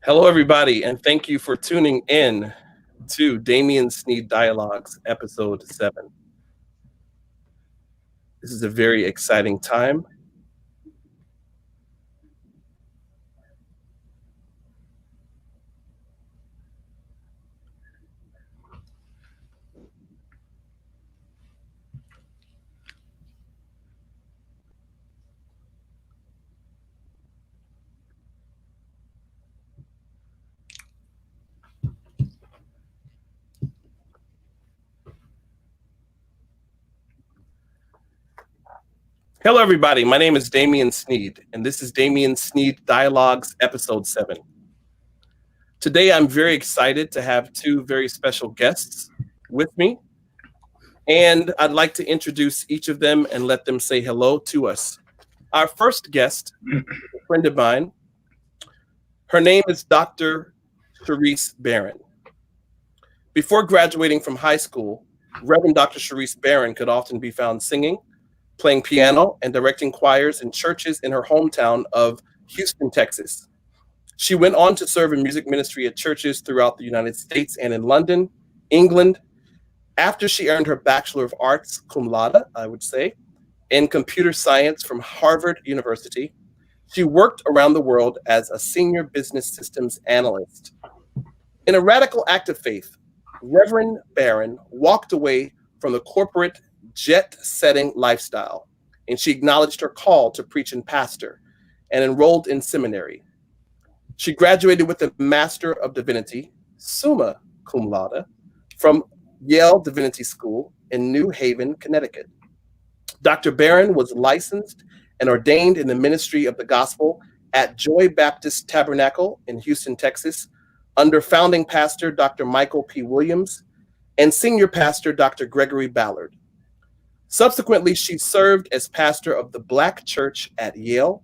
Hello, everybody, and thank you for tuning in to Damien Sneed Dialogues, Episode 7. This is a very exciting time. Hello, everybody. My name is Damien Sneed, and this is Damien Sneed Dialogues, Episode 7. Today, I'm very excited to have two very special guests with me, and I'd like to introduce each of them and let them say hello to us. Our first guest is a friend of mine. Her name is Dr. Charrise Barron. Before graduating from high school, Reverend Dr. Charrise Barron could often be found singing, playing piano, and directing choirs in churches in her hometown of Houston, Texas. She went on to serve in music ministry at churches throughout the United States and in London, England. After she earned her Bachelor of Arts, cum laude, I would say, in computer science from Harvard University, she worked around the world as a senior business systems analyst. In a radical act of faith, Reverend Barron walked away from the corporate jet-setting lifestyle, and she acknowledged her call to preach and pastor and enrolled in seminary. She graduated with a Master of Divinity, summa cum laude, from Yale Divinity School in New Haven, Connecticut. Dr. Barron was licensed and ordained in the ministry of the gospel at Joy Baptist Tabernacle in Houston, Texas, under founding pastor Dr. Michael P. Williams and senior pastor Dr. Gregory Ballard. Subsequently, she served as pastor of the Black Church at Yale,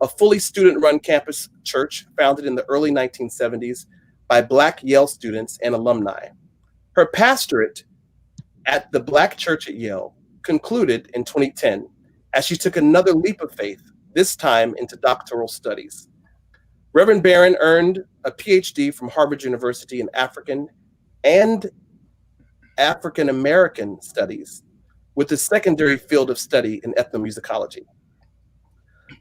a fully student-run campus church founded in the early 1970s by Black Yale students and alumni. Her pastorate at the Black Church at Yale concluded in 2010 as she took another leap of faith, this time into doctoral studies. Reverend Barron earned a PhD from Harvard University in African and African American studies, with a secondary field of study in ethnomusicology.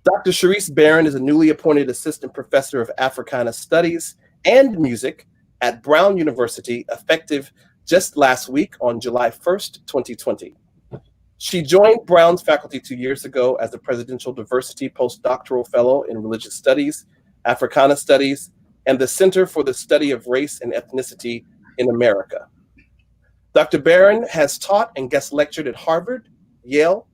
Dr. Charrise Barron is a newly appointed assistant professor of Africana Studies and Music at Brown University, effective just last week on July 1st, 2020. She joined Brown's faculty 2 years ago as a Presidential Diversity Postdoctoral Fellow in Religious Studies, Africana Studies, and the Center for the Study of Race and Ethnicity in America. Dr. Barron has taught and guest lectured at Harvard, Yale,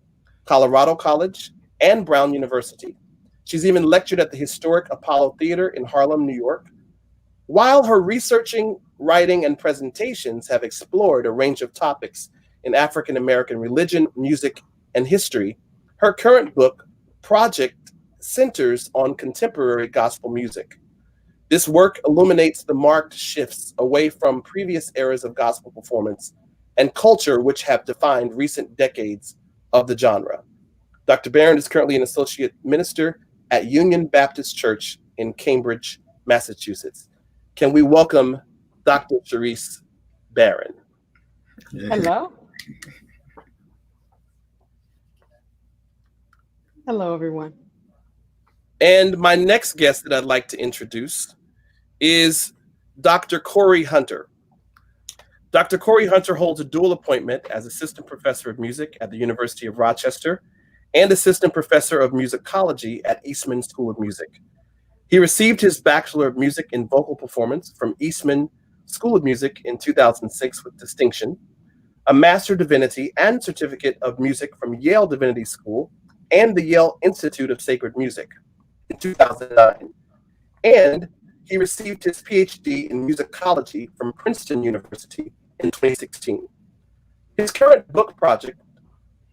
Colorado College, and Brown University. She's even lectured at the historic Apollo Theater in Harlem, New York. While her researching, writing, and presentations have explored a range of topics in African American religion, music, and history, her current book, Project, centers on contemporary gospel music. This work illuminates the marked shifts away from previous eras of gospel performance and culture which have defined recent decades of the genre. Dr. Barron is currently an associate minister at Union Baptist Church in Cambridge, Massachusetts. Can we welcome Dr. Charrise Barron? Hello. Hello, everyone. And my next guest that I'd like to introduce is Dr. Cory Hunter. Dr. Cory Hunter holds a dual appointment as Assistant Professor of Music at the University of Rochester and Assistant Professor of Musicology at Eastman School of Music. He received his Bachelor of Music in Vocal Performance from Eastman School of Music in 2006 with distinction, a Master of Divinity and Certificate of Music from Yale Divinity School and the Yale Institute of Sacred Music in 2009, and he received his PhD in musicology from Princeton University in 2016. His current book project,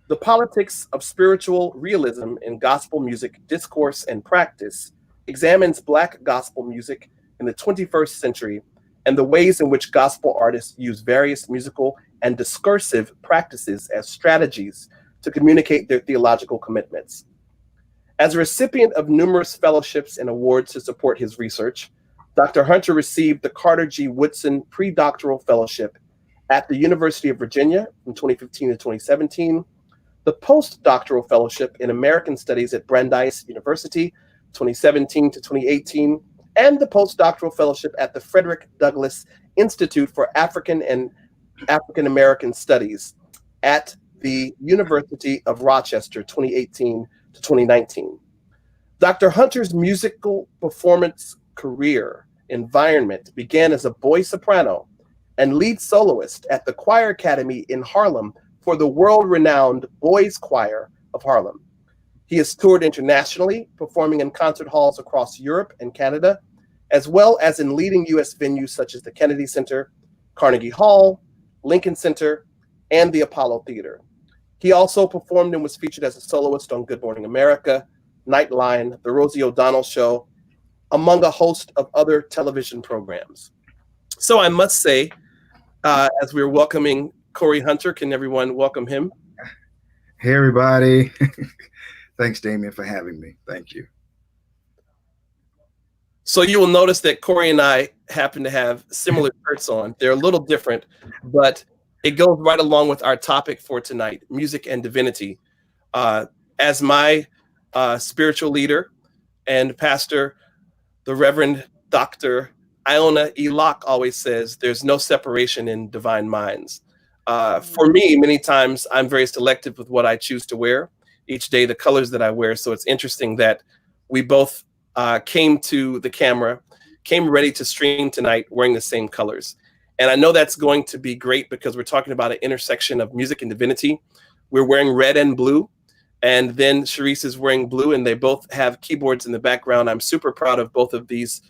The Politics of Spiritual Realism in Gospel Music Discourse and Practice, examines Black gospel music in the 21st century and the ways in which gospel artists use various musical and discursive practices as strategies to communicate their theological commitments. As a recipient of numerous fellowships and awards to support his research, Dr. Hunter received the Carter G. Woodson Predoctoral Fellowship at the University of Virginia from 2015 to 2017, the Postdoctoral Fellowship in American Studies at Brandeis University, 2017 to 2018, and the Postdoctoral Fellowship at the Frederick Douglass Institute for African and African American Studies at the University of Rochester, 2018 to 2019. Dr. Hunter's musical performance career environment began as a boy soprano and lead soloist at the Choir Academy in Harlem for the world-renowned Boys Choir of Harlem. He has toured internationally, performing in concert halls across Europe and Canada, as well as in leading U.S. venues such as the Kennedy Center, Carnegie Hall, Lincoln Center, and the Apollo Theater. He also performed and was featured as a soloist on Good Morning America, Nightline, The Rosie O'Donnell Show, among a host of other television programs. So I must say, as we're welcoming Cory Hunter, can everyone welcome him? Hey, everybody. Thanks, Damien, for having me. Thank you. So you will notice that Cory and I happen to have similar shirts on. They're a little different, but it goes right along with our topic for tonight, music and divinity. As my spiritual leader and pastor, the Reverend Dr. Iona E. Locke always says, there's no separation in divine minds. For me, many times I'm very selective with what I choose to wear each day, the colors that I wear. So it's interesting that we both came to the camera, came ready to stream tonight wearing the same colors. And I know that's going to be great because we're talking about an intersection of music and divinity. We're wearing red and blue. And then Charisse is wearing blue, and they both have keyboards in the background. I'm super proud of both of these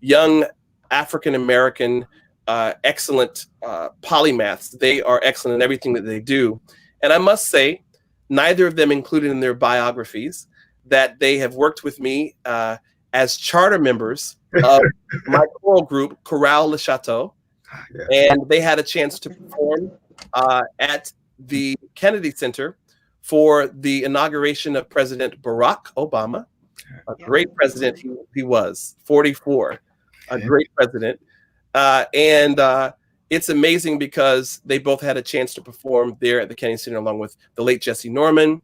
young African-American, excellent polymaths. They are excellent in everything that they do. And I must say, neither of them included in their biographies that they have worked with me as charter members of my choral group, Chorale Le Chateau. Yeah. And they had a chance to perform at the Kennedy Center for the inauguration of President Barack Obama, a great president he was, 44, a great president. And it's amazing because they both had a chance to perform there at the Kennedy Center along with the late Jesse Norman,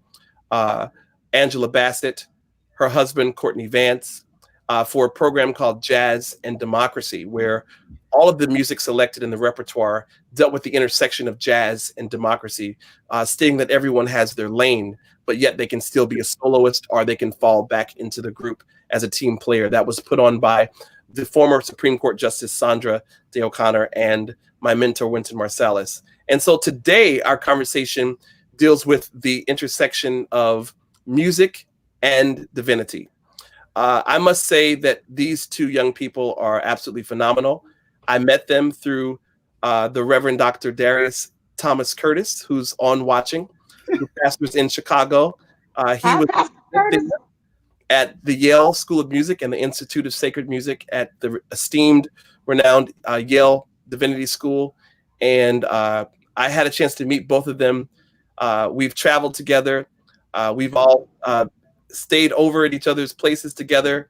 Angela Bassett, her husband, Courtney Vance, for a program called Jazz and Democracy, where all of the music selected in the repertoire dealt with the intersection of jazz and democracy, stating that everyone has their lane, but yet they can still be a soloist or they can fall back into the group as a team player. That was put on by the former Supreme Court Justice Sandra Day O'Connor and my mentor, Wynton Marsalis. And so today our conversation deals with the intersection of music and divinity. I must say that these two young people are absolutely phenomenal. I met them through the Reverend Dr. Darius Thomas Curtis, who's on watching, who pastors in Chicago. He was at the Yale School of Music and the Institute of Sacred Music at the esteemed, renowned Yale Divinity School. And I had a chance to meet both of them. We've traveled together. We've all stayed over at each other's places together.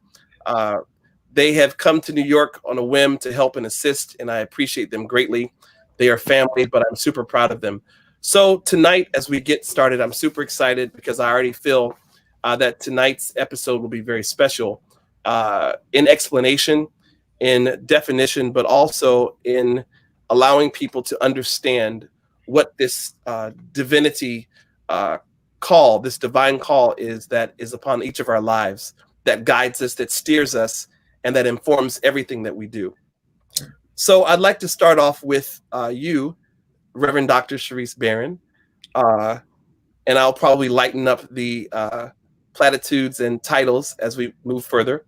They have come to New York on a whim to help and assist, and I appreciate them greatly. They are family, but I'm super proud of them. So tonight, as we get started, I'm super excited because I already feel that tonight's episode will be very special in explanation, in definition, but also in allowing people to understand what this divinity call, this divine call is that is upon each of our lives, that guides us, that steers us, and that informs everything that we do. So I'd like to start off with you, Reverend Dr. Charrise Barron, and I'll probably lighten up the platitudes and titles as we move further.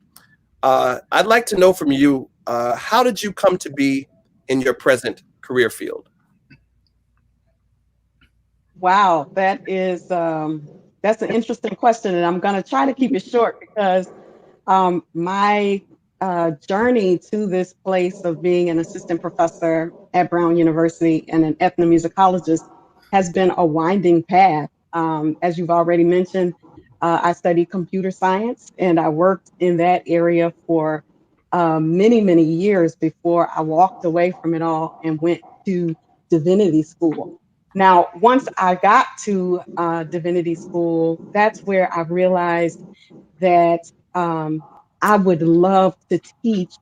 I'd like to know from you, how did you come to be in your present career field? Wow, that's an interesting question, and I'm going to try to keep it short because my journey to this place of being an assistant professor at Brown University and an ethnomusicologist has been a winding path. As you've already mentioned, I studied computer science, and I worked in that area for many, many years before I walked away from it all and went to divinity school. Now, once I got to divinity school, that's where I realized that I would love to teach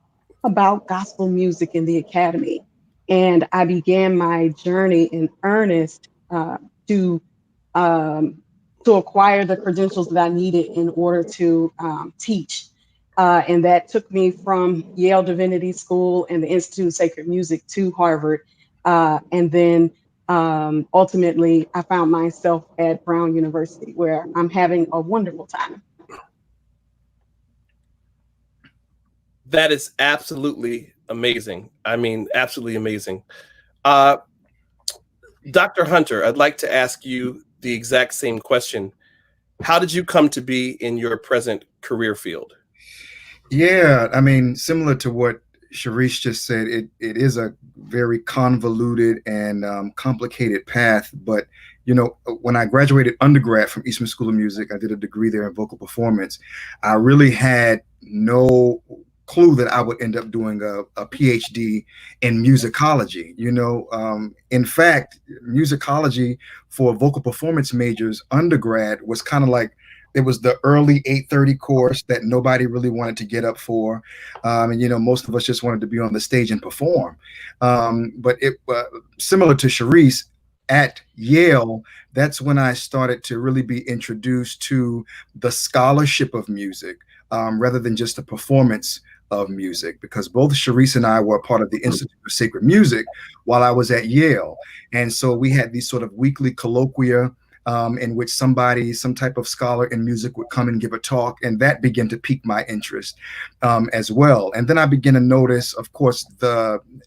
about gospel music in the academy. And I began my journey in earnest to um, to acquire the credentials that I needed in order to teach. And that took me from Yale Divinity School and the Institute of Sacred Music to Harvard. And then ultimately, I found myself at Brown University, where I'm having a wonderful time. That is absolutely amazing. I mean, absolutely amazing. Uh, Dr. Hunter, I'd like to ask you the exact same question. How did you come to be in your present career field? Yeah, I mean, similar to what Charisse just said, it is a very convoluted and complicated path. But, you know, when I graduated undergrad from Eastman School of Music, I did a degree there in vocal performance. I really had no clue that I would end up doing a PhD in musicology. In fact, musicology for vocal performance majors undergrad was kind of like, it was the early 8:30 course that nobody really wanted to get up for. And most of us just wanted to be on the stage and perform. But it similar to Charisse, at Yale, that's when I started to really be introduced to the scholarship of music, rather than just the performance of music, because both Charisse and I were part of the Institute of Sacred Music while I was at Yale. And so we had these sort of weekly colloquia in which some type of scholar in music would come and give a talk, and that began to pique my interest as well. And then I began to notice, of course,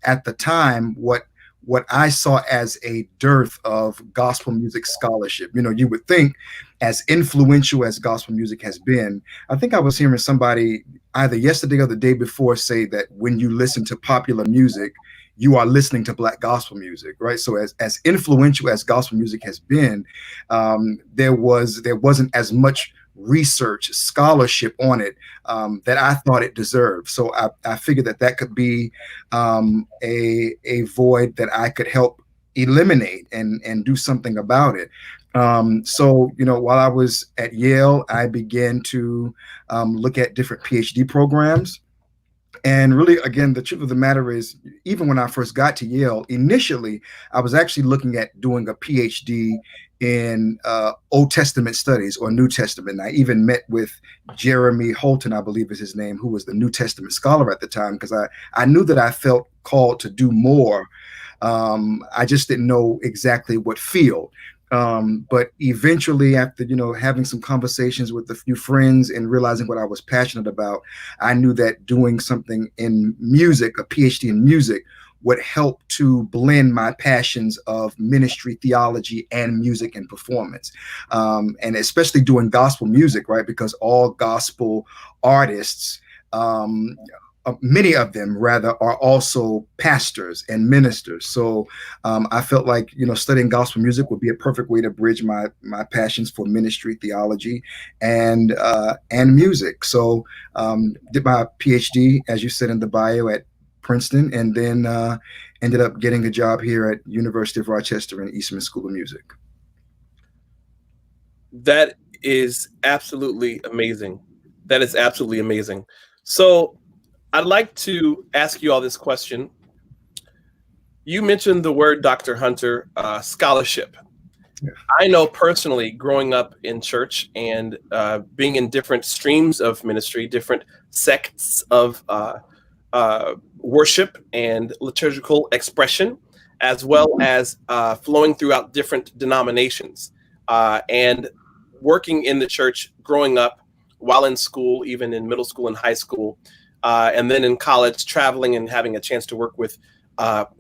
at the time, what I saw as a dearth of gospel music scholarship. You would think, as influential as gospel music has been, I think I was hearing somebody either yesterday or the day before say that when you listen to popular music, you are listening to Black gospel music, right? So as influential as gospel music has been, there wasn't as much research, scholarship on it that I thought it deserved. So I figured that could be a void that I could help eliminate and do something about it. So while I was at Yale, I began to look at different PhD programs. And really, again, the truth of the matter is, even when I first got to Yale, initially, I was actually looking at doing a PhD in Old Testament studies or New Testament. And I even met with Jeremy Holton, I believe is his name, who was the New Testament scholar at the time, because I knew that I felt called to do more. I just didn't know exactly what field. But eventually, after having some conversations with a few friends and realizing what I was passionate about, I knew that doing something in music, a PhD in music, would help to blend my passions of ministry, theology, and music and performance, and especially doing gospel music, right? Because all gospel artists, many of them rather, are also pastors and ministers. So I felt like studying gospel music would be a perfect way to bridge my passions for ministry, theology, and music. So did my PhD, as you said in the bio, at Princeton, and then ended up getting a job here at University of Rochester in Eastman School of Music. That is absolutely amazing. That is absolutely amazing. So I'd like to ask you all this question. You mentioned the word, Dr. Hunter, scholarship. Yeah. I know personally, growing up in church and being in different streams of ministry, different sects of worship and liturgical expression, as well as flowing throughout different denominations, and working in the church, growing up while in school, even in middle school and high school, and then in college, traveling and having a chance to work with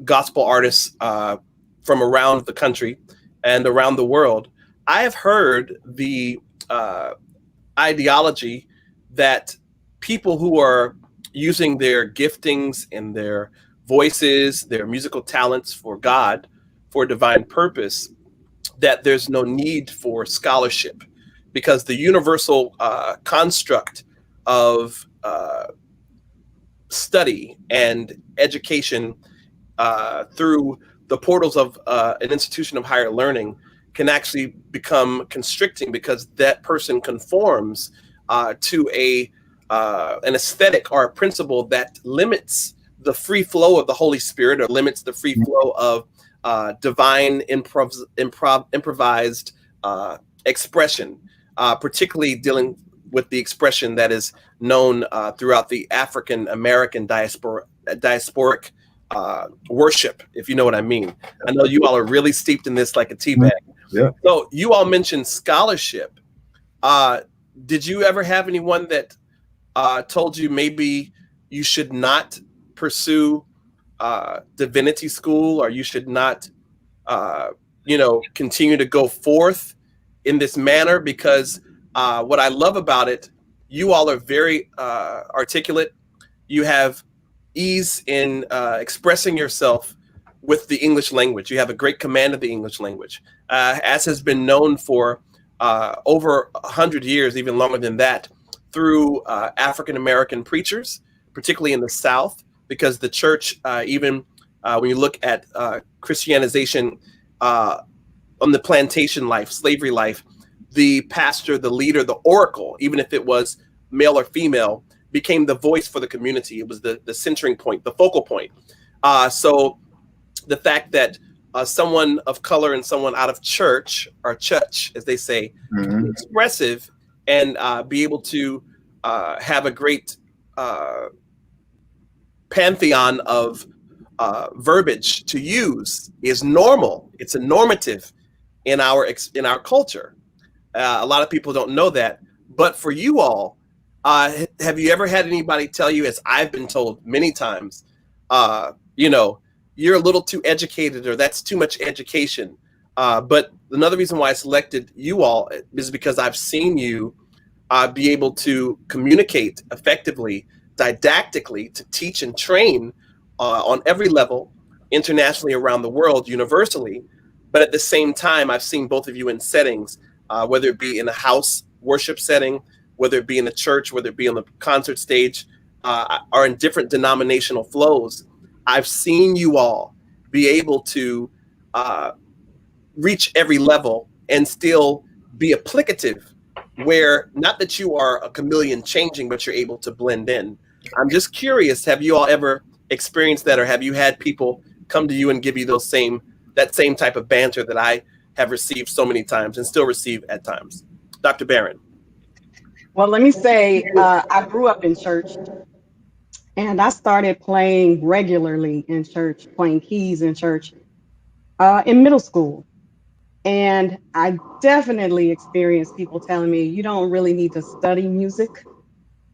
gospel artists from around the country and around the world. I have heard the ideology that people who are using their giftings and their voices, their musical talents for God, for divine purpose, that there's no need for scholarship, because the universal construct of study and education through the portals of an institution of higher learning can actually become constricting, because that person conforms to an aesthetic or a principle that limits the free flow of the Holy Spirit, or limits the free flow of divine improvised expression, particularly dealing with the expression that is known throughout the African American diasporic worship, if you know what I mean. I know you all are really steeped in this like a tea bag. Yeah. So you all mentioned scholarship. Did you ever have anyone that told you maybe you should not pursue divinity school, or you should not, continue to go forth in this manner? Because what I love about it, you all are very articulate. You have ease in expressing yourself with the English language. You have a great command of the English language, as has been known for over 100 years, even longer than that, through African American preachers, particularly in the South, because the church, even when you look at Christianization on the plantation life, slavery life, the pastor, the leader, the oracle, even if it was male or female, became the voice for the community. It was the centering point, the focal point. So the fact that someone of color and someone out of church, or church, as they say, Mm-hmm. expressive, and be able to have a great pantheon of verbiage to use is normal. It's a normative in our culture. A lot of people don't know that, but for you all, have you ever had anybody tell you, as I've been told many times, you're a little too educated, or that's too much education? But another reason why I selected you all is because I've seen you be able to communicate effectively, didactically, to teach and train on every level, internationally, around the world, universally. But at the same time, I've seen both of you in settings, whether it be in a house worship setting, whether it be in the church, whether it be on the concert stage, or in different denominational flows. I've seen you all be able to reach every level and still be applicative, where not that you are a chameleon changing, but you're able to blend in. I'm just curious, have you all ever experienced that, or have you had people come to you and give you that same type of banter that I have received so many times and still receive at times? Dr. Barron. Well, let me say, I grew up in church, and I started playing regularly in church, playing keys in church in middle school. And I definitely experienced people telling me, you don't really need to study music.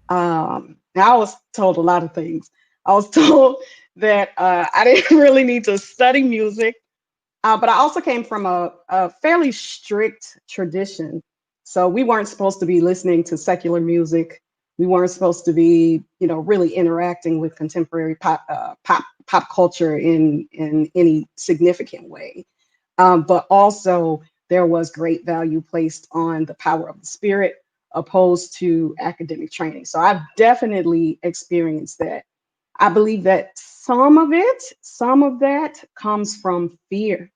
I was told a lot of things. I was told that I didn't really need to study music, but I also came from a fairly strict tradition. So we weren't supposed to be listening to secular music. We weren't supposed to be, really interacting with contemporary pop culture in any significant way. But also there was great value placed on the power of the Spirit, opposed to academic training. So I've definitely experienced that. I believe that some of that comes from fear.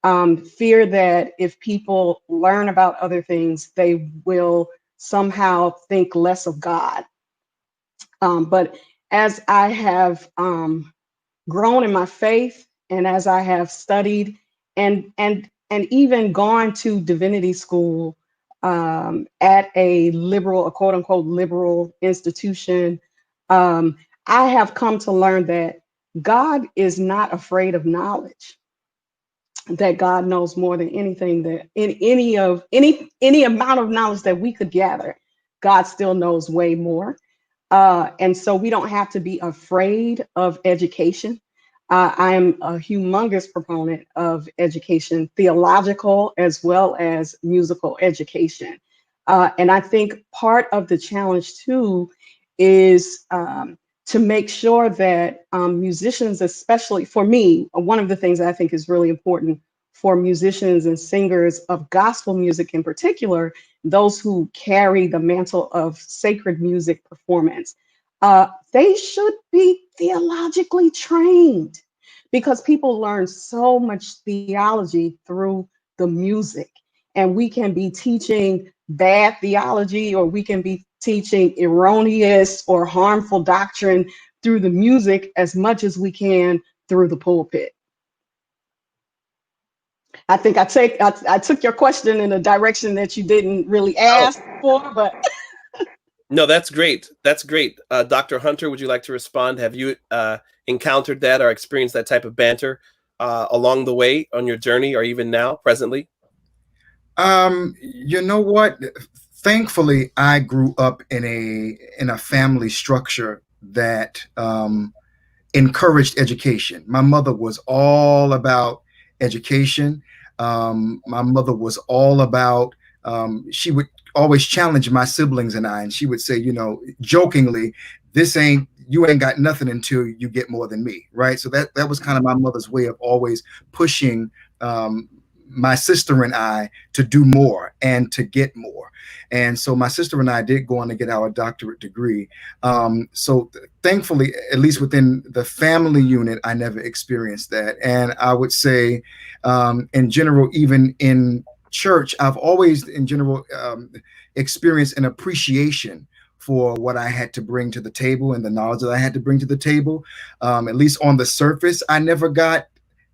Fear that if people learn about other things, they will somehow think less of God. But as I have grown in my faith, and as I have studied and even gone to divinity school at a quote unquote liberal institution, I have come to learn that God is not afraid of knowledge. That God knows more than anything, that in any amount of knowledge that we could gather, God still knows way more. And so we don't have to be afraid of education. I am a humongous proponent of education, theological as well as musical education. And I think part of the challenge too is to make sure that musicians, especially for me, one of the things I think is really important for musicians and singers of gospel music in particular, those who carry the mantle of sacred music performance, they should be theologically trained because people learn so much theology through the music. And we can be teaching bad theology, or we can be teaching erroneous or harmful doctrine through the music as much as we can through the pulpit. I think I took your question in a direction that you didn't really ask for, but no, that's great. That's great. Dr. Hunter, would you like to respond? Have you encountered that or experienced that type of banter along the way on your journey, or even now, presently? You know what? Thankfully, I grew up in a family structure that encouraged education. My mother was all about education. My mother was all about, she would always challenge my siblings and I, and she would say, you know, jokingly, you ain't got nothing until you get more than me, right? So that was kind of my mother's way of always pushing my sister and I to do more and to get more. And so my sister and I did go on to get our doctorate degree. So thankfully, at least within the family unit, I never experienced that. And I would say, in general, even in church, I've always, in general, experienced an appreciation for what I had to bring to the table and the knowledge that I had to bring to the table. At least on the surface, I never got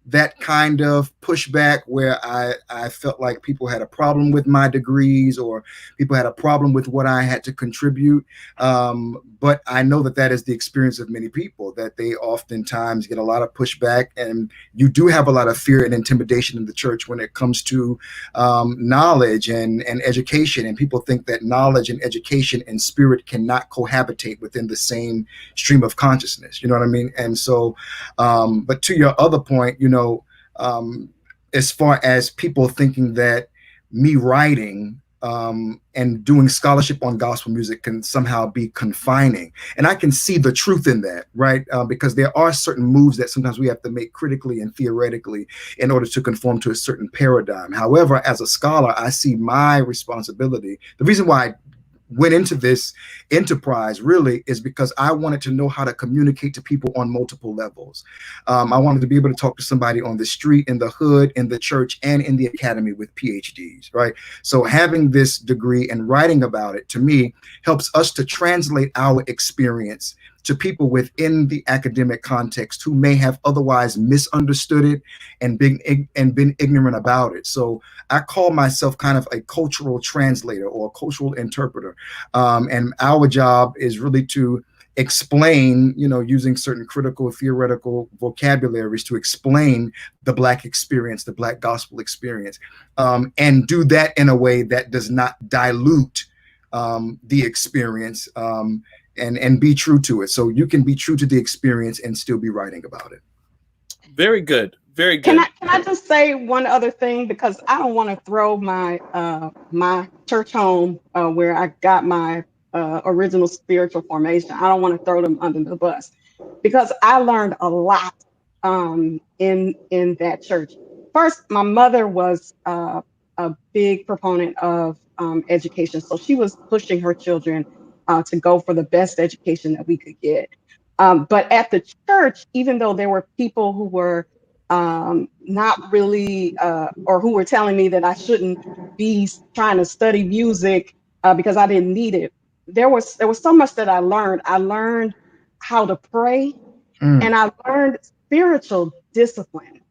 that kind of pushback where I felt like people had a problem with my degrees or people had a problem with what I had to contribute. But I know that is the experience of many people, that they oftentimes get a lot of pushback, and you do have a lot of fear and intimidation in the church when it comes to knowledge and education. And people think that knowledge and education and spirit cannot cohabitate within the same stream of consciousness. You know what I mean? And so, but to your other point, you know, as far as people thinking that me writing and doing scholarship on gospel music can somehow be confining. And I can see the truth in that, right? Because there are certain moves that sometimes we have to make critically and theoretically in order to conform to a certain paradigm. However, as a scholar, I see my responsibility. The reason why I went into this enterprise really is because I wanted to know how to communicate to people on multiple levels. I wanted to be able to talk to somebody on the street, in the hood, in the church, and in the academy with PhDs, right? So having this degree and writing about it, to me, helps us to translate our experience to people within the academic context who may have otherwise misunderstood it and been ignorant about it. So I call myself kind of a cultural translator or a cultural interpreter. And our job is really to explain, you know, using certain critical theoretical vocabularies to explain the Black experience, the Black gospel experience, and do that in a way that does not dilute the experience, and be true to it. So you can be true to the experience and still be writing about it. Very good. Very good. Can I just say one other thing, because I don't want to throw my my church home where I got my original spiritual formation. I don't want to throw them under the bus, because I learned a lot in that church. First, my mother was a big proponent of education, so she was pushing her children to go for the best education that we could get. But at the church, even though there were people who were not really, or who were telling me that I shouldn't be trying to study music because I didn't need it, there was so much that I learned. I learned how to pray, and I learned spiritual discipline.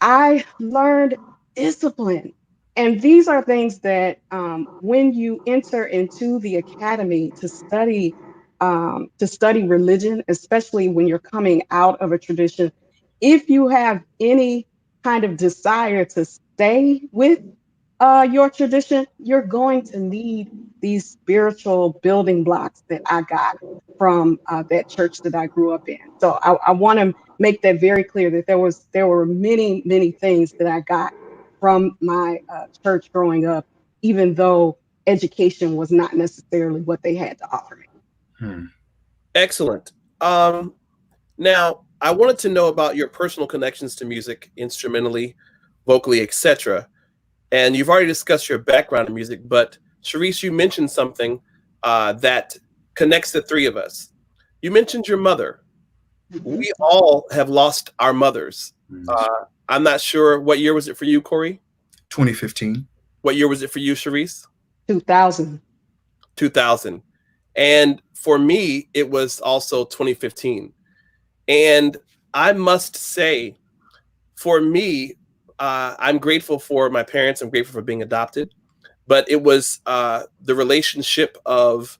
I learned discipline. And these are things that when you enter into the academy to study religion, especially when you're coming out of a tradition, if you have any kind of desire to stay with your tradition, you're going to need these spiritual building blocks that I got from that church that I grew up in. So I want to make that very clear, that there were many things that I got from my church growing up, even though education was not necessarily what they had to offer me. Excellent. Now, I wanted to know about your personal connections to music, instrumentally, vocally, etc. And you've already discussed your background in music, but Charisse, you mentioned something that connects the three of us. You mentioned your mother. Mhm. We all have lost our mothers. Mm. I'm not sure, what year was it for you, Cory? 2015. What year was it for you, Charisse? 2000. 2000. And for me, it was also 2015. And I must say, for me, I'm grateful for my parents. I'm grateful for being adopted. But it was the relationship of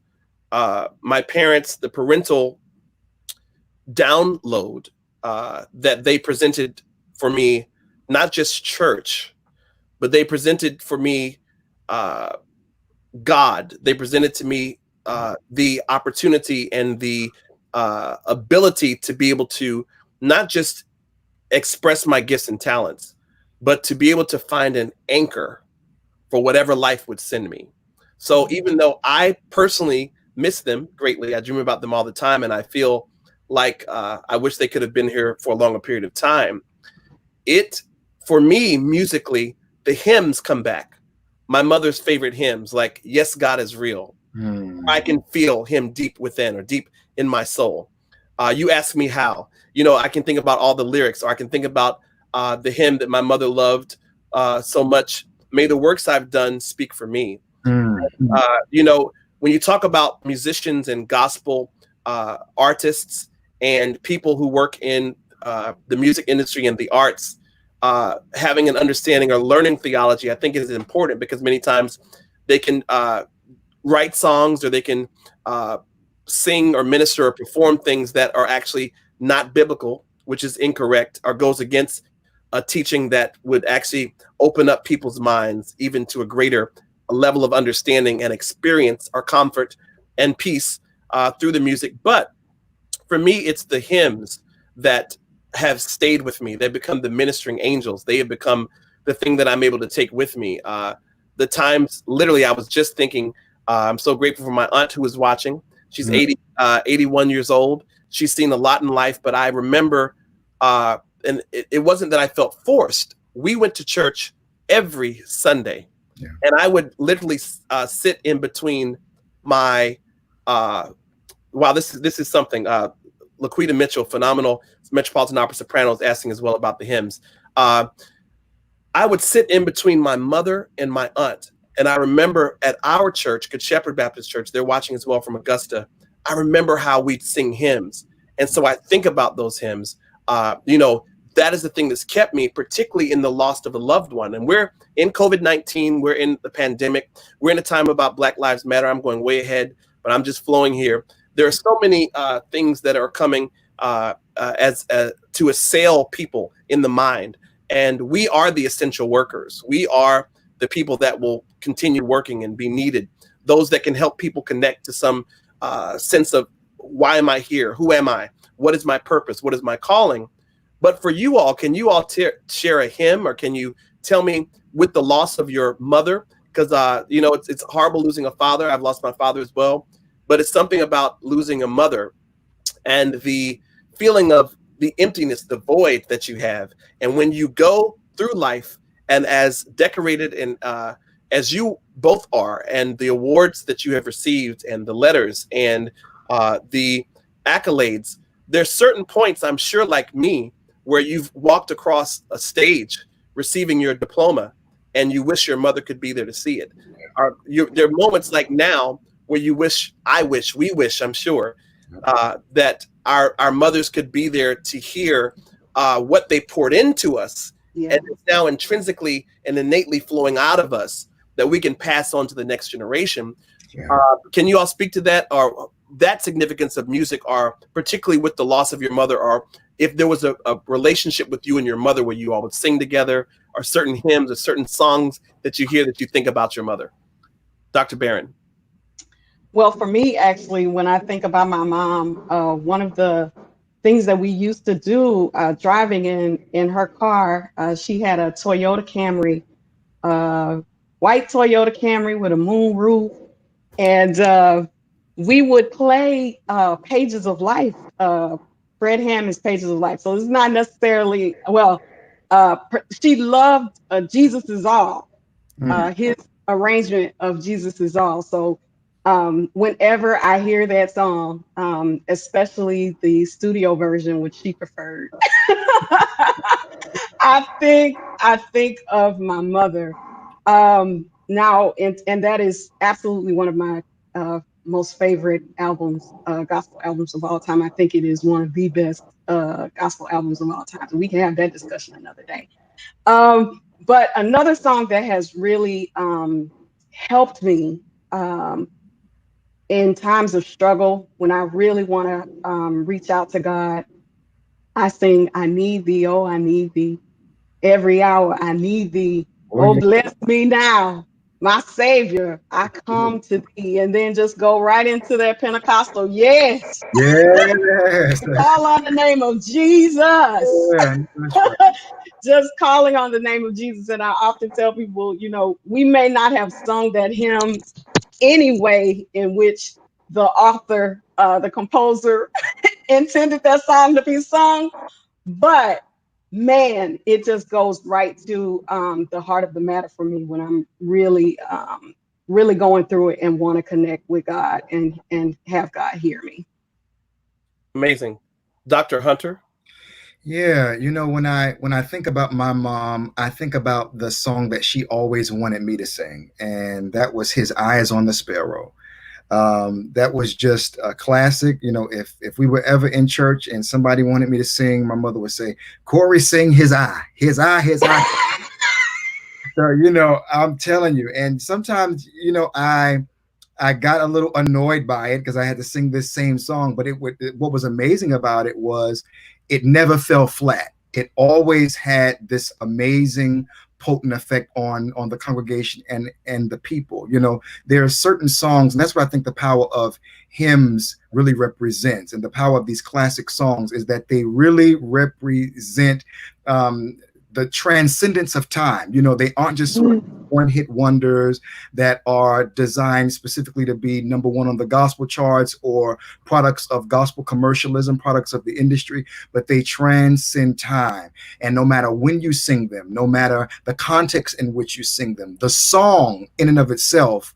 my parents, the parental download that they presented for me, not just church, but they presented for me God. They presented to me the opportunity and the ability to be able to not just express my gifts and talents, but to be able to find an anchor for whatever life would send me. So even though I personally miss them greatly, I dream about them all the time, and I feel like I wish they could have been here for a longer period of time. It, for me, musically, the hymns come back. My mother's favorite hymns, like "Yes, God is Real." I can feel Him deep within or deep in my soul. You ask me how. I can think about all the lyrics, or I can think about the hymn that my mother loved so much. May the works I've done speak for me. When you talk about musicians and gospel artists and people who work in the music industry and the arts, having an understanding or learning theology, I think is important, because many times they can write songs, or they can sing or minister or perform things that are actually not biblical, which is incorrect or goes against a teaching that would actually open up people's minds even to a greater level of understanding and experience or comfort and peace through the music. But for me, it's the hymns that have stayed with me. They've become the ministering angels. They have become the thing that I'm able to take with me. The times, literally, I was just thinking, I'm so grateful for my aunt who is watching. She's 81 years old. She's seen a lot in life, but I remember, and it wasn't that I felt forced. We went to church every Sunday. Yeah. And I would literally sit in between my, wow, this is something. Laquita Mitchell, phenomenal Metropolitan Opera soprano, is asking as well about the hymns. I would sit in between my mother and my aunt. And I remember at our church, Good Shepherd Baptist Church, they're watching as well from Augusta. I remember how we'd sing hymns. And so I think about those hymns. That is the thing that's kept me, particularly in the loss of a loved one. And we're in COVID-19. We're in the pandemic. We're in a time about Black Lives Matter. I'm going way ahead, but I'm just flowing here. There are so many things that are coming as to assail people in the mind. And we are the essential workers. We are the people that will continue working and be needed. Those that can help people connect to some sense of, why am I here? Who am I? What is my purpose? What is my calling? But for you all, can you all share a hymn, or can you tell me, with the loss of your mother? Because, it's horrible losing a father. I've lost my father as well. But it's something about losing a mother and the feeling of the emptiness, the void that you have. And when you go through life, and as decorated and as you both are, and the awards that you have received, and the letters, and the accolades, there's certain points, I'm sure, like me, where you've walked across a stage receiving your diploma, and you wish your mother could be there to see it. There are moments like now where you wish, we wish, I'm sure, that our mothers could be there to hear what they poured into us. Yeah. And it's now intrinsically and innately flowing out of us, that we can pass on to the next generation. Yeah. Can you all speak to that, or that significance of music, or particularly with the loss of your mother, or if there was a relationship with you and your mother where you all would sing together, or certain hymns or certain songs that you hear that you think about your mother? Dr. Barron. Well, for me, actually, when I think about my mom, one of the things that we used to do driving in her car, she had a Toyota Camry, white Toyota Camry with a moon roof. And we would play Pages of Life, Fred Hammond's Pages of Life. So it's not necessarily, she loved Jesus Is All, his arrangement of Jesus Is All. So Whenever I hear that song, especially the studio version, which she preferred, I think of my mother. Now, and that is absolutely one of my most favorite albums, gospel albums of all time. I think it is one of the best gospel albums of all time. So we can have that discussion another day. But another song that has really helped me in times of struggle, when I really want to reach out to God, I sing, I need thee, oh, I need thee. Every hour I need thee. Oh Oh, yeah. bless me now, my Savior. I come to thee. And then just go right into that Pentecostal. Yes. Yes. Call on the name of Jesus. Yeah, that's right. Just calling on the name of Jesus. And I often tell people, we may not have sung that hymn any way in which the author, the composer intended that song to be sung, but man, it just goes right to the heart of the matter for me when I'm really going through it and want to connect with God and have God hear me. Amazing. Dr. Hunter? Yeah, when I think about my mom, I think about the song that she always wanted me to sing, and that was "His Eyes on the Sparrow." That was just a classic. If we were ever in church and somebody wanted me to sing, my mother would say, "Cory, sing His Eye, His Eye, His Eye." So I'm telling you, and sometimes I got a little annoyed by it because I had to sing this same song. But what was amazing about it was it never fell flat. It always had this amazing potent effect on the congregation and the people. There are certain songs, and that's what I think the power of hymns really represents, and the power of these classic songs is that they really represent the transcendence of time. They aren't just sort of one-hit wonders that are designed specifically to be number one on the gospel charts or products of gospel commercialism, products of the industry, but they transcend time. And no matter when you sing them, no matter the context in which you sing them, the song in and of itself,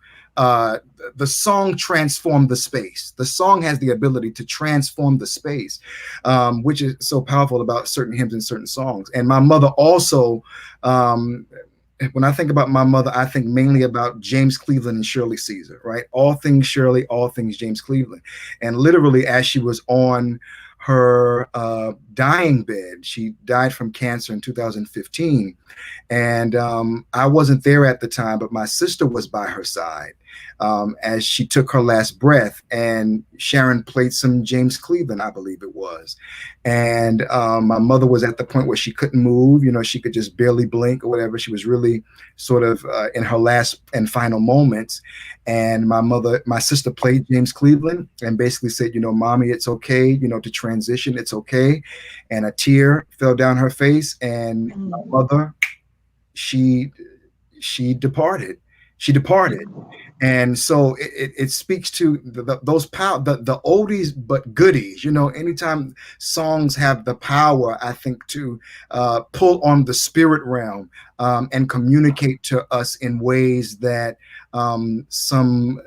the song transformed the space. The song has the ability to transform the space, which is so powerful about certain hymns and certain songs. And my mother also, when I think about my mother, I think mainly about James Cleveland and Shirley Caesar, right? All things Shirley, all things James Cleveland. And literally, as she was on her dying bed, she died from cancer in 2015. And I wasn't there at the time, but my sister was by her side as she took her last breath. And Sharon played some James Cleveland, I believe it was. And my mother was at the point where she couldn't move. She could just barely blink or whatever. She was really sort of in her last and final moments. And my sister played James Cleveland and basically said, "Mommy, it's okay, to transition. It's okay." And a tear fell down her face. And my mother, she departed. She departed. And so it speaks to those power, the oldies but goodies. Anytime songs have the power, I think, to pull on the spirit realm and communicate to us in ways that some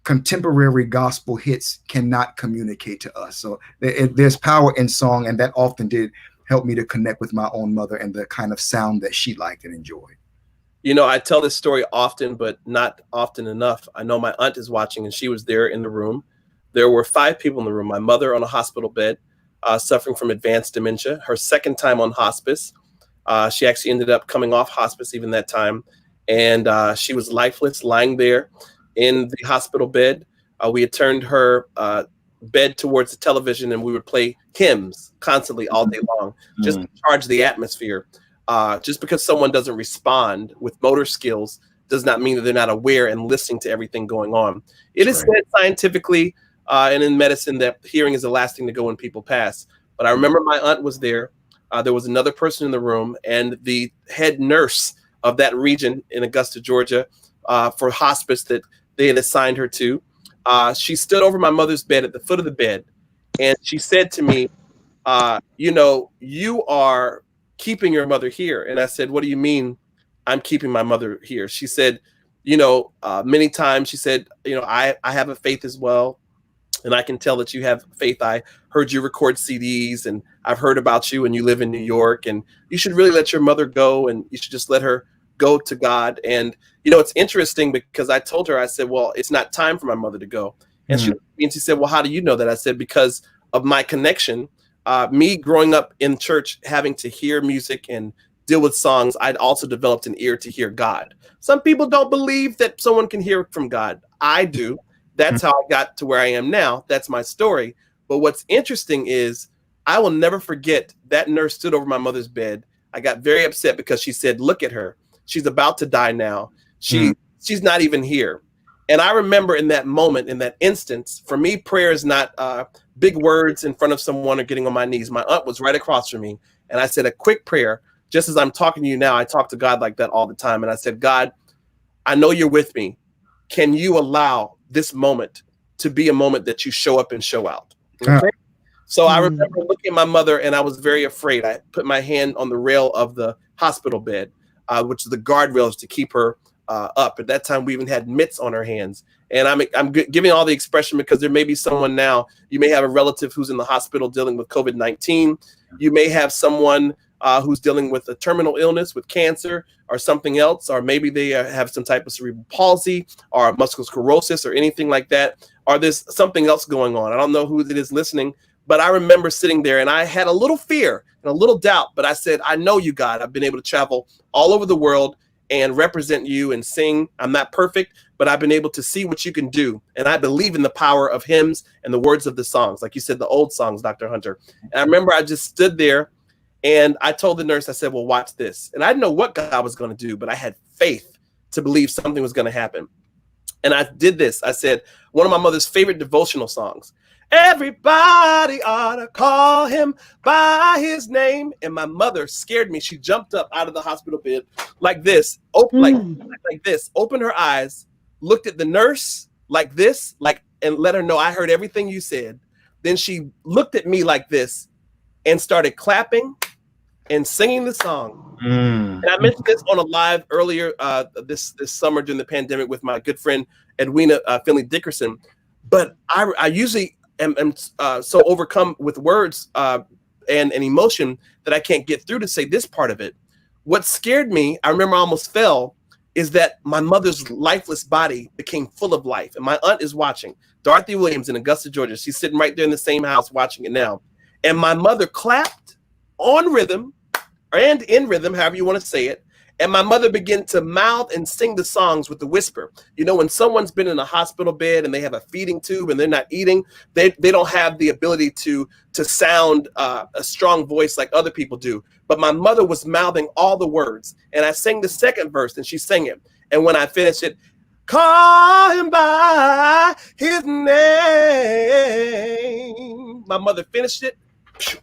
contemporary gospel hits cannot communicate to us. So there's power in song, and that often did help me to connect with my own mother and the kind of sound that she liked and enjoyed. I tell this story often, but not often enough. I know my aunt is watching, and she was there in the room. There were 5 people in the room. My mother on a hospital bed, suffering from advanced dementia. Her second time on hospice. She actually ended up coming off hospice even that time. And she was lifeless, lying there in the hospital bed. We had turned her bed towards the television, and we would play hymns constantly all day long, just to charge the atmosphere. Just because someone doesn't respond with motor skills does not mean that they're not aware and listening to everything going on. It is said scientifically and in medicine that hearing is the last thing to go when people pass. But I remember my aunt was there. There was another person in the room, and the head nurse of that region in Augusta, Georgia, for hospice that they had assigned her to, she stood over my mother's bed at the foot of the bed, and she said to me, "You are keeping your mother here." And I said, "What do you mean I'm keeping my mother here?" She said, many times she said, I have a faith as well. And I can tell that you have faith. I heard you record CDs, and I've heard about you, and you live in New York, and you should really let your mother go, and you should just let her go to God. And, it's interesting because I told her, I said, well, it's not time for my mother to go. And she said, well, how do you know that? I said, because of my connection, me growing up in church, having to hear music and deal with songs, I'd also developed an ear to hear God. Some people don't believe that someone can hear from God. I do. That's how I got to where I am now. That's my story. But what's interesting is I will never forget that nurse stood over my mother's bed. I got very upset because she said, look at her. She's about to die now. She's not even here. And I remember in that moment, in that instance, for me, prayer is not big words in front of someone or getting on my knees. My aunt was right across from me. And I said a quick prayer. Just as I'm talking to you now, I talk to God like that all the time. And I said, God, I know you're with me. Can you allow this moment to be a moment that you show up and show out? Okay. So I remember looking at my mother, and I was very afraid. I put my hand on the rail of the hospital bed, which is the guardrails to keep her up. At that time, we even had mitts on her hands. And I'm giving all the expression because there may be someone now. You may have a relative who's in the hospital dealing with COVID-19. You may have someone who's dealing with a terminal illness, with cancer or something else, or maybe they have some type of cerebral palsy or multiple sclerosis or anything like that, or there's something else going on. I don't know who it is listening, but I remember sitting there and I had a little fear and a little doubt, but I said, I know you, God. I've been able to travel all over the world and represent you and sing. I'm not perfect, but I've been able to see what you can do. And I believe in the power of hymns and the words of the songs. Like you said, the old songs, Dr. Hunter. And I remember I just stood there and I told the nurse, I said, well, watch this. And I didn't know what God was going to do, but I had faith to believe something was going to happen. And I did this. I said, one of my mother's favorite devotional songs, everybody ought to call him by his name. And my mother scared me. She jumped up out of the hospital bed like this, like this, opened her eyes, looked at the nurse like this, and let her know I heard everything you said. Then she looked at me like this and started clapping and singing the song. And I mentioned this on a live earlier this summer during the pandemic with my good friend Edwina Finley Dickerson. But I usually am so overcome with words and emotion that I can't get through to say this part of it. What scared me, I remember I almost fell, is that my mother's lifeless body became full of life. And my aunt is watching, Dorothy Williams in Augusta, Georgia. She's sitting right there in the same house watching it now. And my mother clapped on rhythm and in rhythm, however you want to say it. And my mother began to mouth and sing the songs with the whisper. You know, when someone's been in a hospital bed and they have a feeding tube and they're not eating, they don't have the ability to sound a strong voice like other people do. But my mother was mouthing all the words. And I sang the second verse and she sang it. And when I finished it, call him by his name. My mother finished it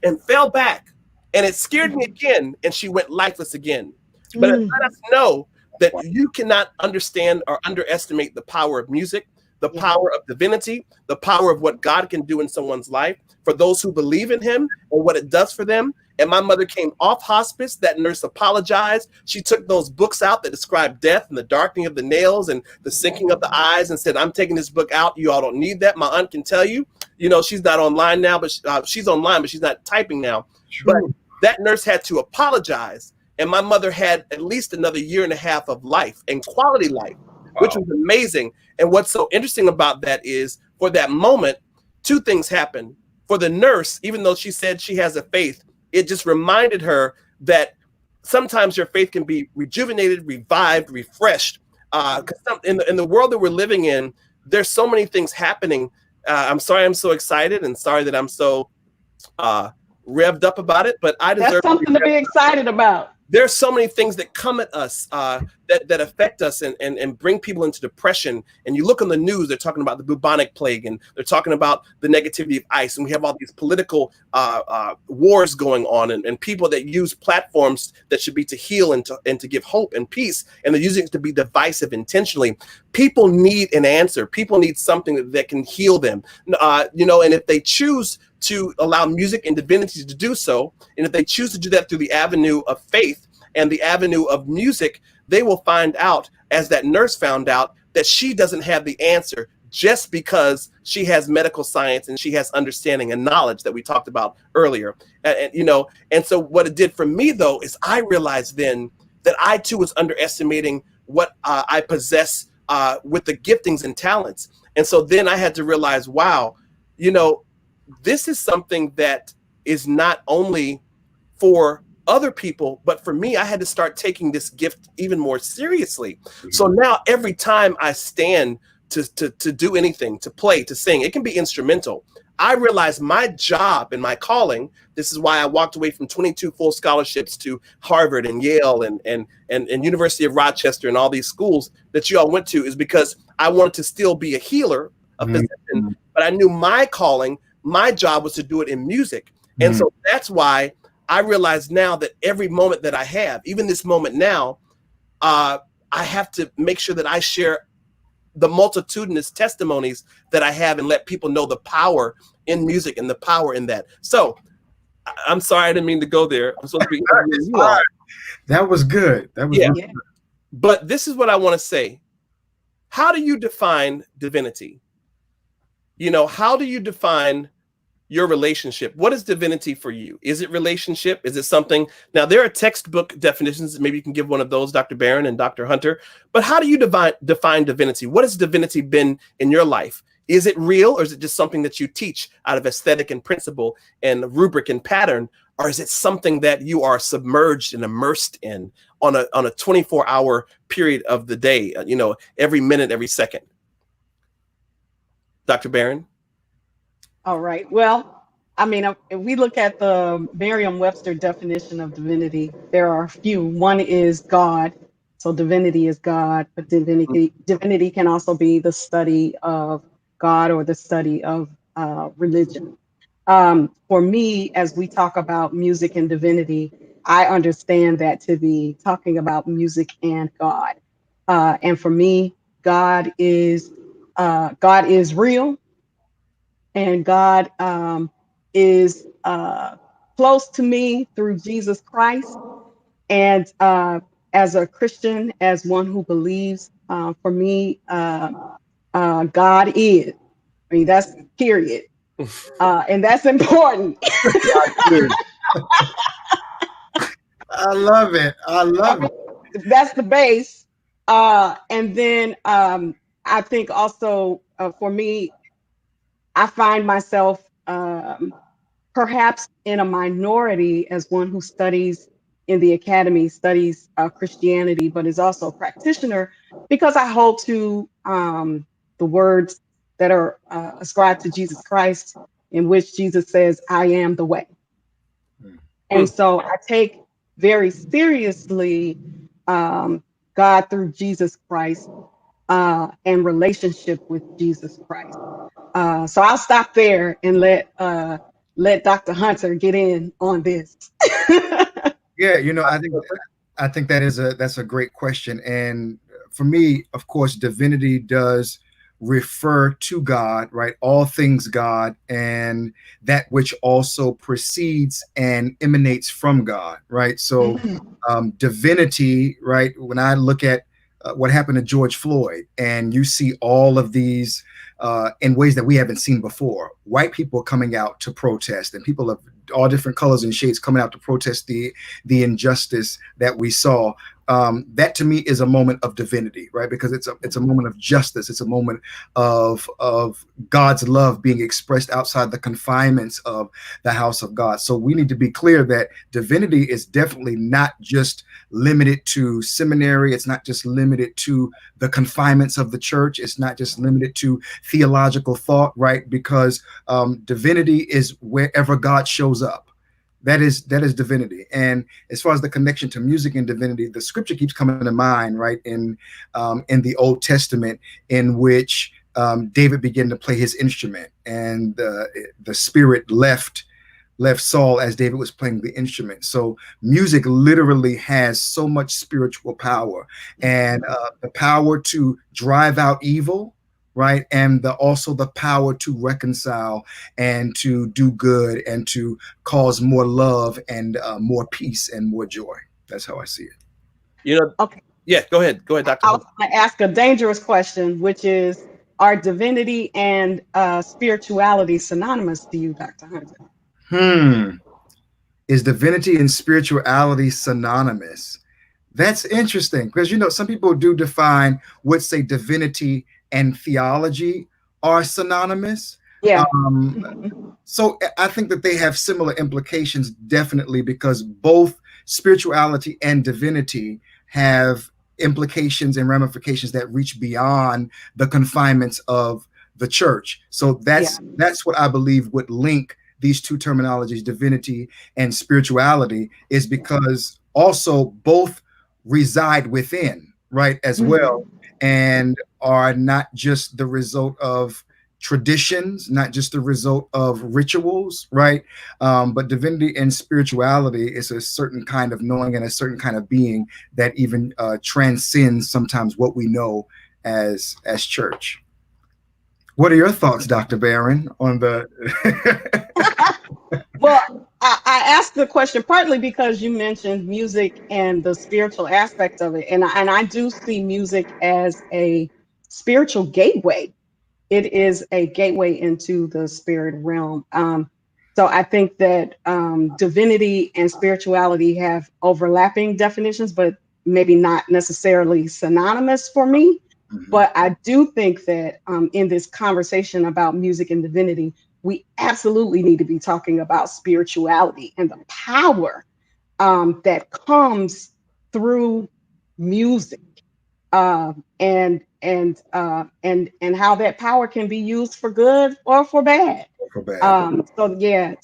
and fell back. And it scared me again. And she went lifeless again. But it let us know that you cannot understand or underestimate the power of music, the power of divinity, the power of what God can do in someone's life for those who believe in him and what it does for them. And my mother came off hospice. That nurse apologized. She took those books out that describe death and the darkening of the nails and the sinking of the eyes and said, I'm taking this book out. You all don't need that. My aunt can tell you. You know, she's not online now, but she's online, but she's not typing now. Sure. But that nurse had to apologize. And my mother had at least another year and a half of life and quality life, which was amazing. And what's so interesting about that is for that moment, two things happened. For the nurse, even though she said she has a faith, it just reminded her that sometimes your faith can be rejuvenated, revived, refreshed. Because in the world that we're living in, there's so many things happening. I'm sorry I'm so excited and sorry that I'm so revved up about it, but I deserve That's something to be excited about. There's so many things that come at us that affect us and bring people into depression. And you look on the news, they're talking about the bubonic plague and they're talking about the negativity of ICE. And we have all these political wars going on and people that use platforms that should be to heal and to give hope and peace. And they're using it to be divisive intentionally. People need an answer. People need something that can heal them. And if they choose to allow music and divinity to do so, and if they choose to do that through the avenue of faith and the avenue of music, they will find out as that nurse found out that she doesn't have the answer just because she has medical science and she has understanding and knowledge that we talked about earlier. And so what it did for me, though, is I realized then that I too was underestimating what I possess with the giftings and talents. And so then I had to realize, wow, this is something that is not only for other people, but for me, I had to start taking this gift even more seriously. Mm-hmm. So now every time I stand to do anything, to play, to sing, it can be instrumental. I realized my job and my calling. This is why I walked away from 22 full scholarships to Harvard and Yale and University of Rochester and all these schools that you all went to, is because I wanted to still be a healer, a physician, but I knew my calling, my job was to do it in music. And so that's why I realize now that every moment that I have, even this moment now, I have to make sure that I share the multitudinous testimonies that I have and let people know the power in music and the power in that. So I'm sorry, I didn't mean to go there. I'm supposed to be you all. That was good. That was really good. But this is what I want to say. How do you define divinity? How do you define your relationship? What is divinity for you? Is it relationship? Is it something? Now, there are textbook definitions. Maybe you can give one of those, Dr. Barron and Dr. Hunter. But how do you define divinity? What has divinity been in your life? Is it real, or is it just something that you teach out of aesthetic and principle and rubric and pattern? Or is it something that you are submerged and immersed in on a 24-hour period of the day, every minute, every second? Dr. Barron? All right. Well, I mean, if we look at the Merriam-Webster definition of divinity, there are a few. One is God. So divinity is God, but divinity can also be the study of God or the study of religion. For me, as we talk about music and divinity, I understand that to be talking about music and God. And for me, God is real. And God is close to me through Jesus Christ. And as a Christian, as one who believes, for me, God is. I mean, that's period. And that's important. I love it. I love it. That's the base. And then I think also for me, I find myself perhaps in a minority as one who studies in the academy, studies Christianity, but is also a practitioner, because I hold to the words that are ascribed to Jesus Christ, in which Jesus says, "I am the way." And so I take very seriously God through Jesus Christ and relationship with Jesus Christ. So I'll stop there and let Dr. Hunter get in on this. Yeah, I think that's a great question. And for me, of course, divinity does refer to God, right? All things God, and that which also proceeds and emanates from God, right? So divinity, right? When I look at what happened to George Floyd, and you see all of these in ways that we haven't seen before, white people coming out to protest, and people of all different colors and shades coming out to protest the injustice that we saw. That to me is a moment of divinity, right? Because it's a moment of justice. It's a moment of God's love being expressed outside the confinements of the house of God. So we need to be clear that divinity is definitely not just limited to seminary. It's not just limited to the confinements of the church. It's not just limited to theological thought, right? Because divinity is wherever God shows up. That is divinity. And as far as the connection to music and divinity, the scripture keeps coming to mind, right? In the Old Testament, in which David began to play his instrument, and the Spirit left Saul as David was playing the instrument. So music literally has so much spiritual power, and the power to drive out evil, right? And also the power to reconcile and to do good and to cause more love and more peace and more joy. That's how I see it. Okay. Yeah, go ahead. Go ahead, Dr. I was Hunter. going to ask a dangerous question, which is, are divinity and spirituality synonymous to you, Dr. Hunter? Hmm. Is divinity and spirituality synonymous? That's interesting because, some people do define what, say, divinity and theology are synonymous. Yeah. Um, so I think that they have similar implications, definitely, because both spirituality and divinity have implications and ramifications that reach beyond the confinements of the church. So Yeah. that's what I believe would link these two terminologies, divinity and spirituality, is because also both reside within, right, as well, and are not just the result of traditions, not just the result of rituals, right? But divinity and spirituality is a certain kind of knowing and a certain kind of being that even transcends sometimes what we know as church. What are your thoughts, Dr. Barron, on the? Well, I asked the question partly because you mentioned music and the spiritual aspect of it. And I do see music as a spiritual gateway. It is a gateway into the spirit realm. So I think that divinity and spirituality have overlapping definitions, but maybe not necessarily synonymous for me. Mhm. But I do think that in this conversation about music and divinity, we absolutely need to be talking about spirituality and the power that comes through music, and how that power can be used for good or for bad. For bad. So yeah, Yep.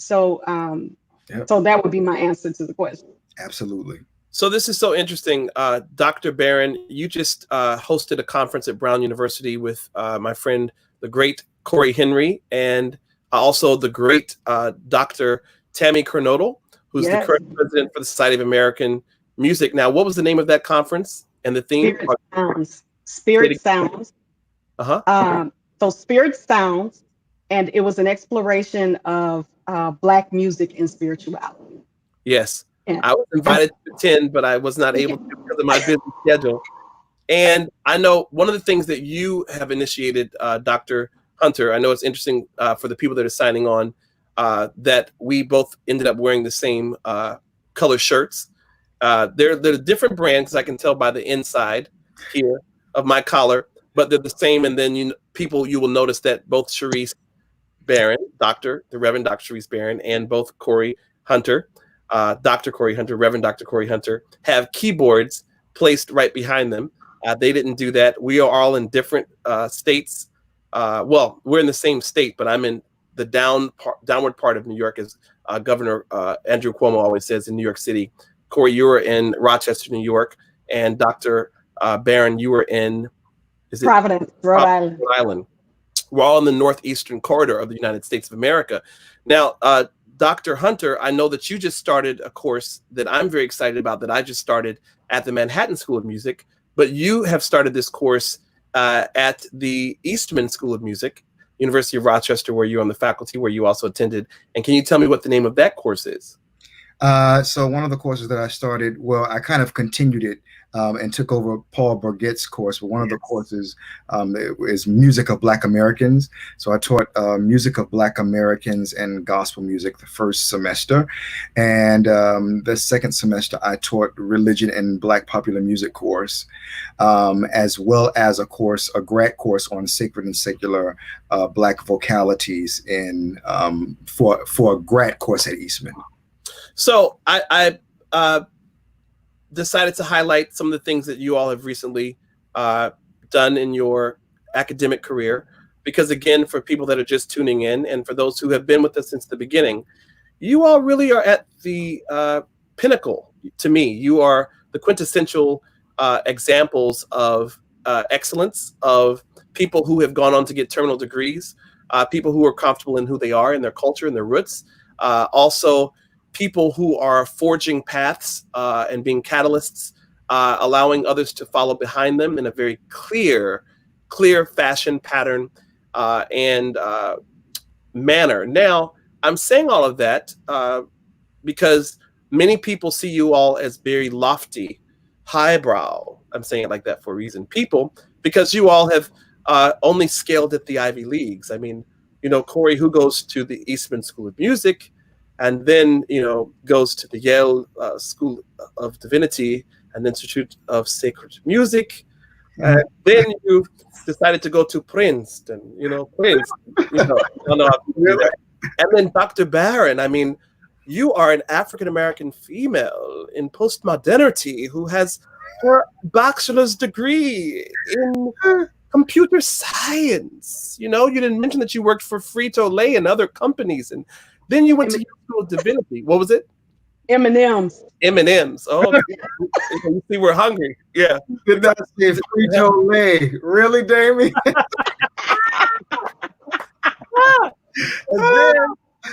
so that would be my answer to the question. Absolutely. So this is so interesting. Dr. Barron, you just hosted a conference at Brown University with my friend, the great Cory Henry, and also the great Dr. Tammy Kernodle, who's the Yes. current president for the Society of American Music. Now, what was the name of that conference and the theme? Spirit sounds. Spirit sounds. Uh-huh. So spirit sounds, and it was an exploration of Black music and spirituality. Yes. Yeah. I was invited to attend, but I was not able to because of my busy schedule. And I know one of the things that you have initiated, Dr. Hunter, I know it's interesting for the people that are signing on, that we both ended up wearing the same color shirts. They're different brands, I can tell by the inside here of my collar, but they're the same. And then you will notice that both Charisse Barron, the Reverend Dr. Charisse Barron, and both Cory Hunter, Dr. Cory Hunter, Reverend Dr. Cory Hunter, have keyboards placed right behind them. They didn't do that. We are all in different states. Well, we're in the same state, but I'm in the downward part of New York, as Governor Andrew Cuomo always says, in New York City. Cory, you were in Rochester, New York, and Dr. Barron, you were in Providence, Rhode Island. Rhode Island. We're all in the northeastern corridor of the United States of America. Now, Dr. Hunter, I know that you just started a course that I'm very excited about, that I just started at the Manhattan School of Music, but you have started this course at the Eastman School of Music, University of Rochester, where you're on the faculty, where you also attended. And can you tell me what the name of that course is? So one of the courses that I started, well, I kind of continued it and took over Paul Burgett's course. But one of the courses is Music of Black Americans. So I taught Music of Black Americans and Gospel Music the first semester. And the second semester, I taught Religion and Black Popular Music course, as well as a grad course on Sacred and Secular Black Vocalities for a grad course at Eastman. So I decided to highlight some of the things that you all have recently done in your academic career, because again, for people that are just tuning in, and for those who have been with us since the beginning, you all really are at the pinnacle. To me, you are the quintessential examples of excellence, of people who have gone on to get terminal degrees, people who are comfortable in who they are, in their culture, and their roots. Also, people who are forging paths and being catalysts, allowing others to follow behind them in a very clear fashion pattern and manner. Now, I'm saying all of that because many people see you all as very lofty, highbrow, I'm saying it like that for a reason, people, because you all have only scaled at the Ivy Leagues. I mean, Cory, who goes to the Eastman School of Music, and then, goes to the Yale School of Divinity and Institute of Sacred Music. And then you decided to go to Princeton, Princeton, I don't know how to do that. And then Dr. Barron, I mean, you are an African-American female in postmodernity who has her bachelor's degree in computer science. You didn't mention that you worked for Frito-Lay and other companies. And then you went to School of Divinity. What was it? M&M's. M&M's. Oh, you see, we're hungry. Yeah. Did not say Frito-Lay. Really, Damien? And then,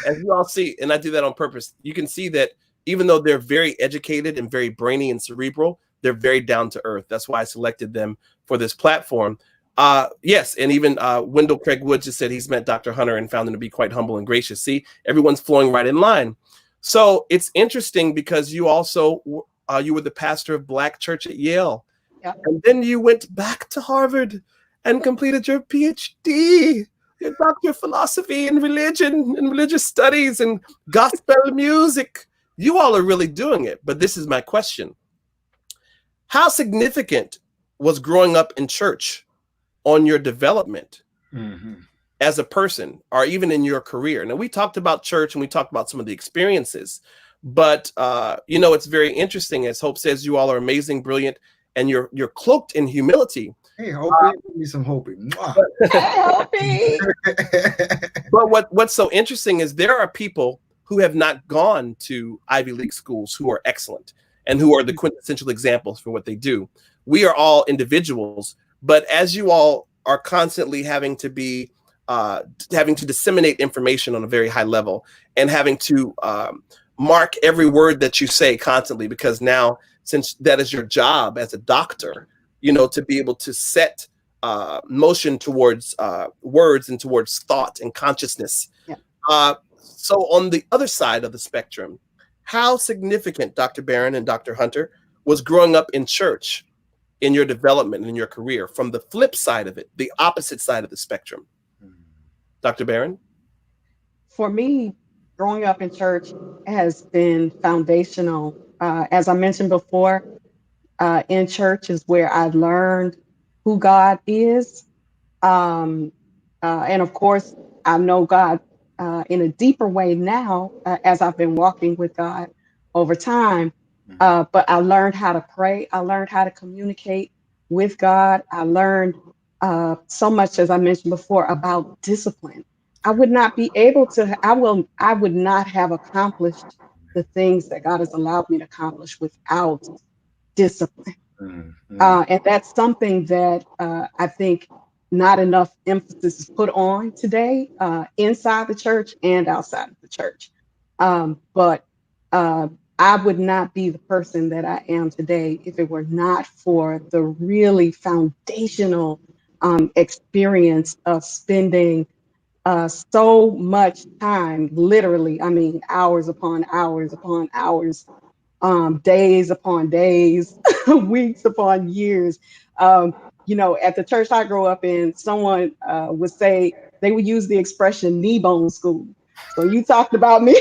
as you all see, and I do that on purpose, you can see that even though they're very educated and very brainy and cerebral, they're very down to earth. That's why I selected them for this platform. Yes, and even Wendell Craig Wood just said he's met Dr. Hunter and found him to be quite humble and gracious. See, everyone's flowing right in line. So it's interesting because you also you were the pastor of Black Church at Yale, and then you went back to Harvard and completed your PhD, your Doctor of Philosophy and Religion and Religious Studies and Gospel Music. You all are really doing it. But this is my question: how significant was growing up in church on your development as a person, or even in your career? Now, we talked about church and we talked about some of the experiences, but it's very interesting. As Hope says, you all are amazing, brilliant, and you're cloaked in humility. Hey, Hope, give me some Hope. But what's so interesting is there are people who have not gone to Ivy League schools who are excellent and who are the quintessential examples for what they do. We are all individuals, but as you all are constantly having to disseminate information on a very high level and having to mark every word that you say constantly, because now, since that is your job as a doctor, to be able to set motion towards words and towards thought and consciousness. Yeah. So on the other side of the spectrum, how significant, Dr. Barron and Dr. Hunter, was growing up in church in your development and in your career, from the flip side of it, the opposite side of the spectrum? Dr. Barron? For me, growing up in church has been foundational. As I mentioned before, in church is where I learned who God is. And of course, I know God in a deeper way now as I've been walking with God over time. But I learned how to pray. I learned how to communicate with God. I learned so much, as I mentioned before, about discipline. I would not be able to, I would not have accomplished the things that God has allowed me to accomplish without discipline. And that's something that I think not enough emphasis is put on today, inside the church and outside of the church. But I would not be the person that I am today if it were not for the really foundational experience of spending so much time, literally, I mean, hours upon hours upon hours, days upon days, weeks upon years. At the church I grew up in, someone would say, they would use the expression knee bone school. So you talked about me.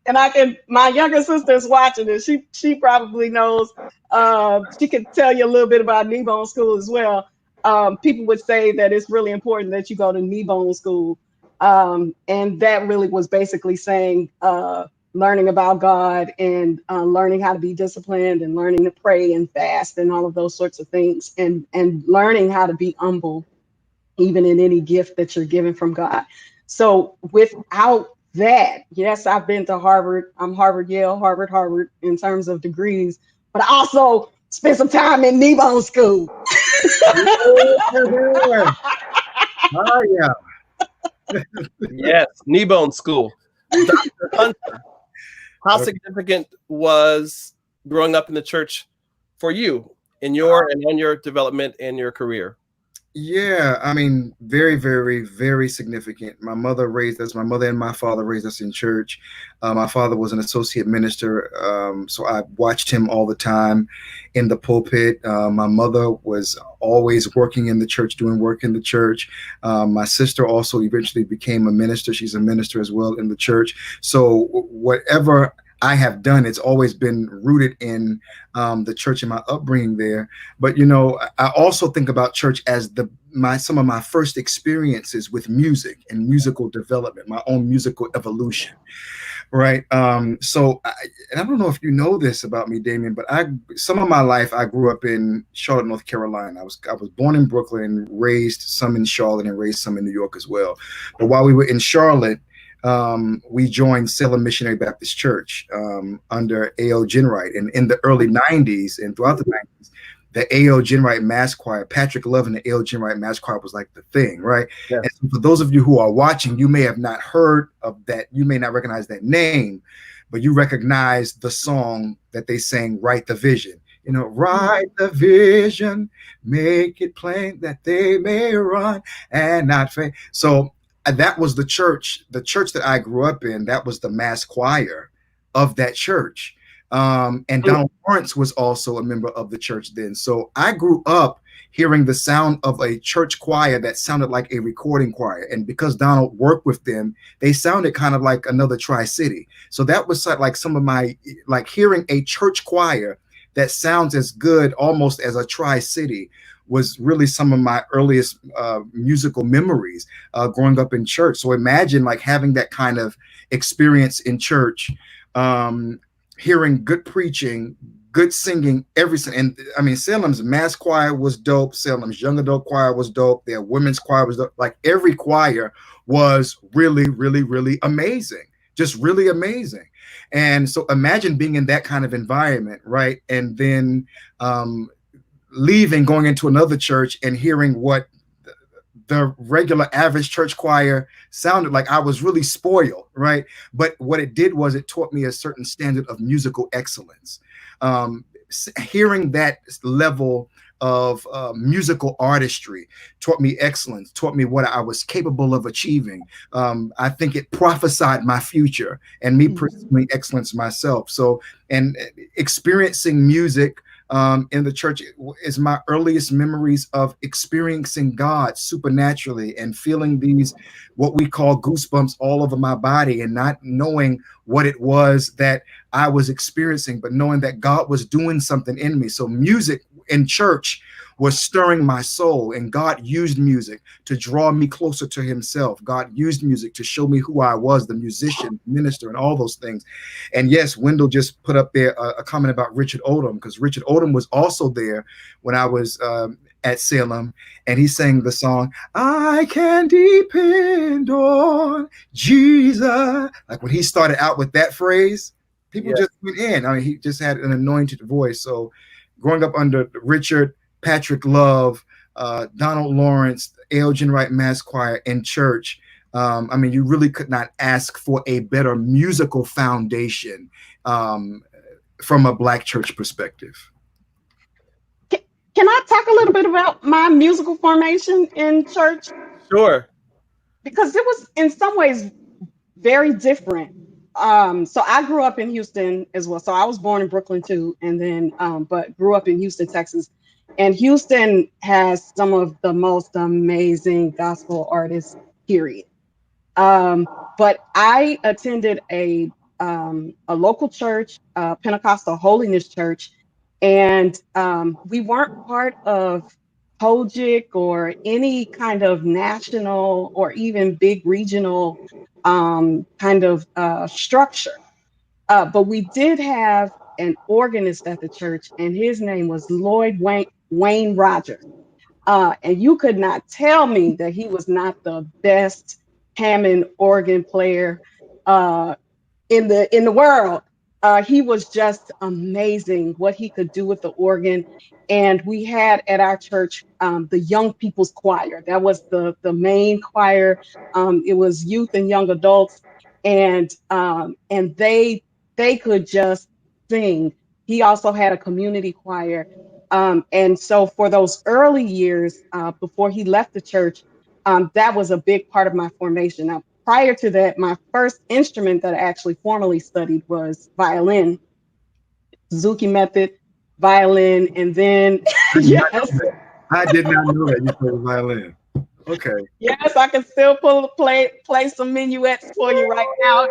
And my younger sister's watching it. She probably knows. She could tell you a little bit about knee bone school as well. People would say that it's really important that you go to knee bone school. And that really was basically saying, learning about God and learning how to be disciplined and learning to pray and fast and all of those sorts of things, and learning how to be humble, even in any gift that you're given from God. So without that, yes, I've been to Harvard. I'm Harvard, Yale, Harvard in terms of degrees, but I also spent some time in knee bone school. Oh, yeah. Yes, knee bone school. Dr. Hunter, how significant was growing up in the church for you in your and on your development and your career? Yeah, I mean, very, very, very significant. My mother raised us. My mother and my father raised us in church. My father was an associate minister, so I watched him all the time in the pulpit. My mother was always working in the church, doing work in the church. My sister also eventually became a minister. She's a minister as well in the church. So whatever I have done, it's always been rooted in the church and my upbringing there. But I also think about church as some of my first experiences with music and musical development, my own musical evolution, right? And I don't know if you know this about me, Damien, but some of my life I grew up in Charlotte, North Carolina. I was born in Brooklyn, raised some in Charlotte, and raised some in New York as well. But while we were in Charlotte, we joined Salem Missionary Baptist Church under A.O. Genwright. And in the early 90s and throughout the 90s, the A.O. Genwright Mass Choir, Patrick Love and the A.O. Genwright Mass Choir was like the thing, right? Yeah. And so for those of you who are watching, you may have not heard of that. You may not recognize that name, but you recognize the song that they sang, Write the Vision. Write the vision, make it plain that they may run and not faint. So that was the church that I grew up in. That was the mass choir of that church. And Donald Lawrence was also a member of the church then. So I grew up hearing the sound of a church choir that sounded like a recording choir. And because Donald worked with them, they sounded kind of like another Tri-City. So that was like some of my, like hearing a church choir that sounds as good almost as a Tri-City was really some of my earliest musical memories growing up in church. So imagine like having that kind of experience in church, hearing good preaching, good singing, everything. And I mean, Salem's mass choir was dope. Salem's young adult choir was dope. Their women's choir was dope. Like every choir was really, really, really amazing. Just really amazing. And so imagine being in that kind of environment, right? And then leaving, going into another church and hearing what the regular average church choir sounded like. I was really spoiled, right? But what it did was it taught me a certain standard of musical excellence. Hearing that level of musical artistry taught me excellence, taught me what I was capable of achieving. I think it prophesied my future and me pursuing excellence myself. So, and experiencing music in the church is my earliest memories of experiencing God supernaturally and feeling these, what we call goosebumps all over my body, and not knowing what it was that I was experiencing, but knowing that God was doing something in me. So music in church was stirring my soul, and God used music to draw me closer to himself. God used music to show me who I was, the musician, minister, and all those things. And yes, Wendell just put up there a comment about Richard Odom, because Richard Odom was also there when I was at Salem, and he sang the song, I can depend on Jesus. Like when he started out with that phrase, people just went in. I mean, he just had an anointed voice. So growing up under Richard, Patrick Love, Donald Lawrence, A.L. Genwright Mass Choir in church, I mean, you really could not ask for a better musical foundation from a Black church perspective. Can I talk a little bit about my musical formation in church? Sure. Because it was in some ways very different. So I grew up in Houston as well. So I was born in Brooklyn too, and then but grew up in Houston, Texas. And Houston has some of the most amazing gospel artists, period. But I attended a local church, Pentecostal Holiness Church, and we weren't part of Kojic or any kind of national or even big regional kind of structure. But we did have an organist at the church, and his name was Lloyd Wayne Rogers. And you could not tell me that he was not the best Hammond organ player in the world. He was just amazing what he could do with the organ. And we had at our church the young people's choir. That was the main choir. It was youth and young adults, and they could just sing. He also had a community choir, And so for those early years, before he left the church, that was a big part of my formation. Now, prior to that, my first instrument that I actually formally studied was violin, Suzuki method, violin, and then yes, I did not know that you played the violin. Okay. yes, I can still play some minuets for you right now.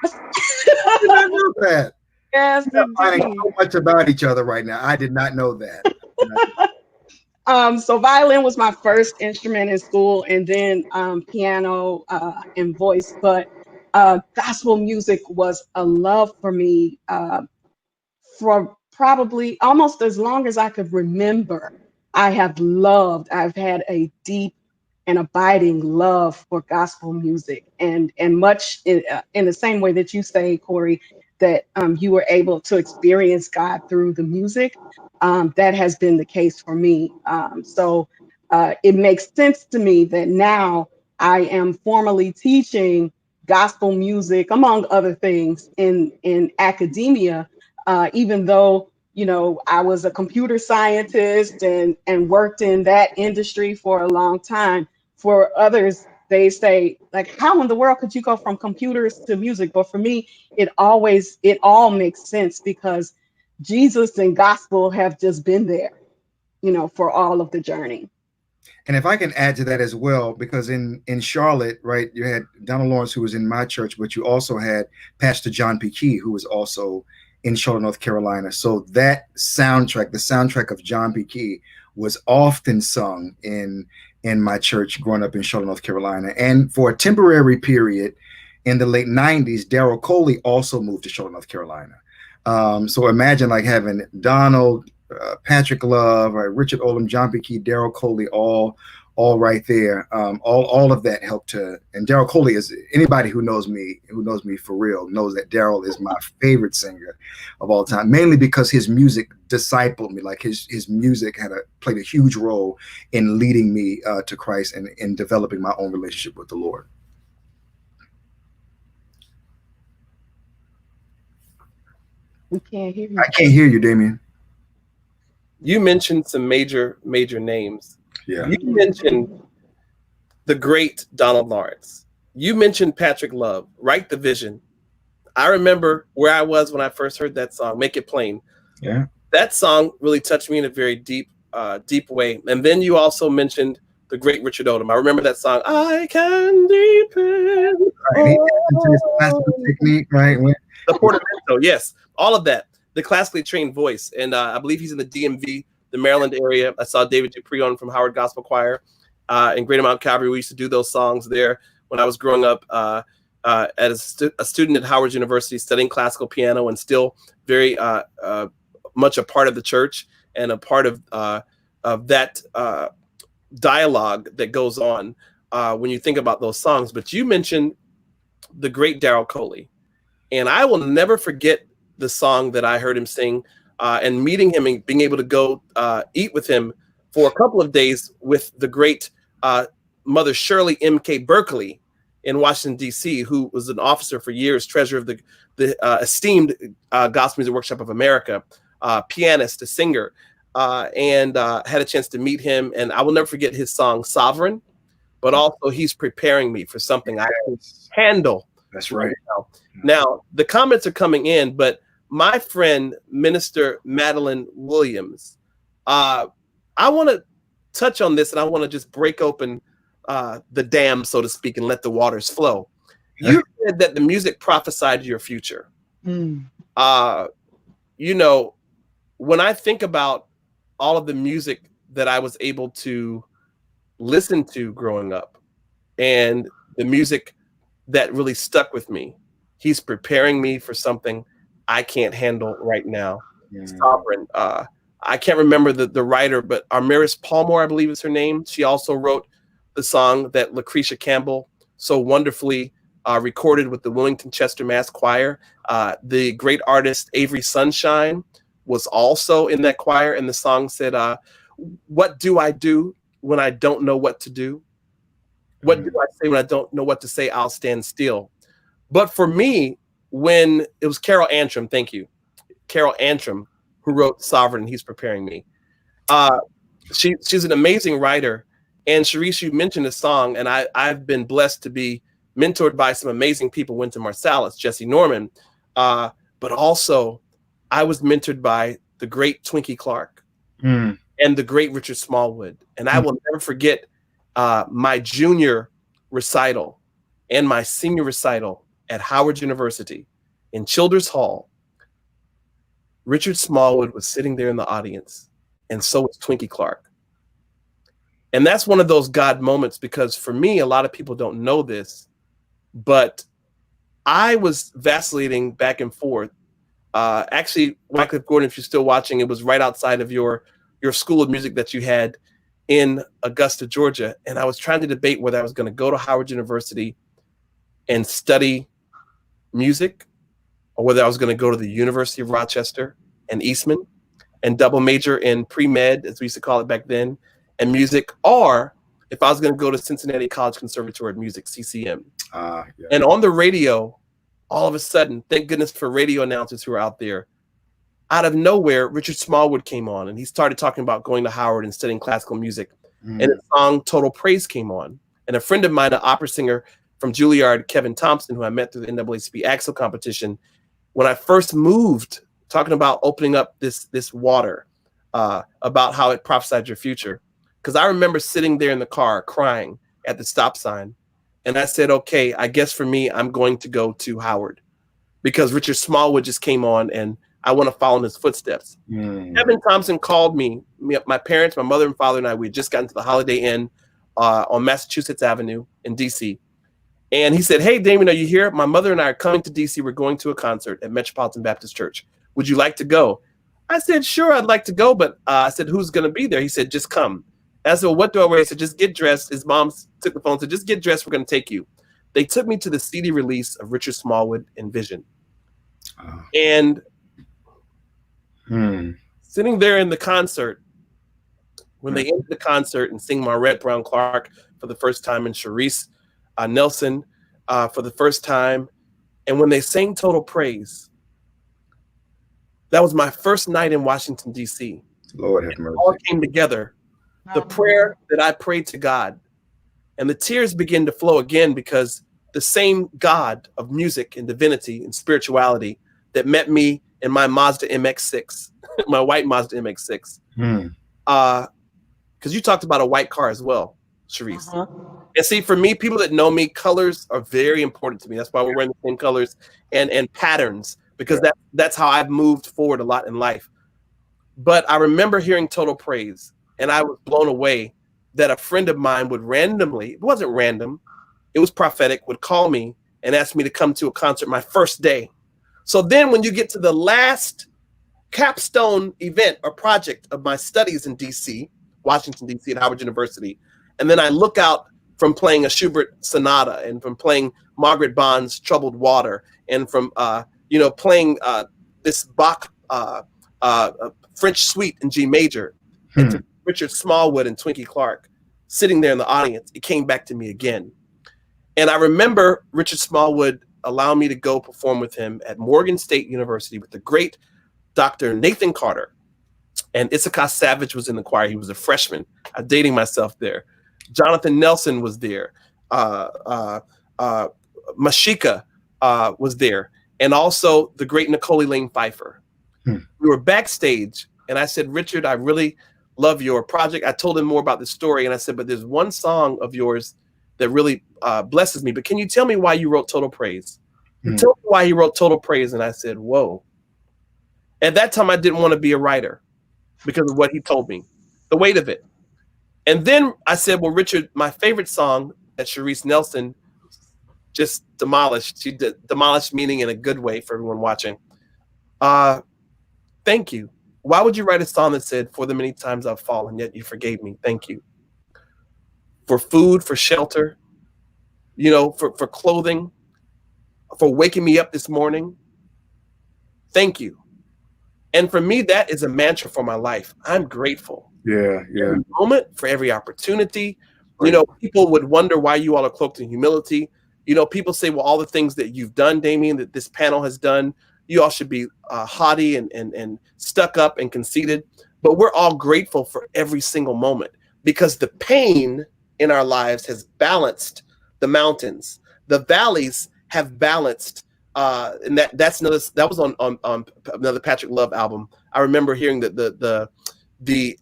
I did not know that. Yes, We're finding indeed. so much about each other right now. I did not know that. So violin was my first instrument in school, and then piano and voice. But gospel music was a love for me for probably almost as long as I could remember. I've had a deep and abiding love for gospel music, and much in the same way that you say, Cory, that you were able to experience God through the music. That has been the case for me. So it makes sense to me that now I am formally teaching gospel music, among other things, in academia, even though I was a computer scientist and worked in that industry for a long time. For others, they say, like, how in the world could you go from computers to music? But for me, it all makes sense because Jesus and gospel have just been there, for all of the journey. And if I can add to that as well, because in Charlotte, right, you had Donald Lawrence, who was in my church, but you also had Pastor John P. Key, who was also in Charlotte, North Carolina. So that soundtrack, the soundtrack of John P. Key, was often sung in my church growing up in Charlotte, North Carolina. And for a temporary period in the late 90s, Daryl Coley also moved to Charlotte, North Carolina. So imagine like having Donald, Patrick Love, right, Richard Odom, John P. Key, Daryl Coley, all right there. All of that helped to. And Daryl Coley is, anybody who knows me for real knows that Daryl is my favorite singer of all time. Mainly because his music discipled me. Like his music played a huge role in leading me to Christ and in developing my own relationship with the Lord. We can't hear you. I can't hear you, Damien. You mentioned some major names. Yeah. You mentioned the great Donald Lawrence. You mentioned Patrick Love, Write the Vision. I remember where I was when I first heard that song, Make It Plain. Yeah. That song really touched me in a very deep way. And then you also mentioned the great Richard Odom. I remember that song, I Can Depend. Right. His classical technique, right? The portamento, yes. All of that. The classically trained voice. And I believe he's in the DMV, the Maryland area. I saw David Dupree on from Howard Gospel Choir in Greater Mount Calvary. We used to do those songs there when I was growing up as a student at Howard University studying classical piano, and still very much a part of the church and a part of that dialogue that goes on when you think about those songs. But you mentioned the great Daryl Coley, and I will never forget the song that I heard him sing and meeting him and being able to go eat with him for a couple of days with the great Mother Shirley M.K. Berkeley in Washington, D.C., who was an officer for years, treasurer of the esteemed Gospel Music Workshop of America, pianist, a singer, and had a chance to meet him. And I will never forget his song, Sovereign, but also he's preparing me for something I can handle. That's right. Now, the comments are coming in, but my friend, Minister Madeline Williams, I want to touch on this, and I want to just break open the dam, so to speak, and let the waters flow. You said that the music prophesied your future. When I think about all of the music that I was able to listen to growing up and the music that really stuck with me, he's preparing me for something I can't handle right now. Yeah. Sovereign. I can't remember the writer, but Armiris Palmore, I believe is her name. She also wrote the song that Lucretia Campbell so wonderfully recorded with the Wilmington Chester Mass Choir. The great artist Avery Sunshine was also in that choir, and the song said, what do I do when I don't know what to do? What do I say when I don't know what to say? I'll stand still. But for me, when it was Carol Antrim, thank you, Carol Antrim, who wrote Sovereign, He's Preparing Me. She's an amazing writer. And Charisse, you mentioned a song, and I've been blessed to be mentored by some amazing people, Wynton Marsalis, Jesse Norman, but also I was mentored by the great Twinkie Clark and the great Richard Smallwood. And I will never forget my junior recital and my senior recital at Howard University in Childers Hall. Richard Smallwood was sitting there in the audience, and so was Twinkie Clark. And that's one of those God moments, because for me, a lot of people don't know this, but I was vacillating back and forth. Actually, Wycliffe Gordon, if you're still watching, it was right outside of your school of music that you had in Augusta, Georgia. And I was trying to debate whether I was going to go to Howard University and study music, or whether I was going to go to the University of Rochester and Eastman and double major in pre-med, as we used to call it back then, and music, or if I was going to go to Cincinnati College Conservatory of Music, CCM. Yeah. And on the radio, all of a sudden, thank goodness for radio announcers who are out there, out of nowhere, Richard Smallwood came on, and he started talking about going to Howard and studying classical music. And the song Total Praise came on. And a friend of mine, an opera singer from Juilliard, Kevin Thompson, who I met through the NAACP Axel competition, when I first moved, talking about opening up this water, about how it prophesied your future. Because I remember sitting there in the car crying at the stop sign. And I said, okay, I guess for me, I'm going to go to Howard, because Richard Smallwood just came on and I want to follow in his footsteps. Kevin Thompson called me, my parents, my mother and father and I, we had just gotten to the Holiday Inn on Massachusetts Avenue in DC. And he said, hey, Damien, are you here? My mother and I are coming to DC. We're going to a concert at Metropolitan Baptist Church. Would you like to go? I said, sure, I'd like to go. But I said, who's going to be there? He said, just come. I said, well, what do I wear? He said, just get dressed. His mom took the phone and said, just get dressed. We're going to take you. They took me to the CD release of Richard Smallwood and Vision. And sitting there in the concert, when they ended the concert and sing Marette Brown Clark for the first time, and Charisse Nelson for the first time, and when they sang Total Praise, that was my first night in Washington, D.C. Lord have mercy. It all came together. The prayer that I prayed to God, and the tears began to flow again, because the same God of music and divinity and spirituality that met me in my Mazda MX-6, my white Mazda MX-6, because you talked about a white car as well, Charisse. And see, for me, people that know me, colors are very important to me. That's why we're wearing the same colors and patterns, because that's how I've moved forward a lot in life. But I remember hearing Total Praise, and I was blown away that a friend of mine would randomly, it wasn't random, it was prophetic, would call me and ask me to come to a concert my first day. So then when you get to the last capstone event or project of my studies in DC, Washington, DC at Howard University, and then I look out from playing a Schubert sonata and from playing Margaret Bond's Troubled Water and from, playing this Bach French suite in G major, and to Richard Smallwood and Twinkie Clark sitting there in the audience, it came back to me again. And I remember Richard Smallwood allowed me to go perform with him at Morgan State University with the great Dr. Nathan Carter. And Issachar Savage was in the choir. He was a freshman. I'm dating myself there. Jonathan Nelson was there. Mashika was there. And also the great Nicole Elaine Pfeiffer. We were backstage, and I said, Richard, I really love your project. I told him more about the story, and I said, but there's one song of yours that really blesses me. But can you tell me why you wrote Total Praise? Tell me why he wrote Total Praise. And I said, whoa. At that time, I didn't want to be a writer because of what he told me, the weight of it. And then I said, well, Richard, my favorite song that Charisse Nelson just demolished. She demolished meaning in a good way for everyone watching. Thank you. Why would you write a song that said, for the many times I've fallen, yet you forgave me? Thank you. For food, for shelter, for clothing, for waking me up this morning. Thank you. And for me, that is a mantra for my life. I'm grateful. Yeah. Every moment, for every opportunity. Right. People would wonder why you all are cloaked in humility. People say, well, all the things that you've done, Damien, that this panel has done, you all should be haughty and stuck up and conceited. but we're all grateful for every single moment because the pain in our lives has balanced the mountains. The valleys have balanced, and that was on another Patrick Love album. I remember hearing the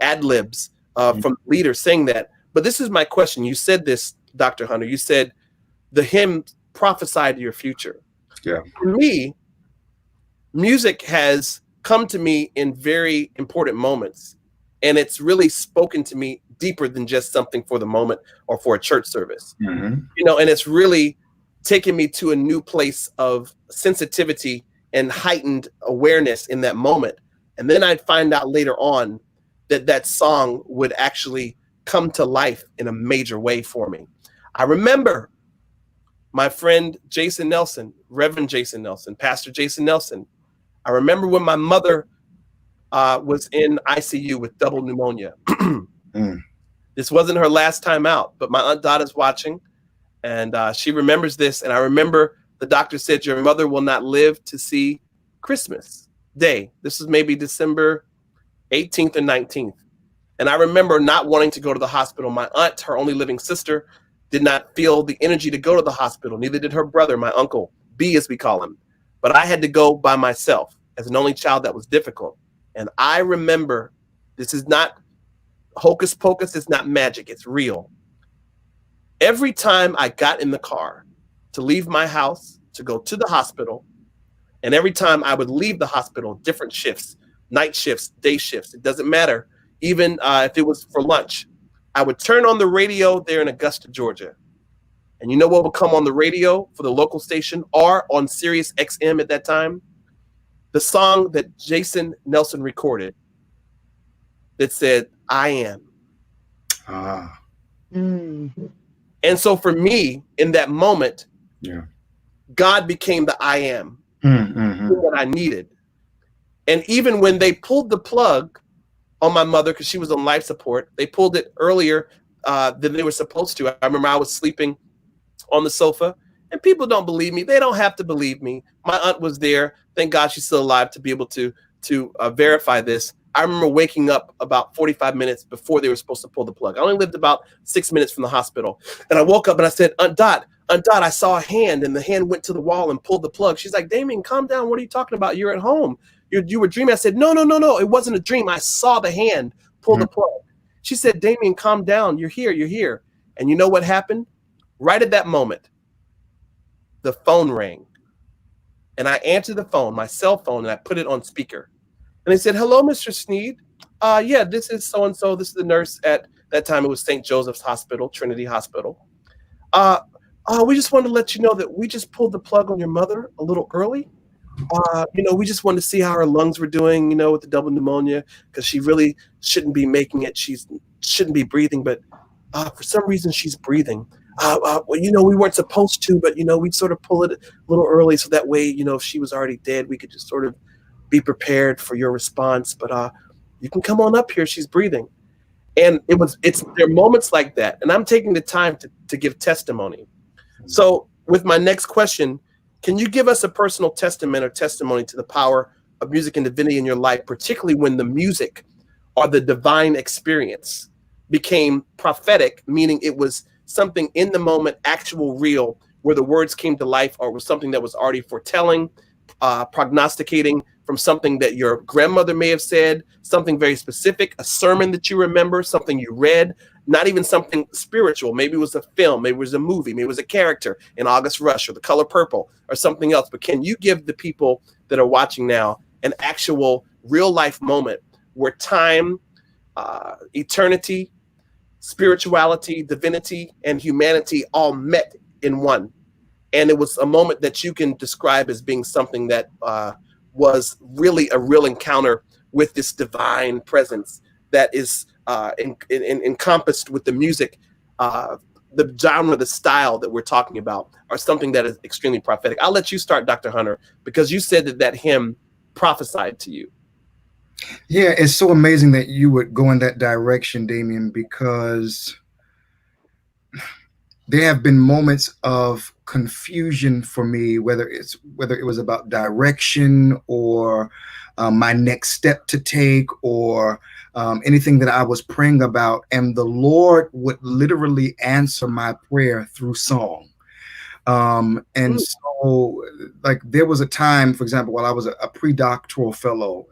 ad libs from the leader saying that. But this is my question. You said this, Dr. Hunter. You said the hymn prophesied your future. Yeah. For me, music has come to me in very important moments, and it's really spoken to me deeper than just something for the moment or for a church service. Mm-hmm. You know, and it's really taken me to a new place of sensitivity and heightened awareness in that moment. And then I'd find out later on that song would actually come to life in a major way for me. I remember my friend Jason Nelson, Reverend Jason Nelson, Pastor Jason Nelson. I remember when my mother was in ICU with double pneumonia. This wasn't her last time out, but my Aunt Dotta's watching, and she remembers this. And I remember the doctor said, your mother will not live to see Christmas Day. This is maybe December 18th or 19th. And I remember not wanting to go to the hospital. My aunt, her only living sister, did not feel the energy to go to the hospital. Neither did her brother, my uncle, B as we call him. But I had to go by myself as an only child. That was difficult. And I remember, this is not hocus pocus, it's not magic, it's real. Every time I got in the car to leave my house to go to the hospital, and every time I would leave the hospital, different shifts, night shifts, day shifts, it doesn't matter. Even if it was for lunch, I would turn on the radio there in Augusta, Georgia. And you know what would come on the radio for the local station or on Sirius XM at that time? The song that Jason Nelson recorded that said, I am. And so for me, in that moment, God became the I am, what I needed. And even when they pulled the plug on my mother, because she was on life support, they pulled it earlier than they were supposed to. I remember I was sleeping on the sofa, and people don't believe me. They don't have to believe me. My aunt was there. Thank God she's still alive to be able to verify this. I remember waking up about 45 minutes before they were supposed to pull the plug. I only lived about 6 minutes from the hospital. And I woke up and I said, Aunt Dot, I saw a hand, and the hand went to the wall and pulled the plug. She's like, Damien, calm down. What are you talking about? You're at home. You were dreaming. I said, no. It wasn't a dream. I saw the hand pull the plug. She said, Damien, calm down. You're here. And you know what happened? Right at that moment, the phone rang. And I answered the phone, my cell phone, and I put it on speaker. And they said, hello, Mr. Sneed. Yeah, this is so-and-so. This is the nurse at that time. It was St. Joseph's Hospital, Trinity Hospital. We just wanted to let you know that we just pulled the plug on your mother a little early. We just wanted to see how her lungs were doing, with the double pneumonia, because she really shouldn't be making it. She shouldn't be breathing, but for some reason she's breathing. We weren't supposed to, but, we'd sort of pull it a little early so that way, if she was already dead, we could just sort of be prepared for your response. But you can come on up here. She's breathing. And there are moments like that. And I'm taking the time to give testimony. So with my next question, can you give us a personal testament or testimony to the power of music and divinity in your life, particularly when the music or the divine experience became prophetic, meaning it was something in the moment, actual, real, where the words came to life, or was something that was already foretelling, prognosticating from something that your grandmother may have said, something very specific, a sermon that you remember, something you read, not even something spiritual. Maybe it was a film, maybe it was a movie, maybe it was a character in August Rush or The Color Purple or something else. But can you give the people that are watching now an actual real life moment where time, eternity, spirituality, divinity, and humanity all met in one? And it was a moment that you can describe as being something that was really a real encounter with this divine presence that is encompassed with the music, the genre, the style that we're talking about, or something that is extremely prophetic. I'll let you start, Dr. Hunter, because you said that hymn prophesied to you. Yeah, it's so amazing that you would go in that direction, Damien, because there have been moments of confusion for me, whether it was about direction or my next step to take, or anything that I was praying about, and the Lord would literally answer my prayer through song. And so, like, there was a time, for example, while I was a pre-doctoral fellow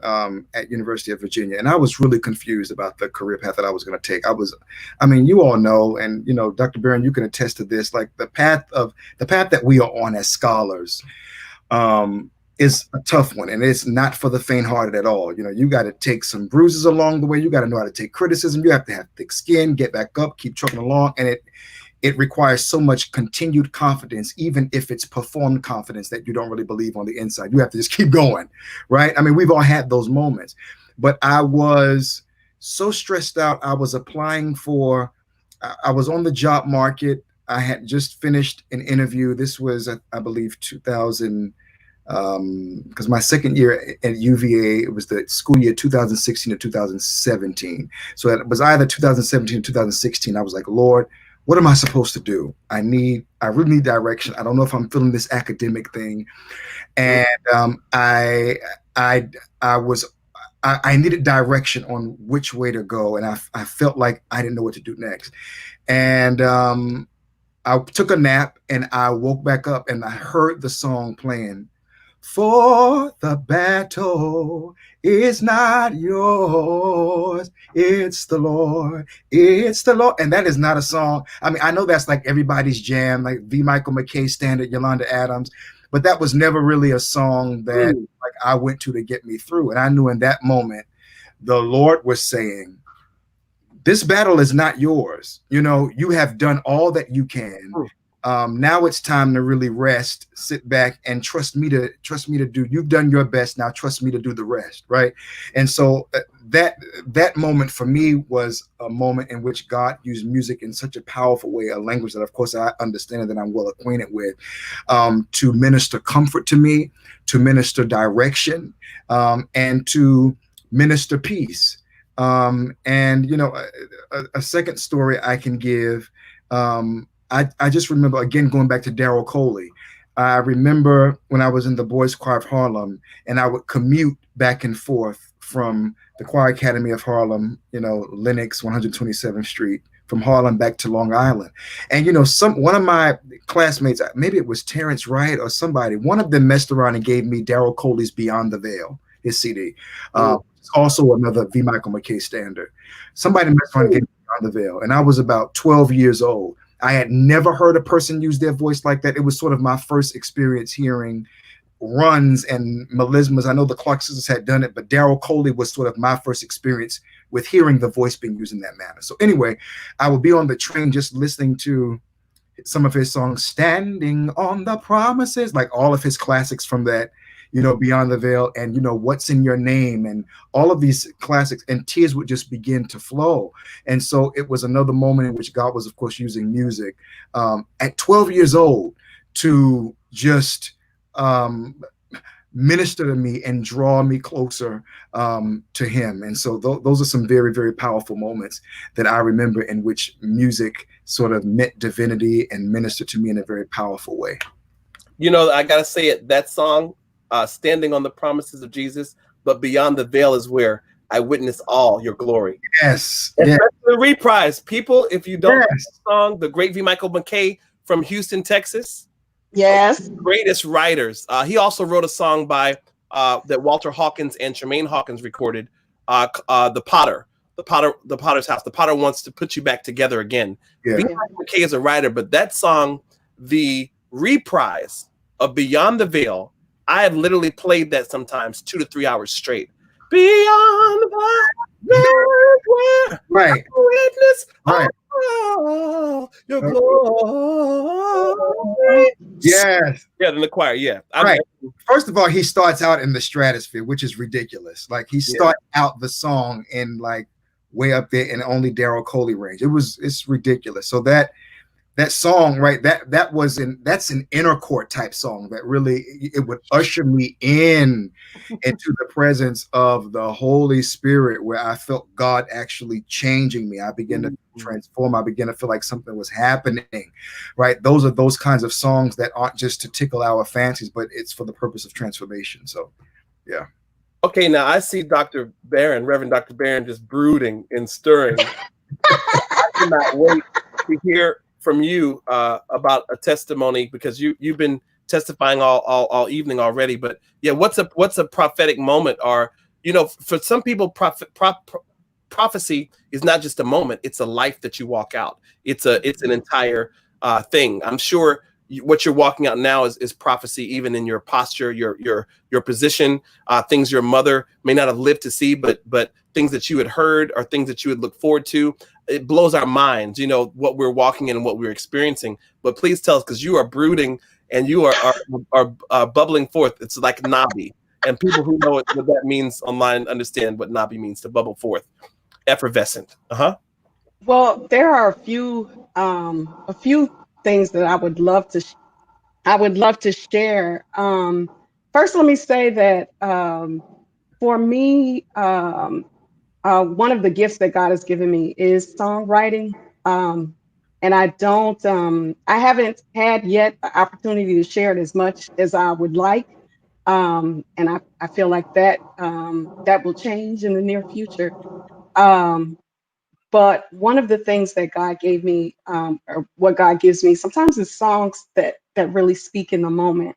at University of Virginia, and I was really confused about the career path that I was going to take. I mean, you all know, and you know, Dr. Barron, you can attest to this. Like, the path that we are on as scholars is a tough one, and it's not for the faint-hearted at all. You know, you got to take some bruises along the way. You got to know how to take criticism. You have to have thick skin, get back up, keep trucking along, and it requires so much continued confidence, even if it's performed confidence that you don't really believe on the inside. You have to just keep going, right? I mean, we've all had those moments. But I was so stressed out. I was applying I was on the job market. I had just finished an interview. This was, I believe, 2000, because my second year at UVA, it was the school year 2016 to 2017. So it was either 2017 or 2016. I was like, Lord, what am I supposed to do? I really need direction. I don't know if I'm feeling this academic thing. And I needed direction on which way to go. And I felt like I didn't know what to do next. And I took a nap, and I woke back up, and I heard the song playing. For the battle is not yours, it's the Lord, it's the Lord. And that is not a song. I mean, I know that's like everybody's jam, like V. Michael McKay standard, Yolanda Adams, but that was never really a song that like I went to get me through. And I knew in that moment, the Lord was saying, this battle is not yours. You know, you have done all that you can. Now it's time to really rest, sit back, and trust me to do. You've done your best. Now trust me to do the rest, right? And so that moment for me was a moment in which God used music in such a powerful way, a language that, of course, I understand and that I'm well acquainted with, to minister comfort to me, to minister direction, and to minister peace. And you know, a second story I can give. I just remember, again, going back to Daryl Coley. I remember when I was in the Boys Choir of Harlem, and I would commute back and forth from the Choir Academy of Harlem, you know, Lenox, 127th Street, from Harlem back to Long Island. And, you know, one of my classmates, maybe it was Terrence Wright or somebody, one of them messed around and gave me Daryl Coley's Beyond the Veil, his CD. It's also another V. Michael McKay standard. Somebody messed around and gave me Beyond the Veil, and I was about 12 years old. I had never heard a person use their voice like that. It was sort of my first experience hearing runs and melismas. I know the Clark sisters had done it, but Daryl Coley was sort of my first experience with hearing the voice being used in that manner. So anyway, I would be on the train just listening to some of his songs, Standing on the Promises, like all of his classics from that, you know, Beyond the Veil, and, you know, What's in Your Name, and all of these classics, and tears would just begin to flow. And so it was another moment in which God was, of course, using music at 12 years old to just minister to me and draw me closer to him. And so those are some very, very powerful moments that I remember in which music sort of met divinity and ministered to me in a very powerful way. You know, I got to say it, that song, Standing on the Promises of Jesus, but Beyond the Veil is where I witness all your glory. Yes. And that's the reprise. People, if you don't know the song, the great V. Michael McKay from Houston, Texas. Yes. Greatest writers. He also wrote a song by that Walter Hawkins and Tremaine Hawkins recorded, The Potter. The Potter's House. The Potter Wants to Put You Back Together Again. V. Michael McKay is a writer, but that song, the reprise of Beyond the Veil, I have literally played that sometimes 2 to 3 hours straight. Beyond the veil, right. Witness, right. Oh, your glory. Yes. Yeah, in the choir. Yeah. Right. First of all, he starts out in the stratosphere, which is ridiculous. Like, he starts out the song in like way up there in only Daryl Coley range. It's ridiculous. So that song, right, that's an inner court type song that really, it would usher me into the presence of the Holy Spirit, where I felt God actually changing me. I began to transform. I began to feel like something was happening, right? Those are those kinds of songs that aren't just to tickle our fancies, but it's for the purpose of transformation. So, yeah. Okay, now I see Dr. Barron, Reverend Dr. Barron, just brooding and stirring. I cannot wait to hear from you about a testimony, because you've been testifying all evening already. But yeah, what's a prophetic moment? Or, for some people, prophecy is not just a moment; it's a life that you walk out. It's an entire thing. I'm sure what you're walking out now is prophecy, even in your posture, your position, things your mother may not have lived to see, but things that you had heard or things that you would look forward to. It blows our minds, what we're walking in and what we're experiencing. But please tell us, because you are brooding and you are bubbling forth. It's like Nabi, and people who know what that means online understand what Nabi means, to bubble forth, effervescent. Well, there are a few things that I would love to share. First, let me say that for me, one of the gifts that God has given me is songwriting. And I haven't had yet the opportunity to share it as much as I would like. And I feel like that will change in the near future. But one of the things that God gave me, or what God gives me, sometimes is songs that really speak in the moment.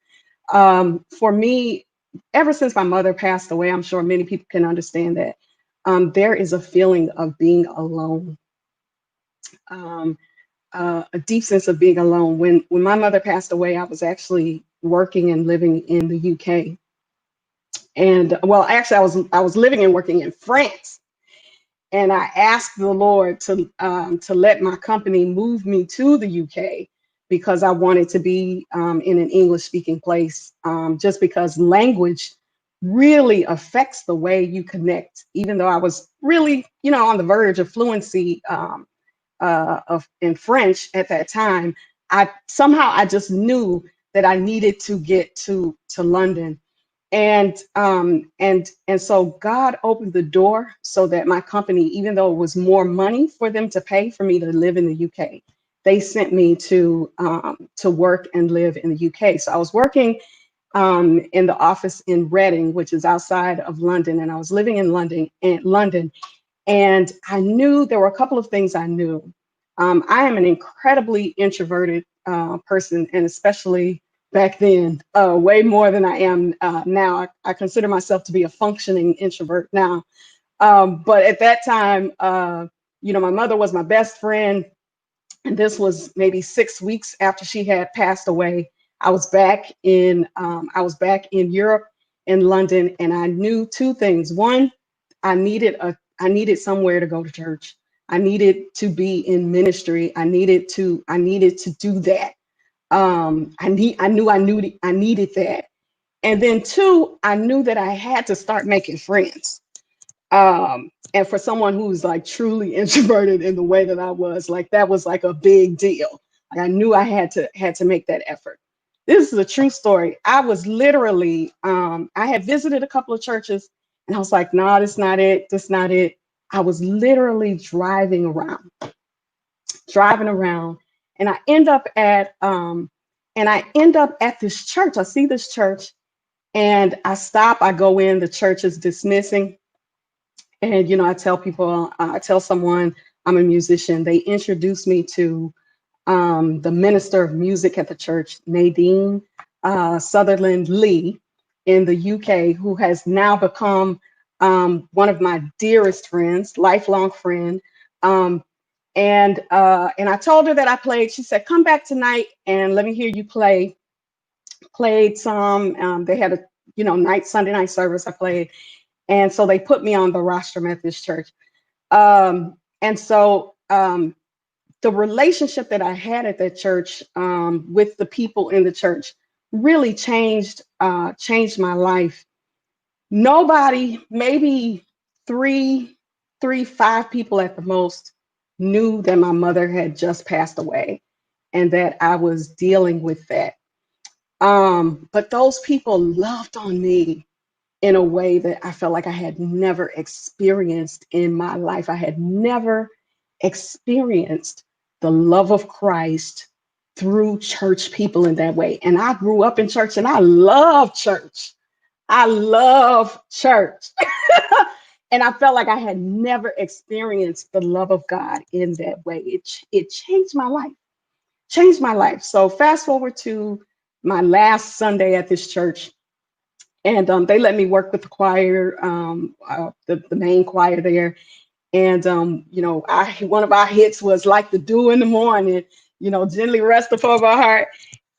For me, ever since my mother passed away, I'm sure many people can understand that there is a feeling of being alone, a deep sense of being alone. When my mother passed away, I was actually working and living in the UK, and well, actually, I was living and working in France. And I asked the Lord to let my company move me to the UK, because I wanted to be in an English speaking place, just because language really affects the way you connect. Even though I was really, on the verge of fluency in French at that time, I just knew that I needed to get to London. And so God opened the door so that my company, even though it was more money for them to pay for me to live in the UK, they sent me to work and live in the UK. So I was working in the office in Reading, which is outside of London, and I was living in London. And I knew there were a couple of things I knew. I am an incredibly introverted person, and especially back then, way more than I am now. I consider myself to be a functioning introvert now. But at that time, my mother was my best friend. And this was maybe 6 weeks after she had passed away. I was back in Europe, in London, and I knew two things. One, I needed somewhere to go to church. I needed to be in ministry. I needed to do that. I needed that. And then two, I knew that I had to start making friends. And for someone who's like truly introverted in the way that I was, like that was like a big deal. Like I knew I had to make that effort. This is a true story. I was literally, I had visited a couple of churches, and I was like, nah, that's not it. That's not it. I was literally driving around, and I end up at this church. I see this church, and I stop. I go in. The church is dismissing. And, I tell people, I tell someone I'm a musician. They introduce me to the minister of music at the church, Nadine Sutherland Lee in the UK, who has now become one of my dearest friends, lifelong friend. And I told her that I played. She said, come back tonight and let me hear you play. Played some. They had a Sunday night service. I played. And so they put me on the rostrum at this church. And so the relationship that I had at that church with the people in the church really changed my life. Nobody, maybe five people at the most, knew that my mother had just passed away and that I was dealing with that. But those people loved on me in a way that I felt like I had never experienced in my life. I had never experienced the love of Christ through church people in that way. And I grew up in church and I love church. I love church. And I felt like I had never experienced the love of God in that way. It changed my life, changed my life. So fast forward to my last Sunday at this church, and they let me work with the choir, the main choir there. And one of our hits was "Like the Dew in the Morning," gently rest upon my heart.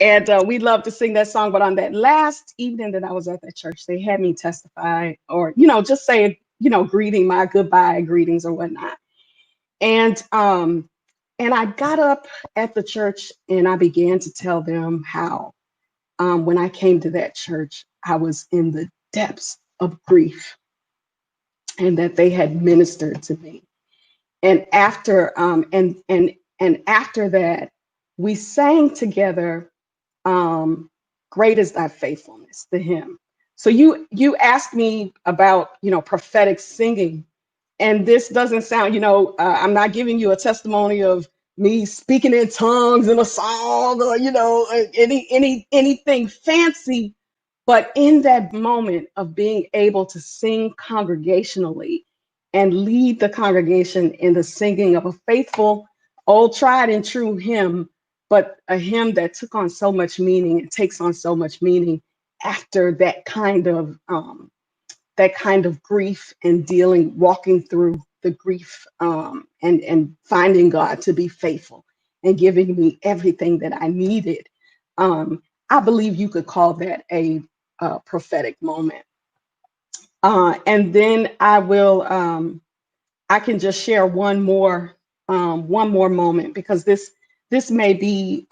And we love to sing that song. But on that last evening that I was at that church, they had me testify, or just say, greeting, my goodbye greetings or whatnot. And I got up at the church and I began to tell them how when I came to that church, I was in the depths of grief, and that they had ministered to me. And after and after that, we sang together, "Great is Thy Faithfulness," the hymn. So you asked me about prophetic singing, and this doesn't sound I'm not giving you a testimony of me speaking in tongues in a song, or anything fancy. But in that moment of being able to sing congregationally and lead the congregation in the singing of a faithful, old, tried and true hymn, but a hymn that took on so much meaning, it takes on so much meaning after that kind of grief, and walking through the grief, and finding God to be faithful and giving me everything that I needed. I believe you could call that a prophetic moment. And then I can just share one more moment, because this may be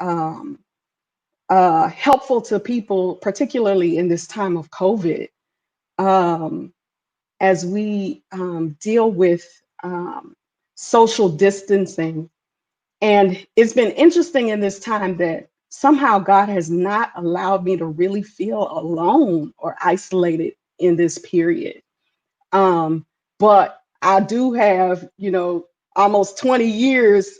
helpful to people, particularly in this time of COVID, as we deal with social distancing. And it's been interesting in this time that somehow God has not allowed me to really feel alone or isolated in this period. But I do have, almost 20 years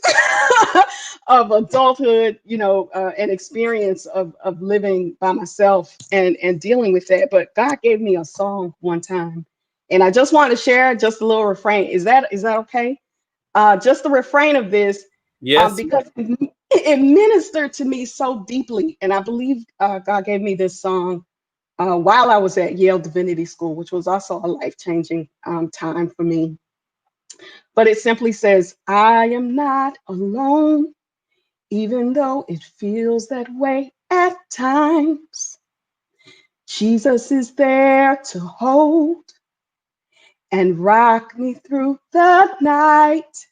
of adulthood, and experience of living by myself and dealing with that. But God gave me a song one time, and I just want to share just a little refrain. Is that okay? Just the refrain of this, Yes. because it ministered to me so deeply. And I believe God gave me this song while I was at Yale Divinity School, which was also a life-changing time for me. But it simply says, "I am not alone, even though it feels that way at times. Jesus is there to hold and rock me through the night.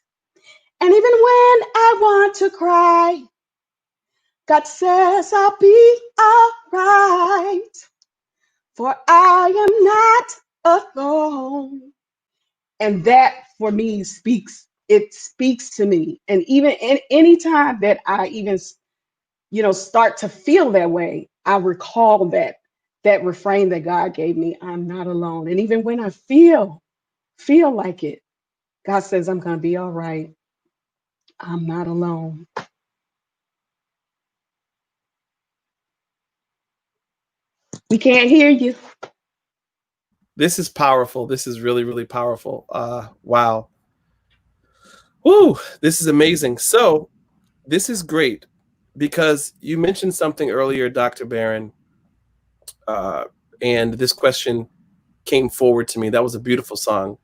And even when I want to cry, God says I'll be all right. For I am not alone." And that for me speaks to me. And even in any time that I even start to feel that way, I recall that refrain that God gave me, "I'm not alone." And even when I feel like it, God says I'm going to be all right. I'm not alone. We can't hear you. This is powerful. This is really, really powerful. Wow. Woo, this is amazing. So this is great, because you mentioned something earlier, Dr. Barron, and this question came forward to me. That was a beautiful song.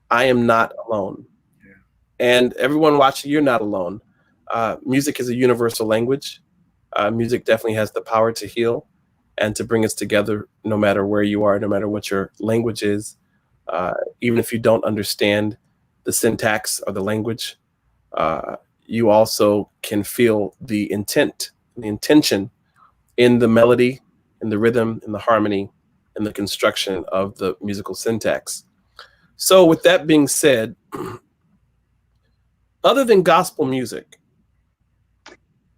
"I am not alone." Yeah. And everyone watching, you're not alone. Music is a universal language. Music definitely has the power to heal and to bring us together, no matter where you are, no matter what your language is. Even if you don't understand the syntax or the language, you also can feel the intent, the intention in the melody, in the rhythm, in the harmony, in the construction of the musical syntax. So with that being said, other than gospel music,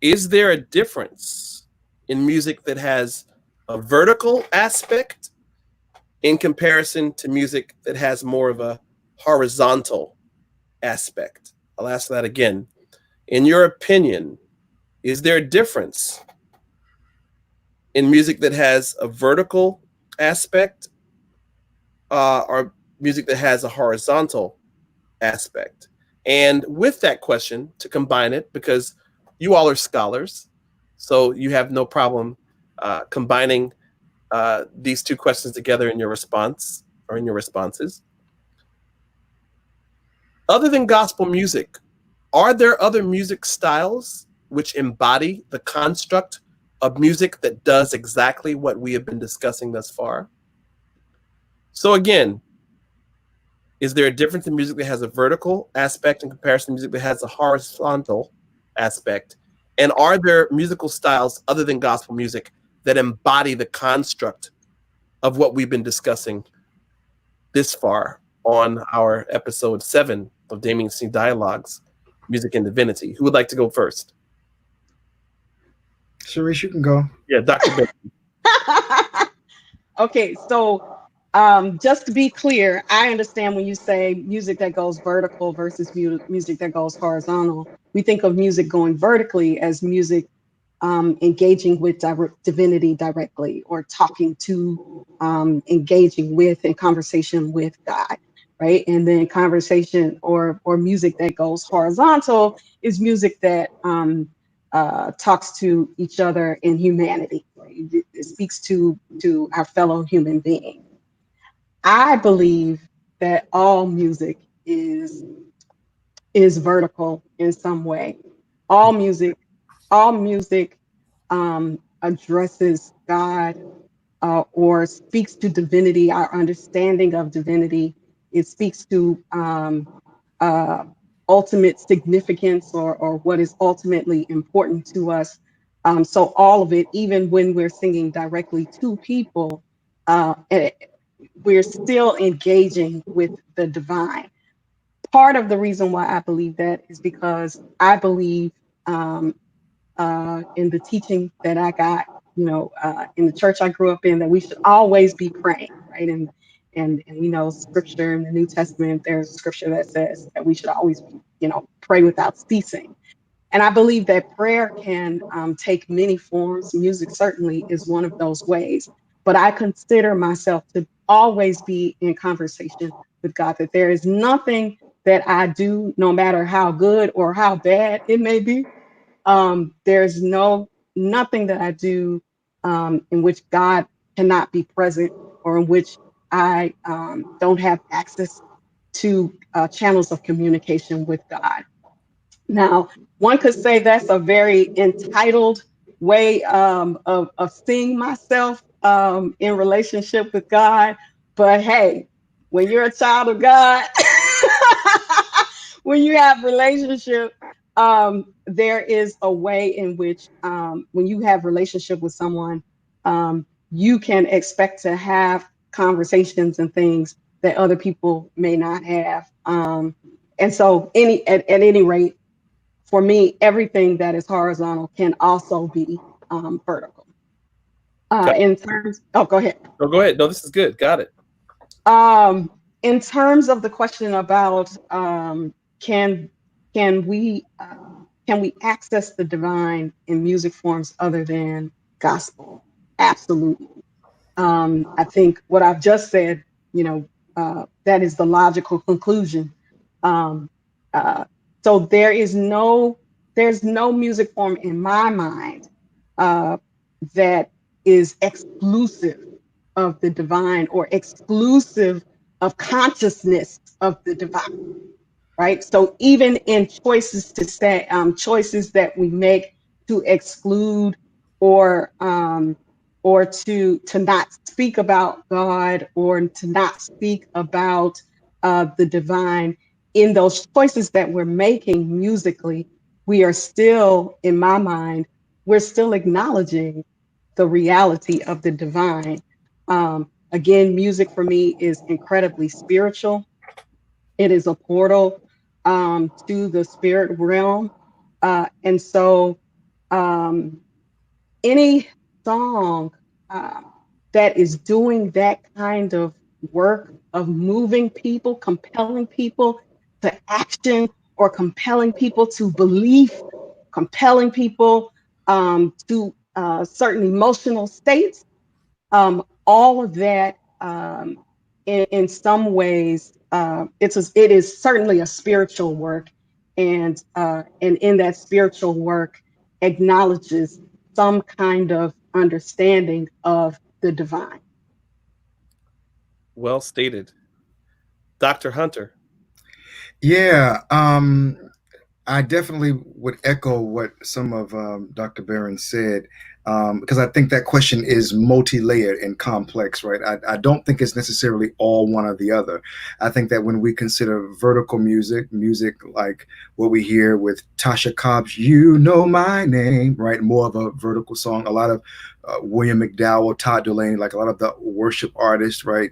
is there a difference in music that has a vertical aspect in comparison to music that has more of a horizontal aspect? I'll ask that again. In your opinion, is there a difference in music that has a vertical aspect or music that has a horizontal aspect? And with that question, to combine it, because you all are scholars, so you have no problem combining these two questions together in your response or in your responses. Other than gospel music, are there other music styles which embody the construct of music that does exactly what we have been discussing thus far? So again, is there a difference in music that has a vertical aspect in comparison to music that has a horizontal aspect? And are there musical styles other than gospel music that embody the construct of what we've been discussing this far on our episode 7 of Damien Sneed Dialogues, Music and Divinity? Who would like to go first? Charisse, you can go. Yeah, Dr. Baker. Okay, so just to be clear, I understand when you say music that goes vertical versus music that goes horizontal. We think of music going vertically as music engaging with divinity directly, or talking to, engaging with, in conversation with God, right? And then conversation or music that goes horizontal is music that talks to each other in humanity. Right? It speaks to our fellow human being. I believe that all music is vertical in some way. All music, all music addresses God, or speaks to divinity, our understanding of divinity. It speaks to uh, ultimate significance, or what is ultimately important to us. So all of it, even when we're singing directly to people, we're still engaging with the divine. Part of the reason why I believe that is because I believe, um, in the teaching that I got, in the church I grew up in, that we should always be praying, right? And we know scripture in the New Testament, there's scripture that says that we should always, pray without ceasing. And I believe that prayer can take many forms. Music certainly is one of those ways. But I consider myself to always be in conversation with God, that there is nothing that I do, no matter how good or how bad it may be. There's nothing that I do in which God cannot be present, or in which I don't have access to channels of communication with God. Now, one could say that's a very entitled way of seeing myself in relationship with God. But hey, when you're a child of God, when you have relationship, there is a way in which, when you have relationship with someone, you can expect to have conversations and things that other people may not have. And so, at any rate, for me, everything that is horizontal can also be vertical. Got In terms, oh, go ahead. No, go ahead. No, this is good. Got it. In terms of the question about, can can we uh, can we access the divine in music forms other than gospel? Absolutely. I think what I've just said, that is the logical conclusion. Um, uh, so there's no music form in my mind uh, that is exclusive of the divine, or exclusive of consciousness of the divine, right? So even in choices to say, choices that we make to exclude, or or to not speak about God, or to not speak about the divine, in those choices that we're making musically, we are still, in my mind, we're still acknowledging the reality of the divine. Again, music for me is incredibly spiritual. It is a portal to the spirit realm. And so, um, any song that is doing that kind of work of moving people, compelling people to action, or compelling people to belief, compelling people to certain emotional states. All of that, in some ways, it is certainly a spiritual work, and in that spiritual work acknowledges some kind of understanding of the divine. Well stated. Dr. Hunter. Yeah, I definitely would echo what some of Dr. Barron said, because I think that question is multi-layered and complex, right? I don't think it's necessarily all one or the other. I think that when we consider vertical music, music like what we hear with Tasha Cobb's "You Know My Name," right? More of a vertical song. A lot of William McDowell, Todd Dulaney, like a lot of the worship artists, right?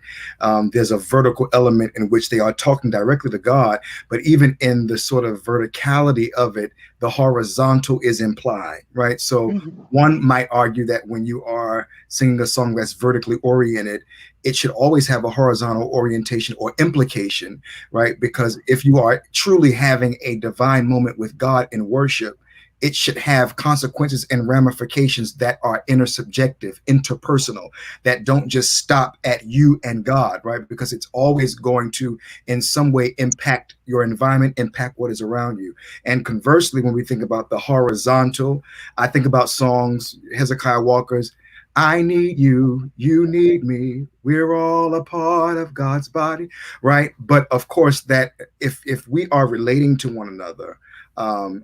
There's a vertical element in which they are talking directly to God, but even in the sort of verticality of it, the horizontal is implied, right? So Mhm. one might argue that when you are singing a song that's vertically oriented, it should always have a horizontal orientation or implication, right? Because if you are truly having a divine moment with God in worship, it should have consequences and ramifications that are intersubjective, interpersonal, that don't just stop at you and God, right? Because it's always going to, in some way, impact your environment, impact what is around you. And conversely, when we think about the horizontal, I think about songs, Hezekiah Walker's "I need you, you need me, we're all a part of God's body," right? But of course, that if we are relating to one another,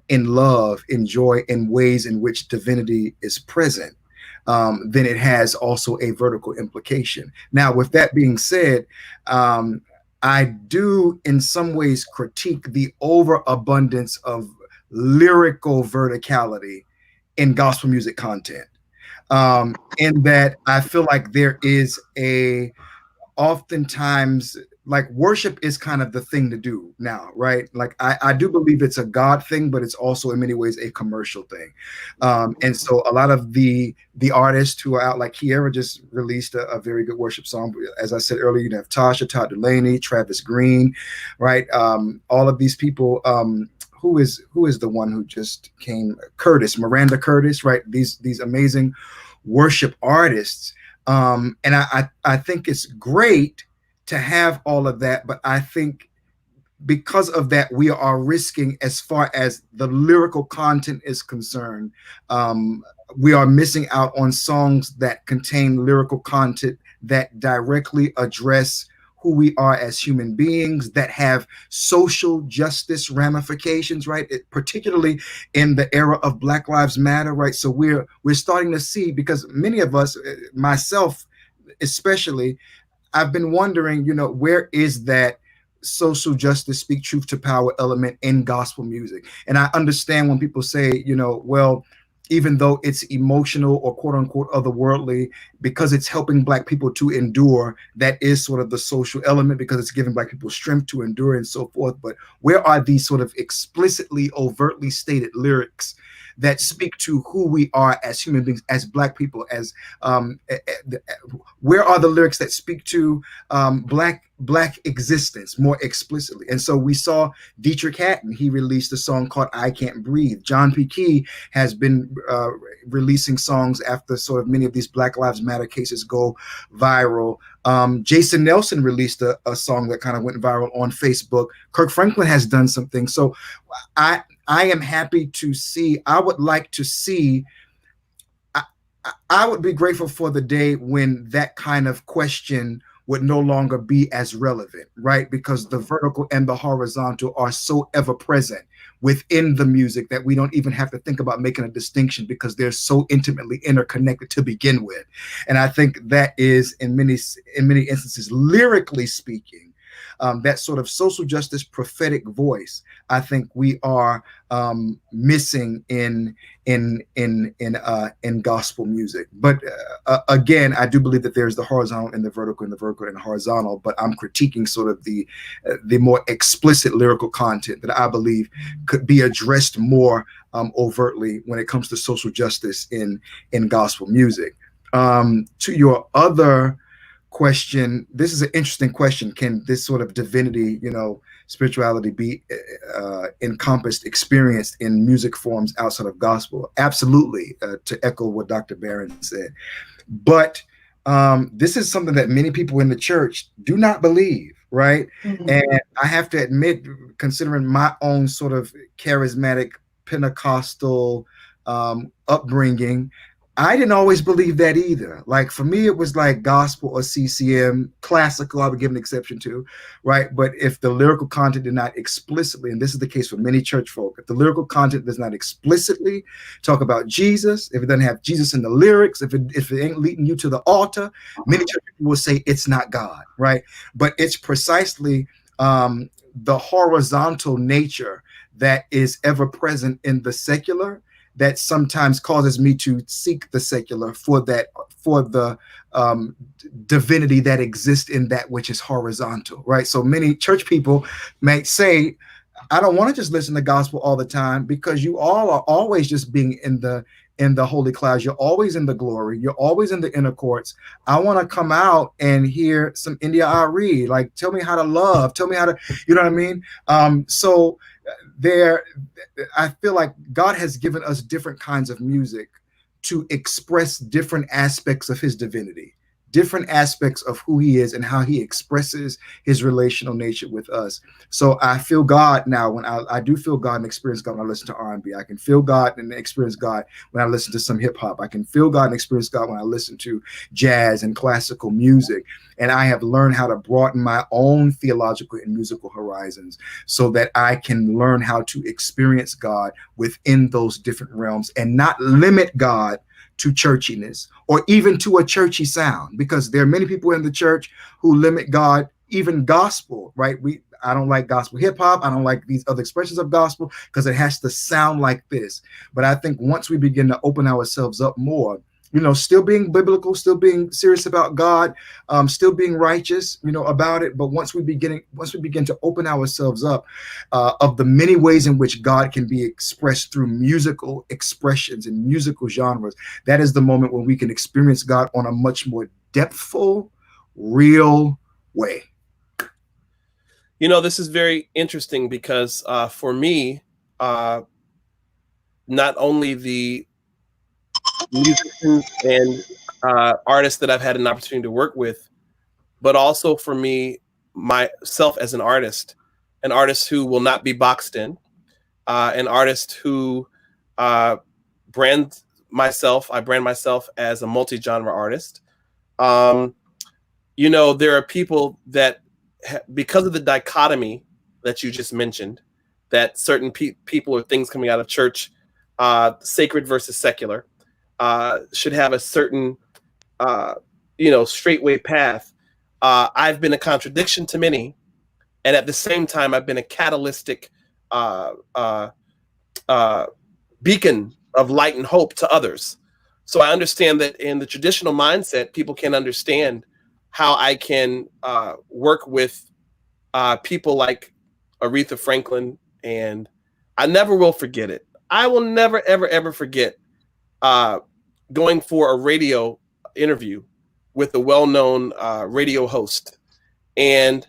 in love, in joy, in ways in which divinity is present, then it has also a vertical implication. Now, with that being said, I do in some ways critique the overabundance of lyrical verticality in gospel music content. In that I feel like there is a oftentimes, like, worship is kind of the thing to do now, right? Like I do believe it's a God thing, but it's also in many ways a commercial thing. And so a lot of the artists who are out, like Kiera just released a very good worship song. As I said earlier, you'd have Tasha, Todd Dulaney, Travis Green, right? All of these people. Who is the one who just came? Miranda Curtis, right? These amazing worship artists. And I think it's great to have all of that, but I think because of that, we are risking, as far as the lyrical content is concerned, we are missing out on songs that contain lyrical content that directly address who we are as human beings, that have social justice ramifications, right? Particularly in the era of Black Lives Matter, right? So we're starting to see, because many of us, myself especially, I've been wondering, where is that social justice, speak truth to power element in gospel music? And I understand when people say, well, even though it's emotional or quote unquote otherworldly, because it's helping Black people to endure, that is sort of the social element, because it's giving Black people strength to endure and so forth. But where are these sort of explicitly, overtly stated lyrics that speak to who we are as human beings, as Black people, as where are the lyrics that speak to black existence more explicitly? And so we saw Dietrich Hatton, he released a song called "I Can't Breathe." John P. Key has been releasing songs after sort of many of these Black Lives Matter cases go viral. Jason Nelson released a song that kind of went viral on Facebook. Kirk Franklin has done something. So I am happy to see, I would like to see, I would be grateful for the day when that kind of question would no longer be as relevant, right? Because the vertical and the horizontal are so ever present within the music that we don't even have to think about making a distinction, because they're so intimately interconnected to begin with. And I think that is, in many instances, lyrically speaking, that sort of social justice prophetic voice, I think we are missing in gospel music. But again, I do believe that there's the horizontal and the vertical, and the vertical and the horizontal. But I'm critiquing sort of the more explicit lyrical content that I believe could be addressed more overtly when it comes to social justice in gospel music. To your other question, this is an interesting question. Can this sort of divinity, spirituality be encompassed, experienced in music forms outside of gospel? Absolutely, to echo what Dr. Barron said. But this is something that many people in the church do not believe, right? Mhm. And I have to admit, considering my own sort of charismatic Pentecostal upbringing, I didn't always believe that either. Like for me, it was like gospel or CCM, classical, I would give an exception to, right? But if the lyrical content did not explicitly, and this is the case for many church folk, if the lyrical content does not explicitly talk about Jesus, if it doesn't have Jesus in the lyrics, if it ain't leading you to the altar, many church people will say it's not God, right? But it's precisely the horizontal nature that is ever present in the secular that sometimes causes me to seek the secular for the divinity that exists in that which is horizontal, right? So many church people may say, I don't want to just listen to gospel all the time, because you all are always just being in the holy clouds. You're always in the glory. You're always in the inner courts. I want to come out and hear some India Ari, like, tell me how to love, tell me how to, you know what I mean? So there, I feel like God has given us different kinds of music to express different aspects of his divinity, different aspects of who he is and how he expresses his relational nature with us. So I feel God now when I do feel God and experience God when I listen to R&B. I can feel God and experience God when I listen to some hip hop. I can feel God and experience God when I listen to jazz and classical music. And I have learned how to broaden my own theological and musical horizons so that I can learn how to experience God within those different realms and not limit God to churchiness or even to a churchy sound, because there are many people in the church who limit God, even gospel, right? I don't like gospel hip hop. I don't like these other expressions of gospel because it has to sound like this. But I think once we begin to open ourselves up more, still being biblical, still being serious about God, still being righteous, about it. But once we begin to open ourselves up of the many ways in which God can be expressed through musical expressions and musical genres, that is the moment when we can experience God on a much more depthful, real way. This is very interesting because for me, not only the musicians and artists that I've had an opportunity to work with, but also for me, myself as an artist who will not be boxed in, an artist who I brand myself as a multi-genre artist. There are people that, because of the dichotomy that you just mentioned, that certain people or things coming out of church, sacred versus secular, should have a certain, straightway path. I've been a contradiction to many, and at the same time, I've been a catalytic beacon of light and hope to others. So I understand that in the traditional mindset, people can understand how I can work with people like Aretha Franklin, and I never will forget it. I will never, ever, ever forget going for a radio interview with a well-known radio host. And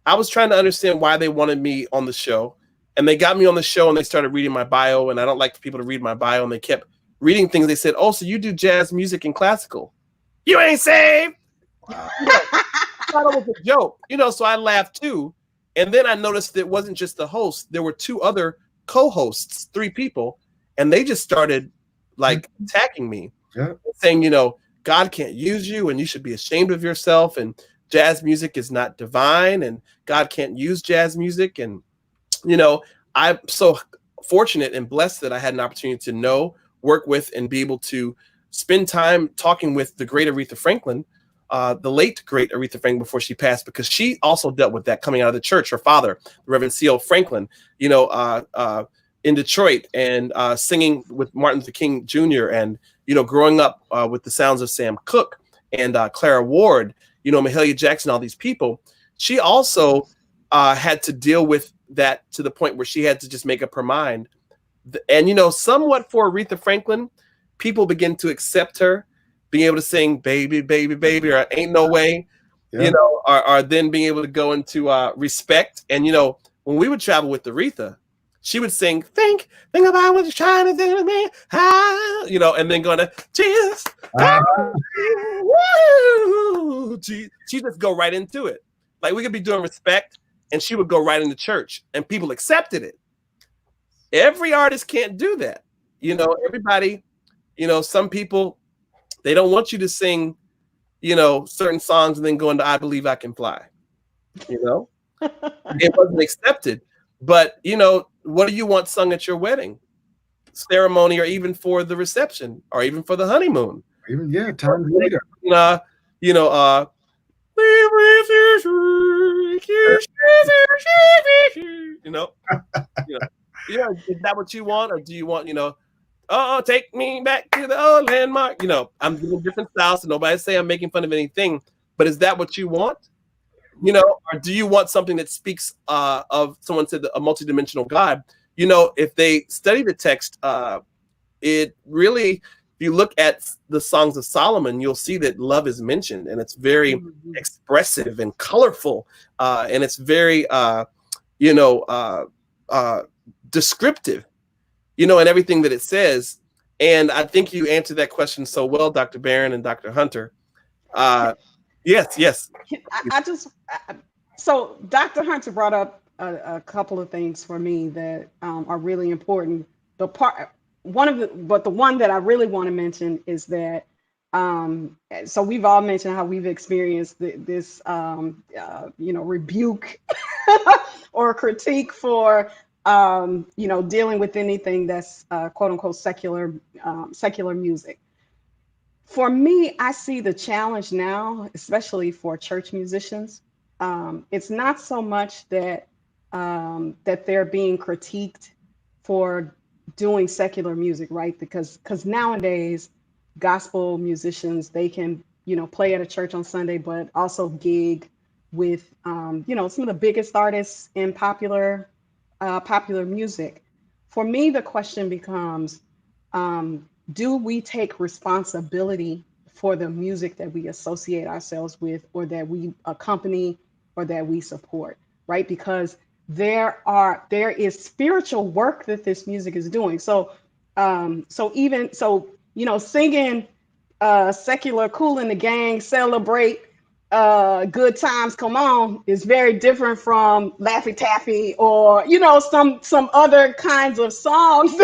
I was trying to understand why they wanted me on the show. And they got me on the show and they started reading my bio. And I don't like for people to read my bio. And they kept reading things. They said, oh, so you do jazz music and classical. You ain't saved. Wow. I thought it was a joke. So I laughed too. And then I noticed it wasn't just the host. There were two other co-hosts, 3 people. And they just started attacking me, saying, God can't use you and you should be ashamed of yourself. And jazz music is not divine and God can't use jazz music. And, I'm so fortunate and blessed that I had an opportunity to know, work with, and be able to spend time talking with the great Aretha Franklin, the late great Aretha Franklin before she passed, because she also dealt with that coming out of the church. Her father, the Reverend C.O. Franklin, in Detroit, and singing with Martin Luther King Jr. and, growing up with the sounds of Sam Cooke and Clara Ward, Mahalia Jackson, all these people. She also had to deal with that to the point where she had to just make up her mind. And, somewhat for Aretha Franklin, people begin to accept her being able to sing Baby, Baby, Baby, or Ain't No Way. Yeah. are then being able to go into respect. And when we would travel with Aretha, she would sing, think about what you're trying to do to me, and then going to Jesus. She just go right into it. Like we could be doing respect, and she would go right into church, and people accepted it. Every artist can't do that. Everybody, some people, they don't want you to sing, certain songs and then go into I Believe I Can Fly. It wasn't accepted. But, what do you want sung at your wedding ceremony, or even for the reception, or even for the honeymoon? Even, time later. Is that what you want? Or do you want, oh, take me back to the old landmark? I'm doing different styles, so nobody say I'm making fun of anything. But is that what you want? Or do you want something that speaks of, someone said, a multidimensional God? If they study the text, it really, if you look at the Songs of Solomon, you'll see that love is mentioned, and it's very expressive and colorful, and it's very, descriptive, in everything that it says. And I think you answered that question so well, Dr. Barron and Dr. Hunter. Yes. So Dr. Hunter brought up a couple of things for me that are really important. The one that I really want to mention is that, so we've all mentioned how we've experienced this, rebuke or critique for, dealing with anything that's quote unquote secular music. For me, I see the challenge now, especially for church musicians. It's not so much that they're being critiqued for doing secular music, right? Because nowadays, gospel musicians, they can, play at a church on Sunday, but also gig with, some of the biggest artists in popular music. For me, the question becomes, do we take responsibility for the music that we associate ourselves with, or that we accompany, or that we support, right? Because there is spiritual work that this music is doing. So singing secular Cool in the Gang, Celebrate, Good Times Come On is very different from Laffy Taffy, or some other kinds of songs.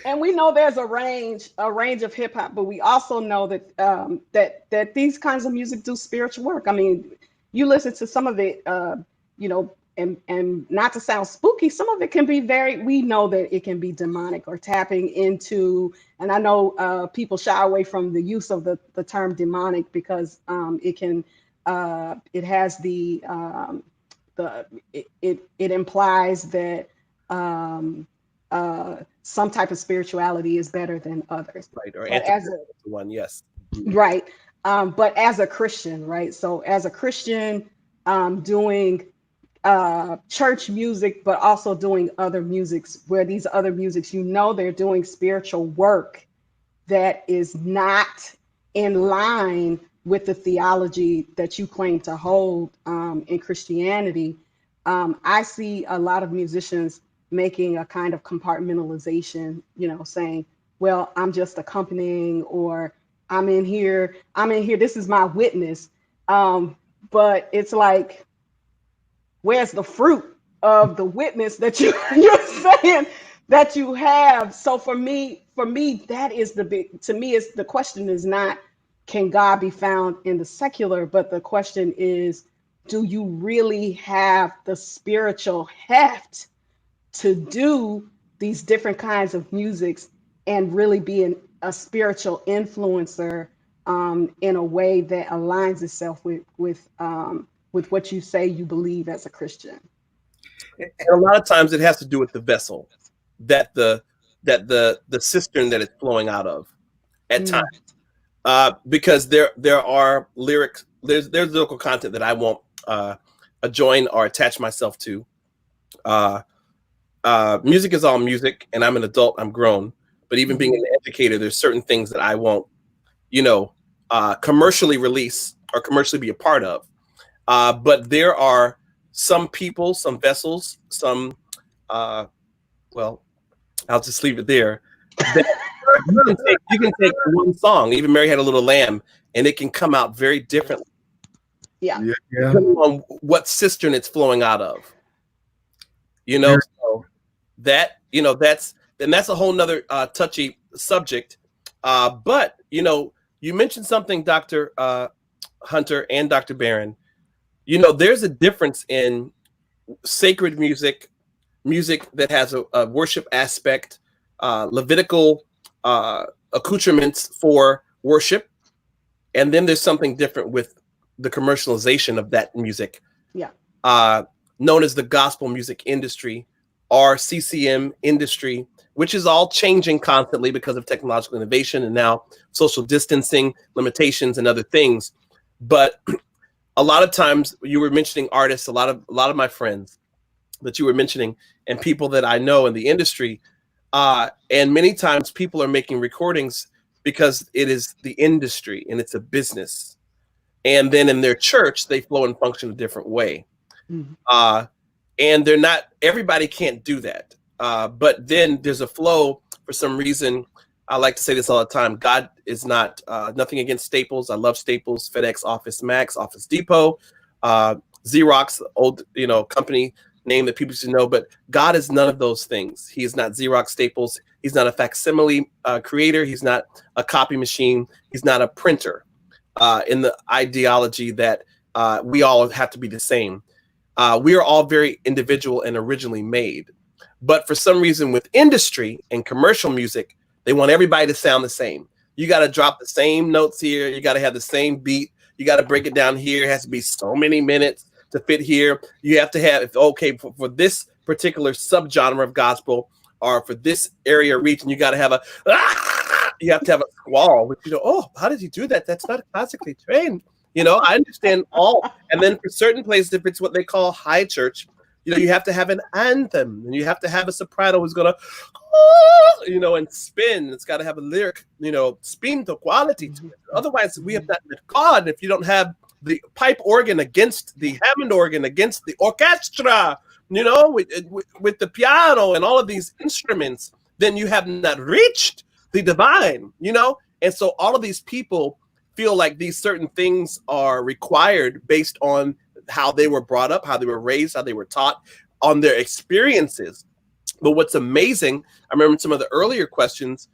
And we know there's a range of hip hop, but we also know that that these kinds of music do spiritual work. I mean, you listen to some of it, and not to sound spooky, some of it can be we know that it can be demonic, or tapping into, and I know people shy away from the use of the term demonic, because it has it implies that some type of spirituality is better than others. Right. Or one, yes. Right. But as a Christian, right? So as a Christian, doing church music, but also doing other musics, where these other musics, they're doing spiritual work that is not in line with the theology that you claim to hold in Christianity. I see a lot of musicians making a kind of compartmentalization, saying, well, I'm just accompanying, or I'm in here, this is my witness. But it's like, where's the fruit of the witness that you're saying that you have? So for me, that is the question is not, can God be found in the secular, but the question is, do you really have the spiritual heft to do these different kinds of musics and really be a spiritual influencer in a way that aligns itself with what you say you believe as a Christian? And a lot of times it has to do with the vessel that the cistern that it's flowing out of at times. Because there are lyrics, there's lyrical content that I won't join or attach myself to. Music is all music, and I'm an adult, I'm grown. But even being an educator, there's certain things that I won't, commercially release or commercially be a part of. But there are some people, some vessels, some, well, I'll just leave it there. You can take one song, even Mary Had a Little Lamb, and it can come out very differently. Yeah. Depending on what cistern it's flowing out of. So that, that's a whole nother touchy subject. But, you mentioned something, Dr. Hunter and Dr. Barron. There's a difference in sacred music that has a worship aspect, Levitical accoutrements for worship. And then there's something different with the commercialization of that music. Yeah. Known as the gospel music industry or CCM industry, which is all changing constantly because of technological innovation and now social distancing limitations and other things. But a lot of times you were mentioning artists, a lot of my friends that you were mentioning and people that I know in the industry. And many times people are making recordings because it is the industry and it's a business. And then in their church, they flow and function a different way. Mm-hmm. And they're not, everybody can't do that. But then there's a flow for some reason. I like to say this all the time. God is not, nothing against Staples. I love Staples, FedEx, Office Max, Office Depot, Xerox, old, company name that people should know. But God is none of those things. He is not Xerox, Staples. He's not a facsimile creator. He's not a copy machine. He's not a printer in the ideology that we all have to be the same. We are all very individual and originally made. But for some reason with industry and commercial music, they want everybody to sound the same. You got to drop the same notes here. You got to have the same beat. You got to break it down here. It has to be so many minutes to fit here. You have to have, for this particular subgenre of gospel or for this area region, you got to have you have to have a squall, which, how did you do that? That's not classically trained. I understand all. And then for certain places, if it's what they call high church, you have to have an anthem and you have to have a soprano who's going to, and spin. It's got to have a lyric, spin to quality to it. Otherwise, we have not met God. If you don't have the pipe organ against the Hammond organ, against the orchestra, with the piano and all of these instruments, then you have not reached the divine, And so all of these people feel like these certain things are required based on how they were brought up, how they were raised, how they were taught, on their experiences. But what's amazing, I remember some of the earlier questions,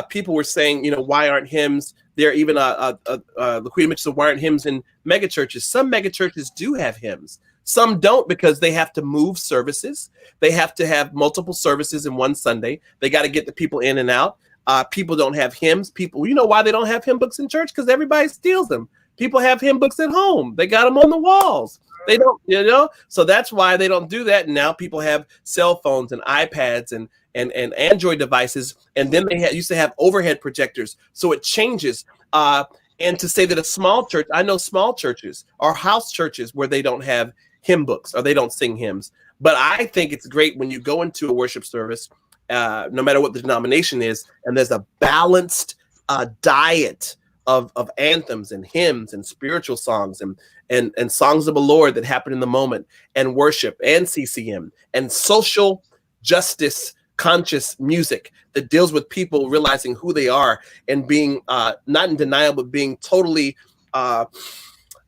people were saying, why aren't hymns there? Even Laquita mentioned, why aren't hymns in megachurches? Some megachurches do have hymns. Some don't, because they have to move services. They have to have multiple services in one Sunday. They got to get the people in and out. People don't have hymns. People, why they don't have hymn books in church? Because everybody steals them. People have hymn books at home. They got them on the walls. They don't, so that's why they don't do that. And now people have cell phones and iPads and Android devices. And then they used to have overhead projectors. So it changes. And to say that a small church, I know small churches or house churches where they don't have hymn books or they don't sing hymns. But I think it's great when you go into a worship service, no matter what the denomination is, and there's a balanced diet of anthems and hymns and spiritual songs and songs of the Lord that happen in the moment, and worship and CCM and social justice conscious music that deals with people realizing who they are and being not in denial, but being totally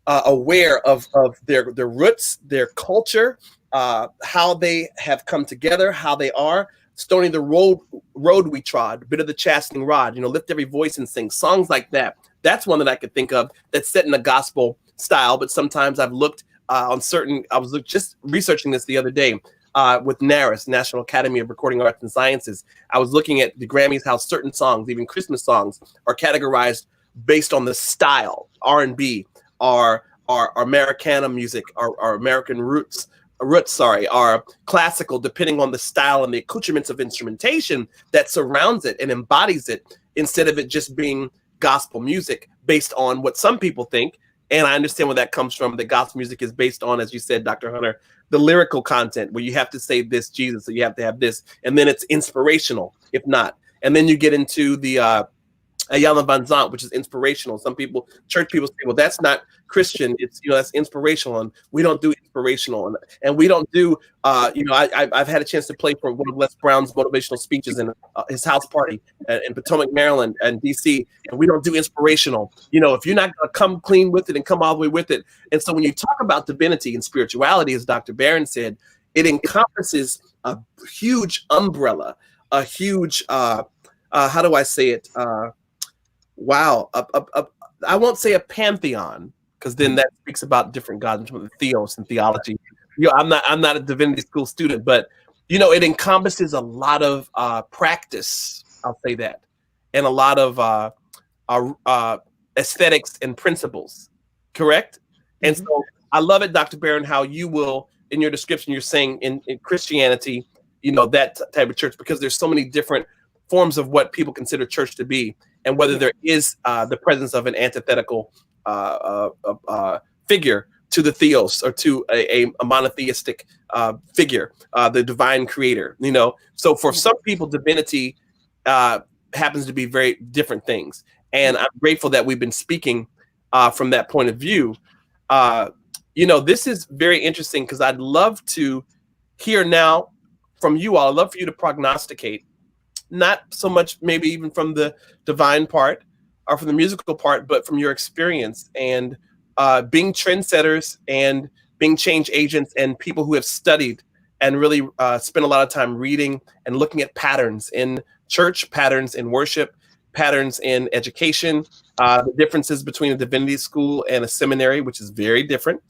aware of their roots, their culture, how they have come together, how they are. Stony the road we trod, bit of the chastening rod, lift every voice and sing songs like that. That's one that I could think of that's set in a gospel style. But sometimes I've looked on certain, I was just researching this the other day with NARAS, National Academy of Recording Arts and Sciences. I was looking at the Grammys, how certain songs, even Christmas songs, are categorized based on the style, R&B, or Americana music, or American roots, are classical, depending on the style and the accoutrements of instrumentation that surrounds it and embodies it, instead of it just being gospel music based on what some people think. And I understand where that comes from. The gospel music is based on, as you said, Dr. Hunter, the lyrical content, where you have to say this, Jesus, so you have to have this, and then it's inspirational. If not, And then you get into the Ayala Van Zant, which is inspirational. Some people, church people say, well, that's not Christian. It's, that's inspirational. And we don't do inspirational. And we don't do, I've had a chance to play for one of Les Brown's motivational speeches in his house party in Potomac, Maryland and DC. And we don't do inspirational. If you're not going to come clean with it and come all the way with it. And so when you talk about divinity and spirituality, as Dr. Barron said, it encompasses a huge umbrella, a huge, how do I say it? Wow, I won't say a pantheon, because then that speaks about different gods in terms of theos and theology. I'm not a divinity school student, but it encompasses a lot of practice. I'll say that, and a lot of aesthetics and principles. Correct. And so I love it, Dr. Barron, how you will, in your description, you're saying in Christianity, that type of church, because there's so many different forms of what people consider church to be. And whether there is the presence of an antithetical figure to the theos or to a monotheistic figure, the divine creator, So for some people, divinity happens to be very different things. And I'm grateful that we've been speaking from that point of view. This is very interesting, because I'd love to hear now from you all. I'd love for you to prognosticate, not so much maybe even from the divine part or from the musical part, but from your experience and being trendsetters and being change agents and people who have studied and really spent a lot of time reading and looking at patterns in church, patterns in worship, patterns in education, the differences between a divinity school and a seminary, which is very different.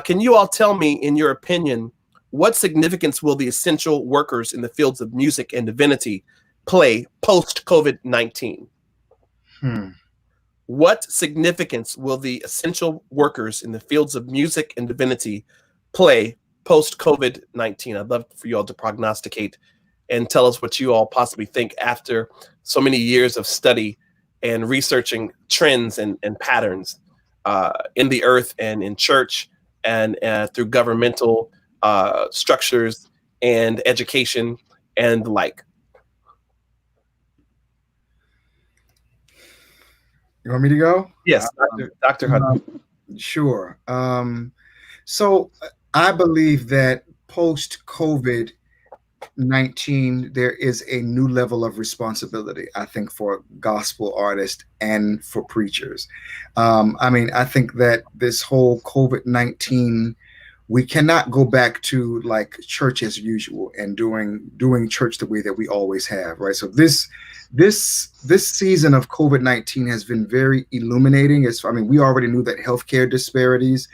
Can you all tell me, in your opinion, what significance will the essential workers in the fields of music and divinity play post-COVID-19? What significance will the essential workers in the fields of music and divinity play post-COVID-19? I'd love for you all to prognosticate and tell us what you all possibly think after so many years of study and researching trends and patterns in the earth and in church and through governmental structures and education and the like. You want me to go? Yes, Dr. Hudson. Sure. So I believe that post-COVID-19, there is a new level of responsibility, I think, for gospel artists and for preachers. I think that this whole COVID-19, we cannot go back to like church as usual and doing church the way that we always have, right? So this season of COVID-19 has been very illuminating. We already knew that healthcare disparities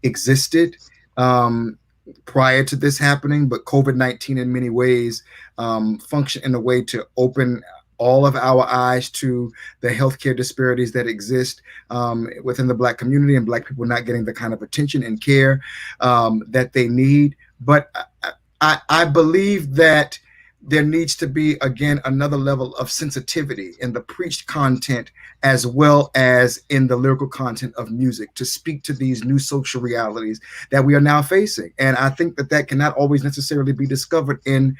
existed prior to this happening, but COVID-19 in many ways functioned in a way to open all of our eyes to the healthcare disparities that exist within the Black community, and Black people not getting the kind of attention and care that they need. But I believe that there needs to be, again, another level of sensitivity in the preached content as well as in the lyrical content of music to speak to these new social realities that we are now facing. And I think that cannot always necessarily be discovered in,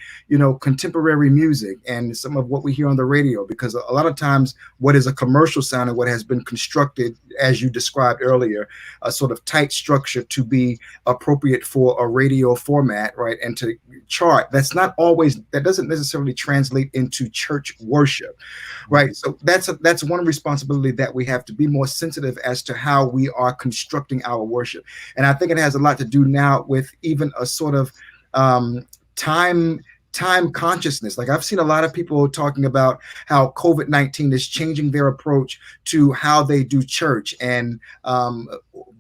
contemporary music and some of what we hear on the radio, because a lot of times what is a commercial sound and what has been constructed, as you described earlier, a sort of tight structure to be appropriate for a radio format, right, and to chart, that doesn't necessarily translate into church worship, right? So that's one responsibility, that we have to be more sensitive as to how we are constructing our worship. And I think it has a lot to do now with even a sort of time consciousness. Like, I've seen a lot of people talking about how COVID-19 is changing their approach to how they do church and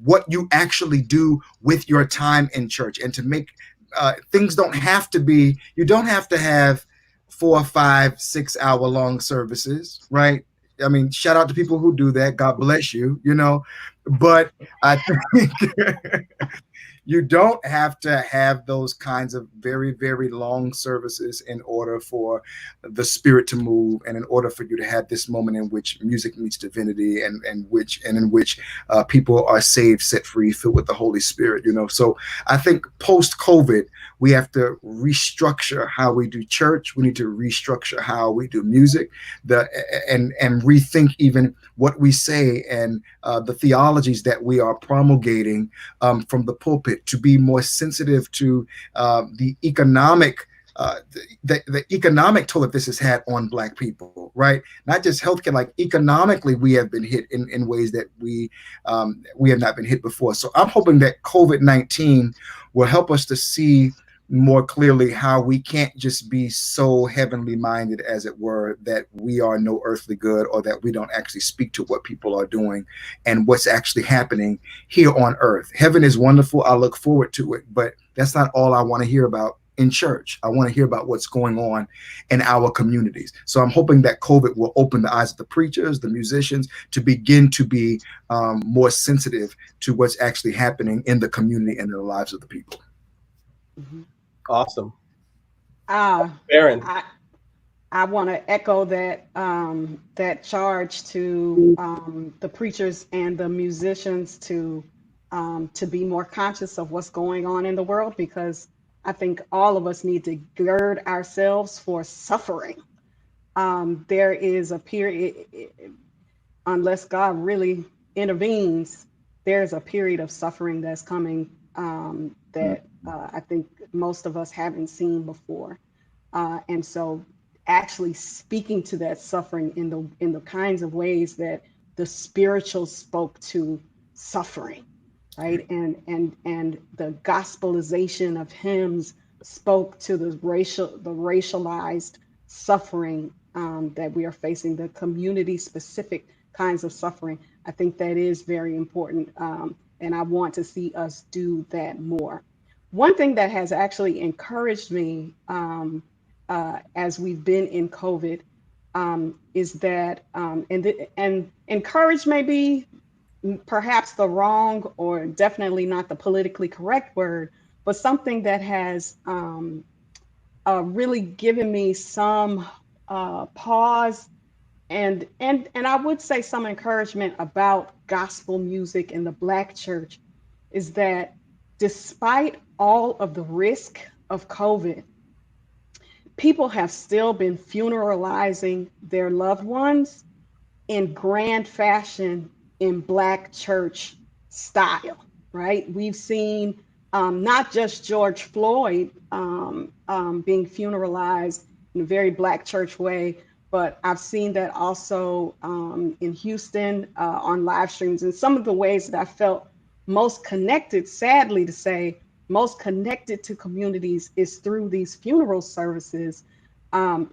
what you actually do with your time in church, and to make things you don't have to have 4, 5, 6 hour long services, right? Shout out to people who do that. God bless you, but I think, You don't have to have those kinds of very, very long services in order for the Spirit to move, and in order for you to have this moment in which music meets divinity, and in which people are saved, set free, filled with the Holy Spirit. So I think post COVID, we have to restructure how we do church. We need to restructure how we do music, and rethink even what we say, and the theologies that we are promulgating from the pulpit, to be more sensitive to the economic the economic toll that this has had on Black people, right? Not just healthcare, like economically, we have been hit in ways that we have not been hit before. So I'm hoping that COVID-19 will help us to see more clearly how we can't just be so heavenly minded, as it were, that we are no earthly good, or that we don't actually speak to what people are doing and what's actually happening here on earth. Heaven is wonderful. I look forward to it, but that's not all I want to hear about in church. I want to hear about what's going on in our communities. So I'm hoping that COVID will open the eyes of the preachers, the musicians, to begin to be more sensitive to what's actually happening in the community and in the lives of the people. Mhm. Awesome. Barron. Barron. I want to echo that charge to the preachers and the musicians to be more conscious of what's going on in the world, because I think all of us need to gird ourselves for suffering. There is a period, unless God really intervenes, there's a period of suffering that's coming that I think most of us haven't seen before. And so actually speaking to that suffering in the kinds of ways that the spiritual spoke to suffering, right? And the gospelization of hymns spoke to the racialized suffering that we are facing, the community specific kinds of suffering. I think that is very important. And I want to see us do that more. One thing that has actually encouraged me as we've been in COVID is that, and encourage may be perhaps the wrong, or definitely not the politically correct word, but something that has really given me some pause and I would say some encouragement about gospel music in the Black church, is that despite all of the risk of COVID, people have still been funeralizing their loved ones in grand fashion in Black church style, right? We've seen not just George Floyd being funeralized in a very Black church way, but I've seen that also in Houston on live streams. And some of the ways that I felt most connected, sadly to say, most connected to communities is through these funeral services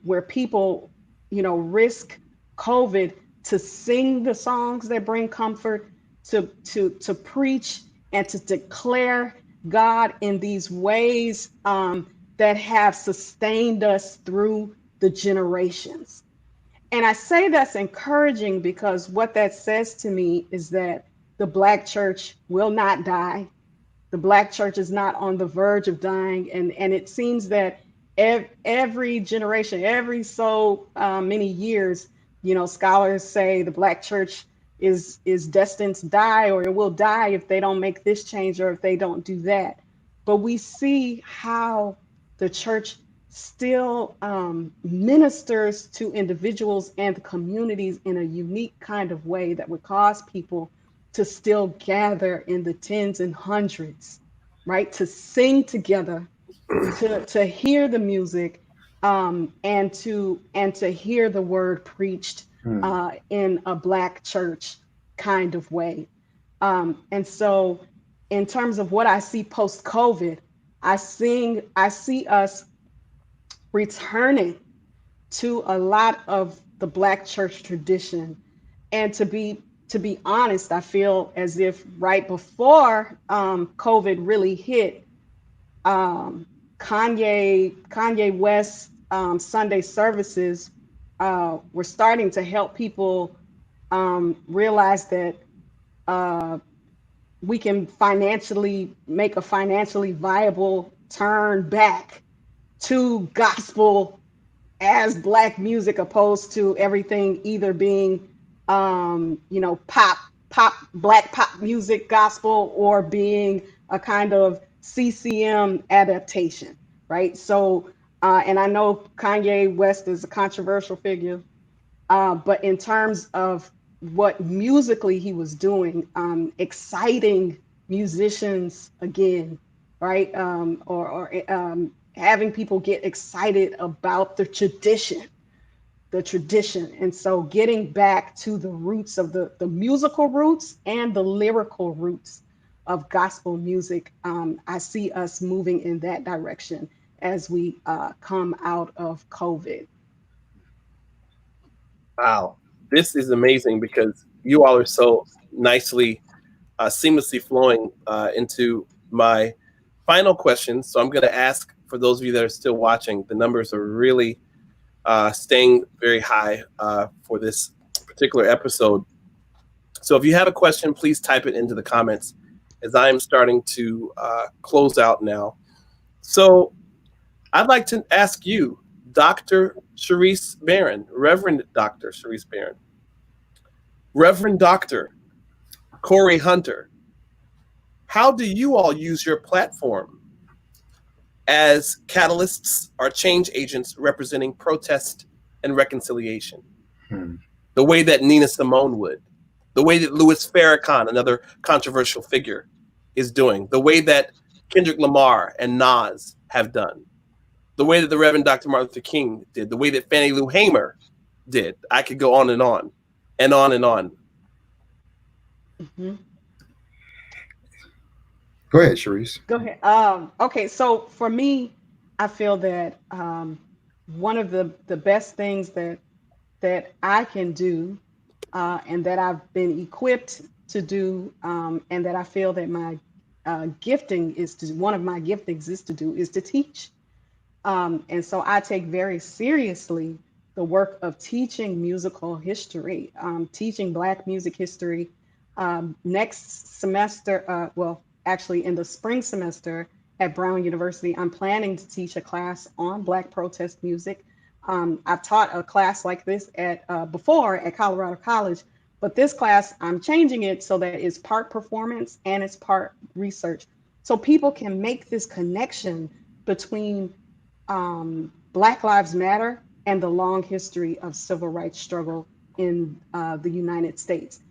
where people, risk COVID to sing the songs that bring comfort, to preach and to declare God in these ways that have sustained us through the generations. And I say that's encouraging because what that says to me is that the Black church will not die. The Black church is not on the verge of dying. And it seems that every generation, every so many years, scholars say the Black church is destined to die, or it will die if they don't make this change or if they don't do that. But we see how the church still ministers to individuals and the communities in a unique kind of way that would cause people to still gather in the tens and hundreds, right? To sing together, to hear the music, and to hear the word preached in a Black church kind of way. And so, in terms of what I see post COVID, I see us returning to a lot of the Black church tradition. And to be honest, I feel as if right before COVID really hit, Kanye West Sunday services were starting to help people realize that we can financially make a financially viable turn back to gospel as Black music, opposed to everything either being pop Black pop music gospel, or being a kind of CCM adaptation, right? So and I know Kanye West is a controversial figure, but in terms of what musically he was doing, exciting musicians again, right? Or having people get excited about the tradition. And so getting back to the roots of the musical roots and the lyrical roots of gospel music, I see us moving in that direction as we come out of COVID. Wow, this is amazing because you all are so nicely, seamlessly flowing into my final question. So I'm going to ask for those of you that are still watching, the numbers are really staying very high for this particular episode. So if you have a question, please type it into the comments as I am starting to close out now. So I'd like to ask you, Dr. Charrise Barron, Reverend Dr. Charrise Barron, Reverend Dr. Cory Hunter, how do you all use your platform as catalysts or change agents representing protest and reconciliation? The way that Nina Simone would, the way that Louis Farrakhan, another controversial figure, is doing, the way that Kendrick Lamar and Nas have done, the way that the Reverend Dr. Martin Luther King did, the way that Fannie Lou Hamer did. I could go on and on and on and on. Mm-hmm. Go ahead, Charisse. Go ahead. Okay, so for me, I feel that one of the best things that I can do, and that I've been equipped to do, and that I feel that my gifting is to, one of my giftings is to do, is to teach. And so I take very seriously the work of teaching musical history, teaching Black music history. Next semester, well, actually in the spring semester at Brown University, I'm planning to teach a class on Black protest music. I've taught a class like this at before at Colorado College, but this class I'm changing it so that it's part performance and it's part research, so people can make this connection between Black Lives Matter and the long history of civil rights struggle in the United States.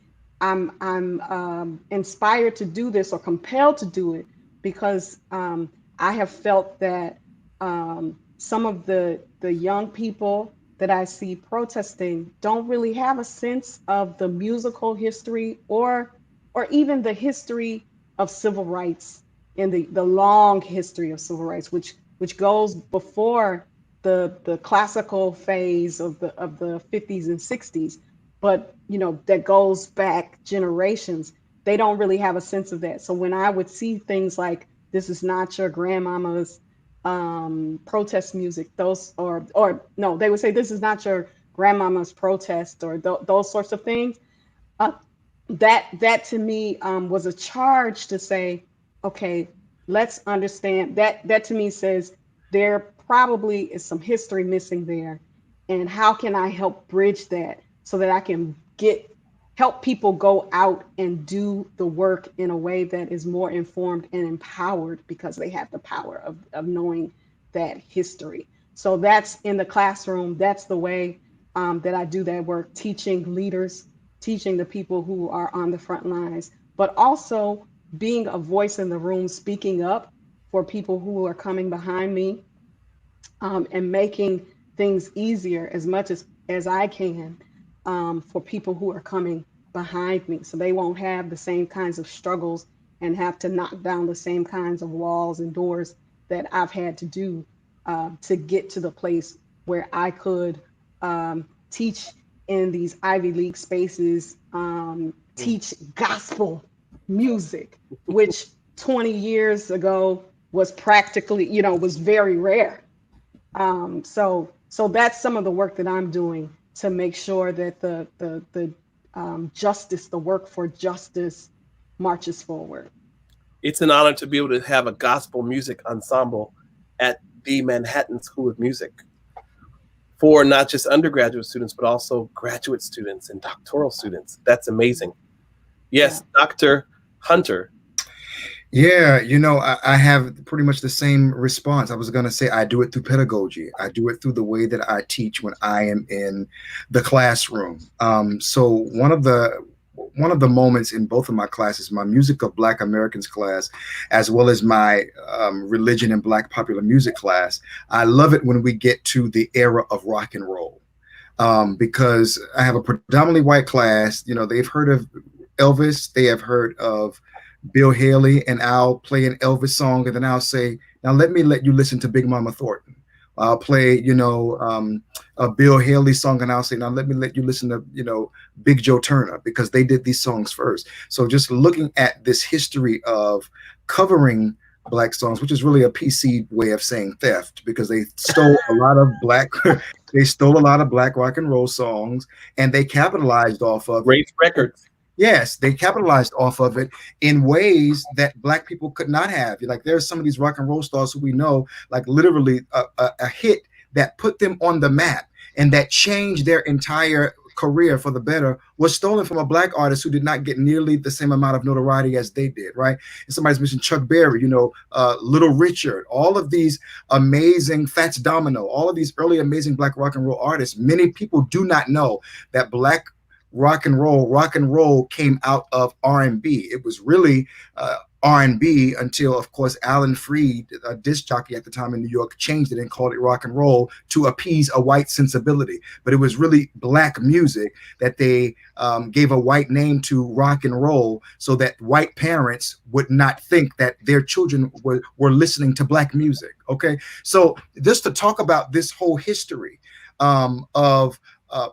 I'm inspired to do this, or compelled to do it, because I have felt that some of the young people that I see protesting don't really have a sense of the musical history, or even the history of civil rights, in the long history of civil rights, which goes before the classical phase of the 50s and 60s, but that goes back generations. They don't really have a sense of that. So when I would see things like, this is not your grandmama's protest music, those, or no, they would say, this is not your grandmama's protest, or those sorts of things. Uh, that to me was a charge to say, okay, let's understand that. That to me says there probably is some history missing there, and how can I help bridge that so that I can help people go out and do the work in a way that is more informed and empowered, because they have the power of knowing that history. So that's in the classroom. That's the way that I do that work, teaching leaders, teaching the people who are on the front lines, but also being a voice in the room, speaking up for people who are coming behind me, and making things easier as much as I can, for people who are coming behind me, so they won't have the same kinds of struggles and have to knock down the same kinds of walls and doors that I've had to do to get to the place where I could teach in these Ivy League spaces, teach gospel music, which 20 years ago was practically, was very rare. So that's some of the work that I'm doing to make sure that the justice, the work for justice, marches forward. It's an honor to be able to have a gospel music ensemble at the Manhattan School of Music for not just undergraduate students, but also graduate students and doctoral students. That's amazing. Yes, Yeah. Dr. Hunter. Yeah, I have pretty much the same response. I was going to say I do it through pedagogy. I do it through the way that I teach when I am in the classroom. So one of the moments in both of my classes, my Music of Black Americans class, as well as my Religion and Black Popular Music class, I love it when we get to the era of rock and roll. Because I have a predominantly white class. They've heard of Elvis, they have heard of Bill Haley, and I'll play an Elvis song, and then I'll say, now let you listen to Big Mama Thornton. I'll play, a Bill Haley song, and I'll say, now let you listen to, Big Joe Turner, because they did these songs first. So just looking at this history of covering Black songs, which is really a PC way of saying theft, because they stole a lot of Black rock and roll songs, and they capitalized off of Race Records. Yes, they capitalized off of it in ways that Black people could not have. Like, there's some of these rock and roll stars who we know, like literally a hit that put them on the map and that changed their entire career for the better was stolen from a Black artist who did not get nearly the same amount of notoriety as they did, right? And somebody's mentioned Chuck Berry, Little Richard, all of these amazing, Fats Domino, all of these early amazing Black rock and roll artists. Many people do not know that Black rock and roll came out of R&B. It was really R&B until, of course, Alan Freed, a disc jockey at the time in New York, changed it and called it rock and roll to appease a white sensibility. But it was really Black music that they gave a white name to, rock and roll, so that white parents would not think that their children were listening to Black music. Okay, so just to talk about this whole history of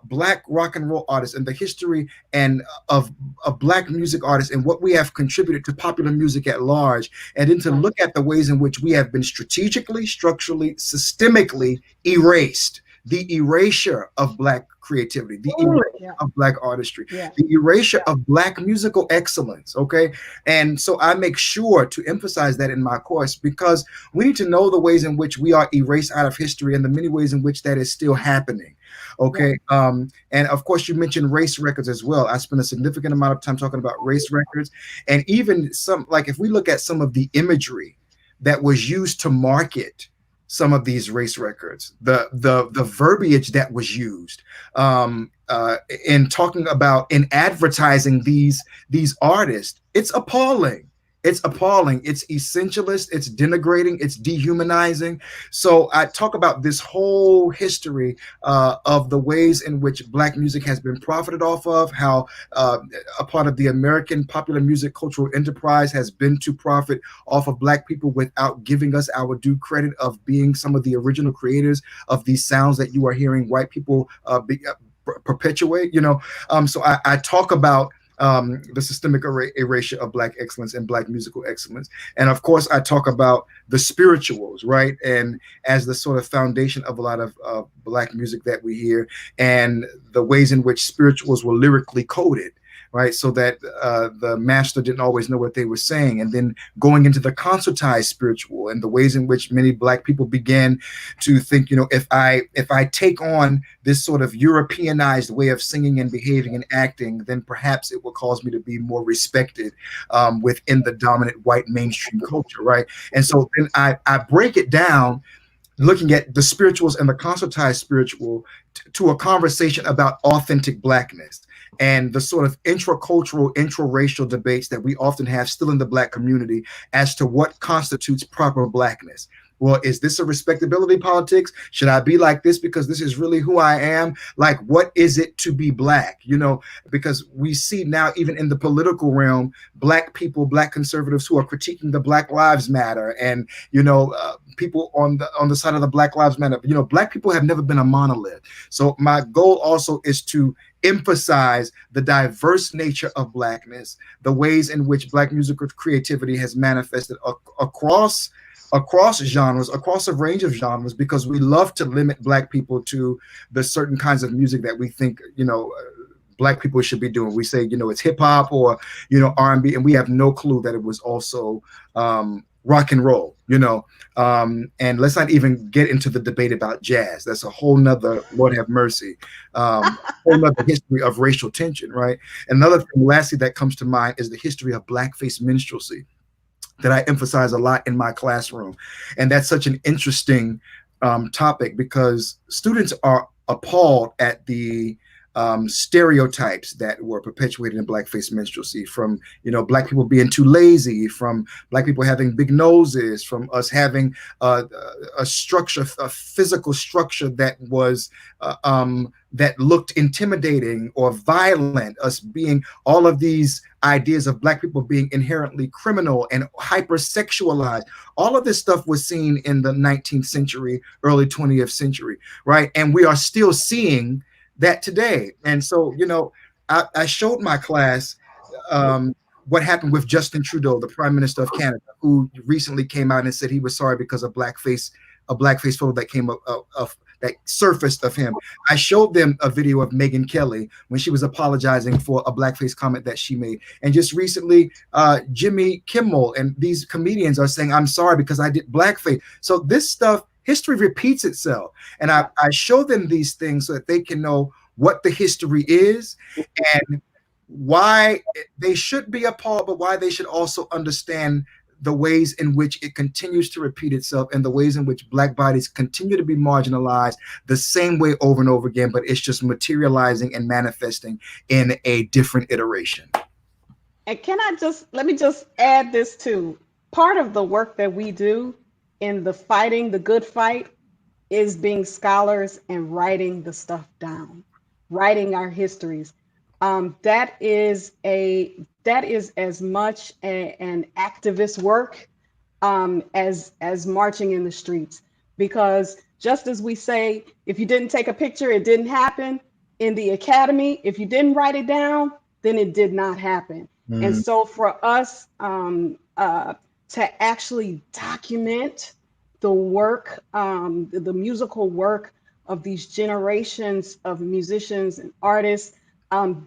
Black rock and roll artists and the history and of Black music artists and what we have contributed to popular music at large, and then to look at the ways in which we have been strategically, structurally, systemically erased. The erasure of Black creativity, the erasure of Black artistry, the erasure of Black musical excellence, okay? And so I make sure to emphasize that in my course, because we need to know the ways in which we are erased out of history and the many ways in which that is still happening, okay? And of course, you mentioned race records as well. I spent a significant amount of time talking about race records, and even some, like if we look at some of the imagery that was used to market some of these race records, the verbiage that was used in talking about, in advertising these artists, it's appalling. It's appalling. It's essentialist. It's denigrating. It's dehumanizing. So I talk about this whole history of the ways in which Black music has been profited off of, how a part of the American popular music cultural enterprise has been to profit off of Black people without giving us our due credit of being some of the original creators of these sounds that you are hearing white people perpetuate. So I talk about the systemic erasure of Black excellence and Black musical excellence. And of course, I talk about the spirituals, right? And as the sort of foundation of a lot of Black music that we hear, and the ways in which spirituals were lyrically coded, right? So that the master didn't always know what they were saying. And then going into the concertized spiritual and the ways in which many Black people began to think, if I take on this sort of Europeanized way of singing and behaving and acting, then perhaps it will cause me to be more respected within the dominant white mainstream culture, right? And so then I break it down, looking at the spirituals and the concertized spiritual to a conversation about authentic Blackness and the sort of intracultural, intraracial debates that we often have still in the Black community as to what constitutes proper Blackness. Well, is this a respectability politics? Should I be like this because this is really who I am? Like, what is it to be Black? Because we see now, even in the political realm, Black people, Black conservatives who are critiquing the Black Lives Matter and, people on the side of the Black Lives Matter. Black people have never been a monolith. So my goal also is to emphasize the diverse nature of Blackness, the ways in which Black musical creativity has manifested across genres, across a range of genres, because we love to limit Black people to the certain kinds of music that we think, Black people should be doing. We say, it's hip hop or, R&B, and we have no clue that it was also rock and roll, and let's not even get into the debate about jazz. That's a whole nother, Lord have mercy, whole nother history of racial tension, right? Another thing, lastly, that comes to mind is the history of blackface minstrelsy that I emphasize a lot in my classroom. And that's such an interesting topic because students are appalled at the stereotypes that were perpetuated in blackface minstrelsy, from Black people being too lazy, from Black people having big noses, from us having a structure, a physical structure that was that looked intimidating or violent, us being all of these ideas of Black people being inherently criminal and hypersexualized. All of this stuff was seen in the 19th century, early 20th century, right? And we are still seeing that today. And so, I showed my class what happened with Justin Trudeau, the Prime Minister of Canada, who recently came out and said he was sorry because of a blackface photo that came up that surfaced of him. I showed them a video of Megyn Kelly when she was apologizing for a blackface comment that she made. And just recently, Jimmy Kimmel and these comedians are saying, I'm sorry because I did blackface. So this stuff, history repeats itself. And I show them these things so that they can know what the history is and why they should be appalled, but why they should also understand the ways in which it continues to repeat itself and the ways in which Black bodies continue to be marginalized the same way over and over again, but it's just materializing and manifesting in a different iteration. And let me just add this too. Part of the work that we do in the good fight is being scholars and writing the stuff down, writing our histories. That is as much an activist work as marching in the streets, because just as we say, if you didn't take a picture, it didn't happen. In the academy, if you didn't write it down, then it did not happen. Mm. And so for us to actually document the work, the musical work of these generations of musicians and artists,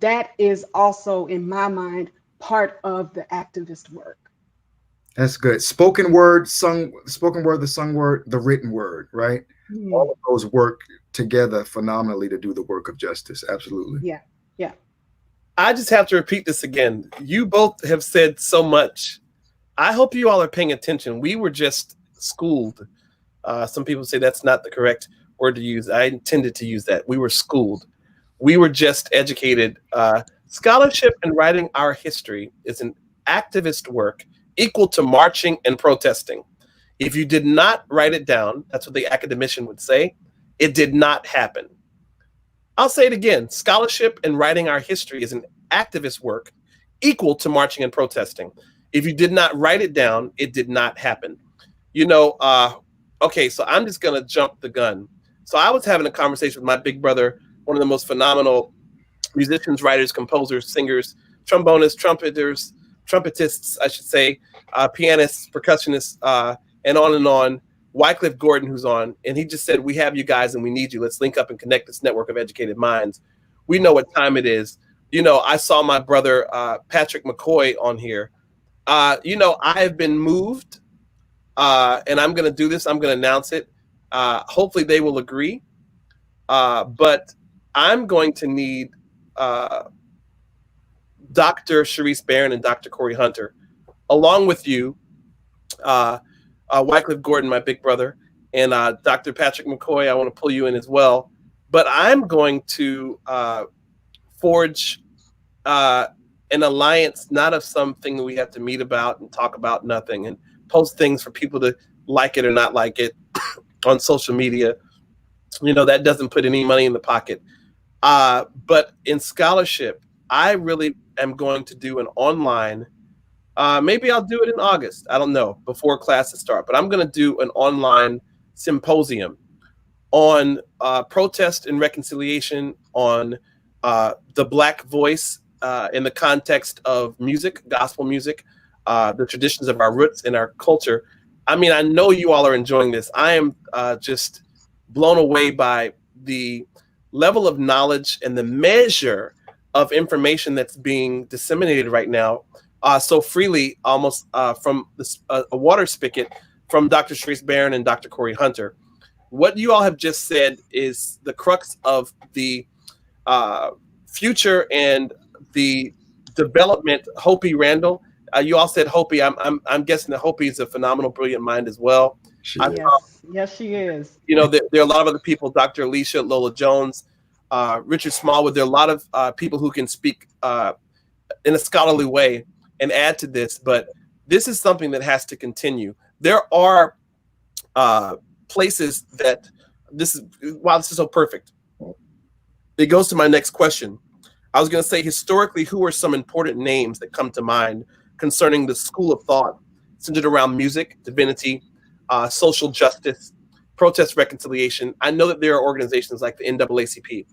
that is also, in my mind, part of the activist work. That's good. Spoken word, the sung word, the written word, right? Mm. All of those work together phenomenally to do the work of justice. Absolutely. Yeah. Yeah. I just have to repeat this again. You both have said so much. I hope you all are paying attention. We were just schooled. Some people say that's not the correct word to use. I intended to use that. We were schooled. We were just educated. Scholarship and writing our history is an activist work equal to marching and protesting. If you did not write it down, that's what the academician would say, it did not happen. I'll say it again. Scholarship and writing our history is an activist work equal to marching and protesting. If you did not write it down, it did not happen. Okay, so I'm just going to jump the gun. So I was having a conversation with my big brother, one of the most phenomenal musicians, writers, composers, singers, trombonists, trumpetists, I should say, pianists, percussionists, and on, Wycliffe Gordon, who's on, and he just said, we have you guys and we need you. Let's link up and connect this network of educated minds. We know what time it is. I saw my brother, Patrick McCoy on here. I have been moved, and I'm going to do this. I'm going to announce it. Hopefully they will agree. But I'm going to need Dr. Charrise Barron and Dr. Cory Hunter, along with you, Wycliffe Gordon, my big brother, and Dr. Patrick McCoy. I want to pull you in as well. But I'm going to forge an alliance, not of something that we have to meet about and talk about nothing and post things for people to like it or not like it on social media. That doesn't put any money in the pocket. But in scholarship, I really am going to do an online, maybe I'll do it in August. I don't know, before classes start, but I'm going to do an online symposium on protest and reconciliation, on the Black voice in the context of music, gospel music, the traditions of our roots and our culture. I mean, I know you all are enjoying this. I am just blown away by the level of knowledge and the measure of information that's being disseminated right now so freely, almost from this, a water spigot from Dr. Charrise Barron and Dr. Cory Hunter. What you all have just said is the crux of the future and the development. Hopi Randall, you all said Hopi. I'm guessing that Hopi is a phenomenal, brilliant mind as well. Yes, she is. You know, there are a lot of other people, Dr. Alicia, Lola Jones, Richard Smallwood. There are a lot of people who can speak in a scholarly way and add to this, but this is something that has to continue. There are places that this is, wow, this is so perfect. It goes to my next question. I was going to say, historically, who are some important names that come to mind concerning the school of thought centered around music, divinity, social justice, protest reconciliation? I know that there are organizations like the NAACP.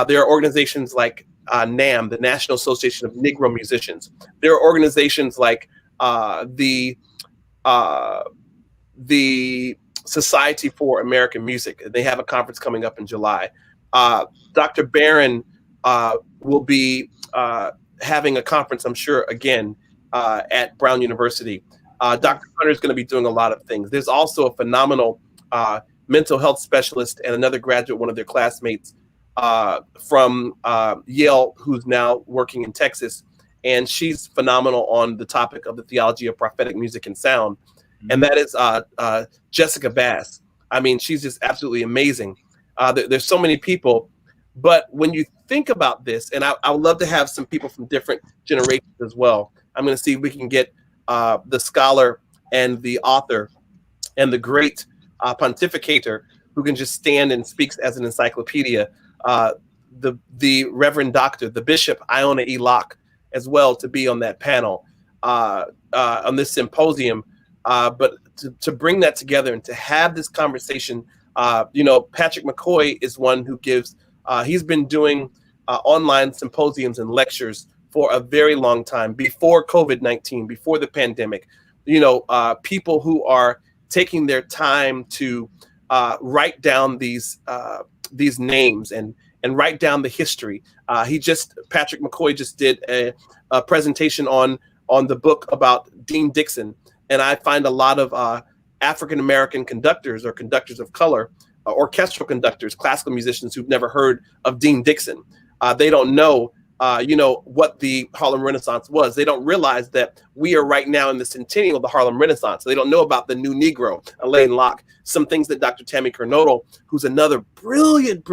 There are organizations like NAM, the National Association of Negro Musicians. There are organizations like the Society for American Music. They have a conference coming up in July. Dr. Barron will be having a conference, I'm sure, again, at Brown University. Dr. Hunter is going to be doing a lot of things. There's also a phenomenal mental health specialist and another graduate, one of their classmates from Yale, who's now working in Texas. And she's phenomenal on the topic of the theology of prophetic music and sound. And that is Jessica Bass. I mean, she's just absolutely amazing. There's so many people. But when you think about this, and I would love to have some people from different generations as well. I'm going to see if we can get the scholar and the author and the great pontificator who can just stand and speaks as an encyclopedia, the Reverend Doctor, the Bishop Iona E. Locke, as well, to be on that panel, on this symposium. But to bring that together and to have this conversation, Patrick McCoy is one who gives, he's been doing online symposiums and lectures for a very long time, before COVID-19, before the pandemic. People who are taking their time to write down these names and write down the history. Patrick McCoy just did a presentation on the book about Dean Dixon. And I find a lot of African-American conductors or conductors of color, orchestral conductors, classical musicians who've never heard of Dean Dixon. They don't know, what the Harlem Renaissance was. They don't realize that we are right now in the centennial of the Harlem Renaissance. They don't know about the New Negro, Elaine Locke, some things that Dr. Tammy Kernodle, who's another brilliant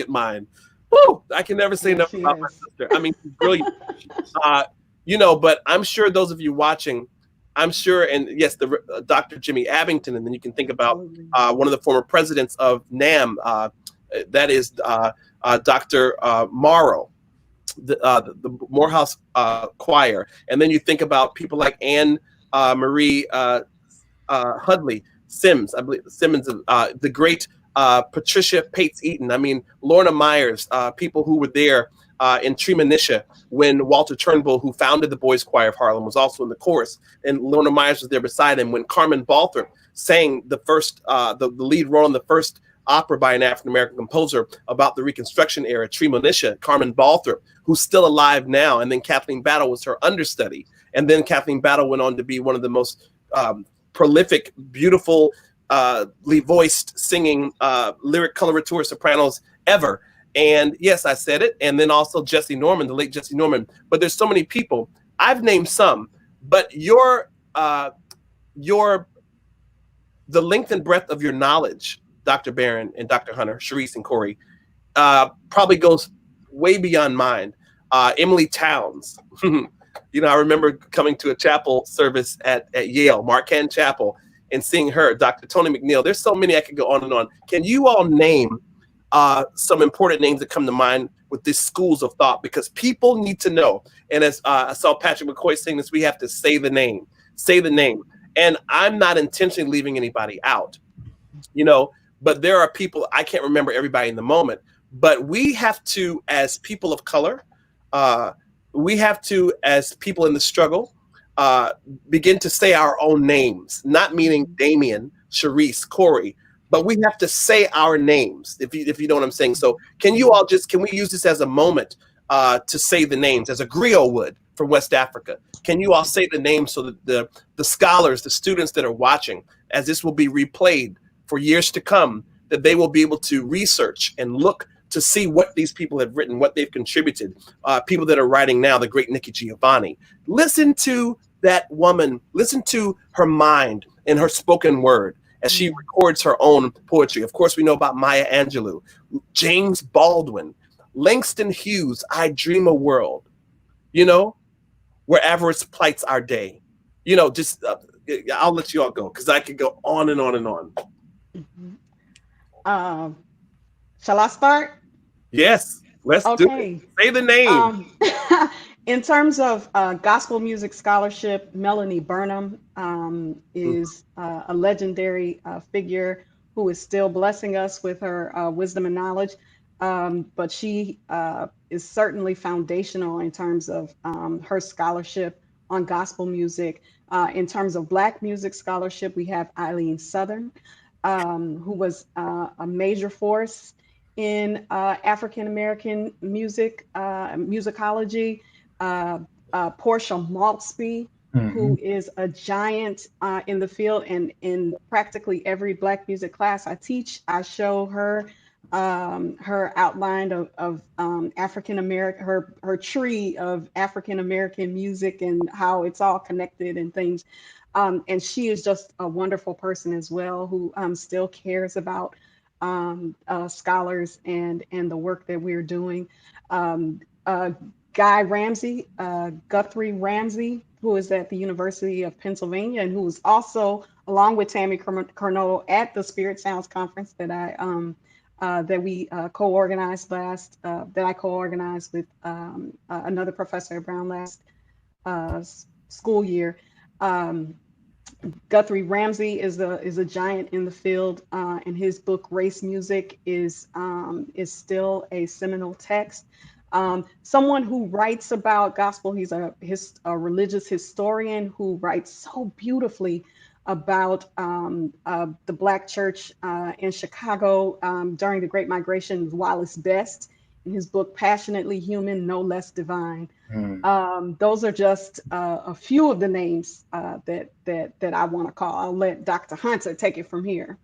mind. Woo! I can never say enough about my sister. I mean, she's brilliant. But I'm sure those of you watching, I'm sure, and yes, the Dr. Jimmy Abington, and then you can think about one of the former presidents of NAM, that is Dr. Morrow, the Morehouse Choir, and then you think about people like Anne Marie Hudley Sims, I believe Simmons, the great Patricia Pates Eaton. I mean, Lorna Myers, people who were there in Treemonisha when Walter Turnbull, who founded the Boys Choir of Harlem, was also in the chorus, and Lorna Myers was there beside him when Carmen Balthrop sang the first, the lead role in the first opera by an African-American composer about the Reconstruction era, Treemonisha, Carmen Balthrop, who's still alive now, and then Kathleen Battle was her understudy, and then Kathleen Battle went on to be one of the most prolific, beautifully voiced, singing, lyric coloratura sopranos ever. And yes, I said it. And then also Jesse Norman, the late Jesse Norman. But there's so many people. I've named some, but the length and breadth of your knowledge, Dr. Barron and Dr. Hunter, Charisse and Cory, probably goes way beyond mine. Emily Towns. I remember coming to a chapel service at Yale, Marquand Chapel, and seeing her, Dr. Tony McNeil. There's so many I could go on and on. Can you all name some important names that come to mind with these schools of thought? Because people need to know. And as I saw Patrick McCoy saying this, we have to say the name. And I'm not intentionally leaving anybody out, but there are people, I can't remember everybody in the moment, but we have to, as people of color, we have to, as people in the struggle, begin to say our own names, not meaning Damien, Charisse, Cory, but we have to say our names, if you know what I'm saying. So can we use this as a moment to say the names as a griot would for West Africa? Can you all say the names so that the scholars, the students that are watching, as this will be replayed for years to come, that they will be able to research and look to see what these people have written, what they've contributed, people that are writing now, the great Nikki Giovanni. Listen to that woman, listen to her mind and her spoken word as she records her own poetry. Of course, we know about Maya Angelou, James Baldwin, Langston Hughes, I Dream a World, you know, where avarice plights our day. You know, just, I'll let you all go because I could go on and on and on. Shall I start? Yes, let's do it. Say the name. In terms of gospel music scholarship, Melanie Burnham is a legendary figure who is still blessing us with her wisdom and knowledge. But she is certainly foundational in terms of her scholarship on gospel music. In terms of Black music scholarship, we have Eileen Southern, who was a major force in African American music, musicology. Portia Maltsby, who is a giant in the field, and in practically every Black music class I teach, I show her her outline of African American, her tree of African American music and how it's all connected and things. And she is just a wonderful person as well, who still cares about scholars and the work that we're doing. Guy Ramsey, Guthrie Ramsey, who is at the University of Pennsylvania and who was also, along with Tammy Cornell, at the Spirit Sounds Conference that that we co-organized that I co-organized with another professor at Brown last school year. Guthrie Ramsey is a giant in the field, and his book Race Music is still a seminal text. Someone who writes about gospel, he's a religious historian who writes so beautifully about the Black church in Chicago during the Great Migration, Wallace Best, in his book Passionately Human, No Less Divine. Those are just a few of the names that I want to call. I'll let Dr. Hunter take it from here.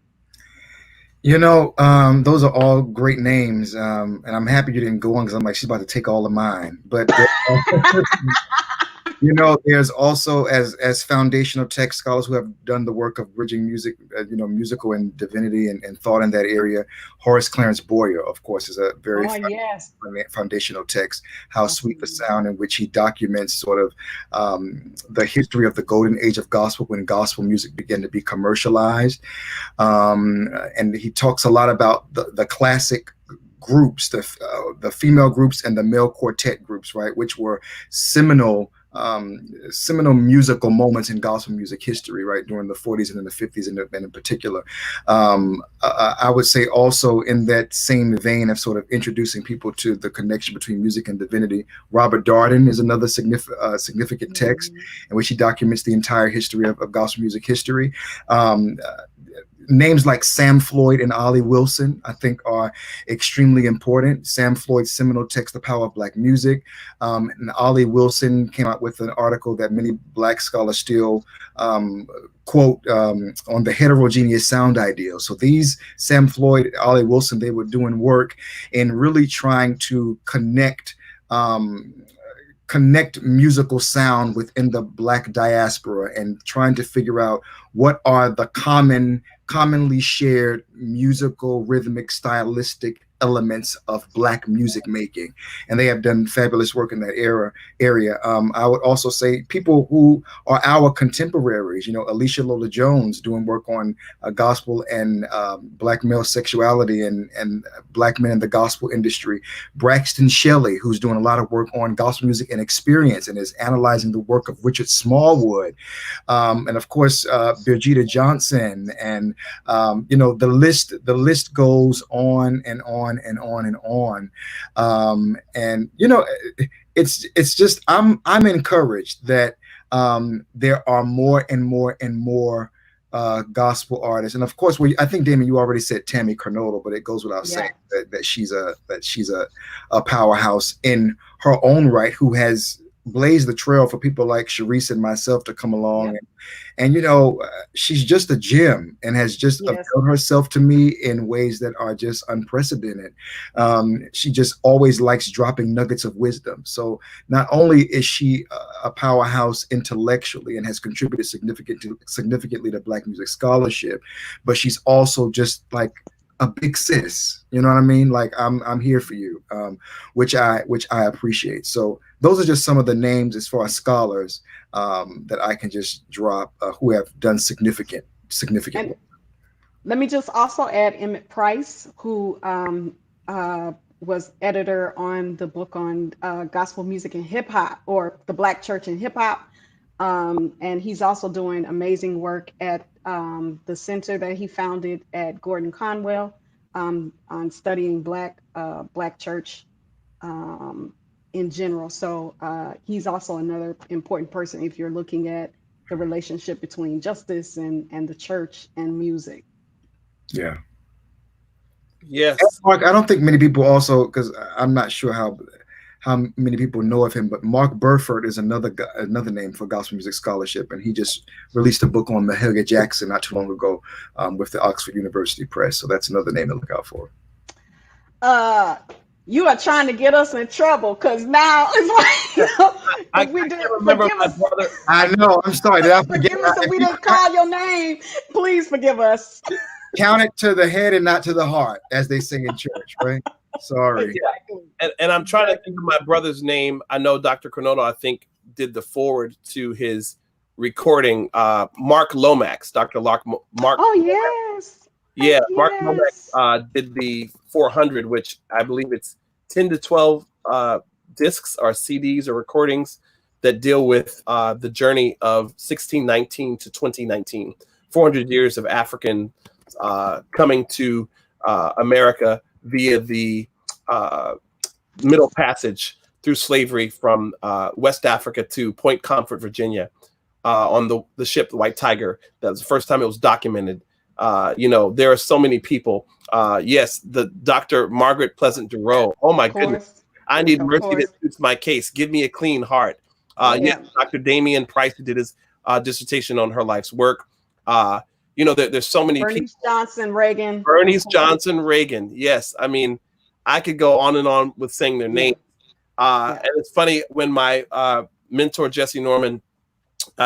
You know, those are all great names, and I'm happy you didn't go on because I'm like, she's about to take all of mine. But you know, there's also as foundational text scholars who have done the work of bridging music, musical and divinity and thought in that area. Horace Clarence Boyer, of course, is a very foundational text. How Sweet the Sound, in which he documents sort of the history of the golden age of gospel when gospel music began to be commercialized, and he talks a lot about the classic groups, the female groups and the male quartet groups, right, which were seminal musical moments in gospel music history, right, during the 40s and in the 50s, and in particular. I would say also in that same vein of sort of introducing people to the connection between music and divinity, Robert Darden is another significant text in which he documents the entire history of gospel music history. Names like Sam Floyd and Ollie Wilson, I think, are extremely important. Sam Floyd's seminal text, The Power of Black Music, and Ollie Wilson came out with an article that many Black scholars still quote on the heterogeneous sound ideal. So these Sam Floyd, Ollie Wilson, they were doing work in really trying to connect musical sound within the Black diaspora and trying to figure out what are the commonly shared musical, rhythmic, stylistic elements of Black music making. And they have done fabulous work in that area. I would also say people who are our contemporaries, Alicia Lola Jones doing work on gospel and Black male sexuality and Black men in the gospel industry. Braxton Shelley, who's doing a lot of work on gospel music and experience and is analyzing the work of Richard Smallwood. And of course, Birgitta Johnson, and the list goes on and on and on and on. It's just I'm encouraged that there are more and more and more gospel artists, and of course, I think Damien, you already said Tammy Carnotto, but it goes without Yeah. saying that she's a powerhouse in her own right, who has blazed the trail for people like Charisse and myself to come along. Yep. And you know, she's just a gem and has just Yes. availed herself to me in ways that are just unprecedented. She just always likes dropping nuggets of wisdom. So not only is she a powerhouse intellectually and has contributed significantly to Black music scholarship, but she's also just like a big sis, you know what I mean? Like I'm here for you, which I appreciate. So those are just some of the names as far as scholars that I can just drop who have done significant And work. let me just also add Emmett Price, who was editor on the book on gospel music and hip hop, or the Black church and hip hop. And he's also doing amazing work at the center that he founded at Gordon Conwell on studying Black church in general. So he's also another important person if you're looking at the relationship between justice and the church and music. Yeah. Yes. Mark, I don't think many people also, because I'm not sure how many people know of him, but Mark Burford is another name for gospel music scholarship, and he just released a book on Mahalia Jackson not too long ago with the Oxford University Press. So that's another name to look out for. You are trying to get us in trouble because now it's like I can't remember my brother. I know. I'm sorry. Did I forget? Forgive us if we didn't call your name. Please forgive us. Count it to the head and not to the heart, as they sing in church, right? Sorry. Exactly. And I'm trying to think of my brother's name. I know Dr. Carnotto, I think, did the forward to his recording. Mark Lomax, Dr. Mark. Oh, yes. Yeah, Yes. Mark Lomax did the 400, which I believe it's 10 to 12 discs or CDs or recordings that deal with the journey of 1619 to 2019, 400 years of African coming to America via the Middle Passage through slavery from West Africa to Point Comfort, Virginia, on the ship, the White Tiger. That was the first time it was documented. There are so many people. Yes, the Dr. Margaret Pleasant Duro. Oh my goodness. I need mercy that suits my case. Give me a clean heart. Yes, Dr. Damien Price, who did his dissertation on her life's work. There's so many Bernice people. Bernice Johnson Reagan. Yes. I mean, I could go on and on with saying their names. And it's funny when my mentor, Jessie Norman,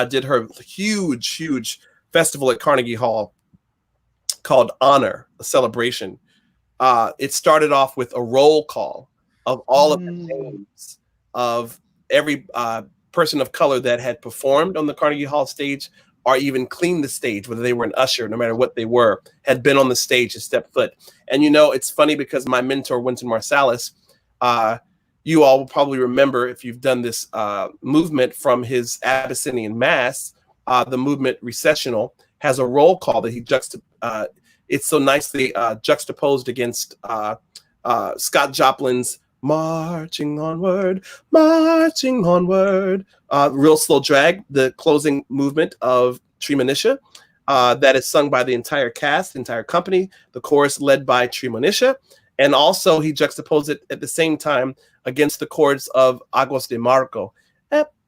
did her huge festival at Carnegie Hall called Honor, a celebration. It started off with a roll call of all of the names of every person of color that had performed on the Carnegie Hall stage or even cleaned the stage, whether they were an usher, no matter what they were, had been on the stage to step foot. And it's funny because my mentor, Wynton Marsalis, you all will probably remember if you've done this movement from his Abyssinian Mass, the movement Recessional has a roll call that he it's so nicely juxtaposed against Scott Joplin's Marching Onward, real slow drag, the closing movement of Tremonisha, that is sung by the entire cast, the entire company, the chorus led by Tremonisha. And also he juxtaposed it at the same time against the chords of Aguas de Marco.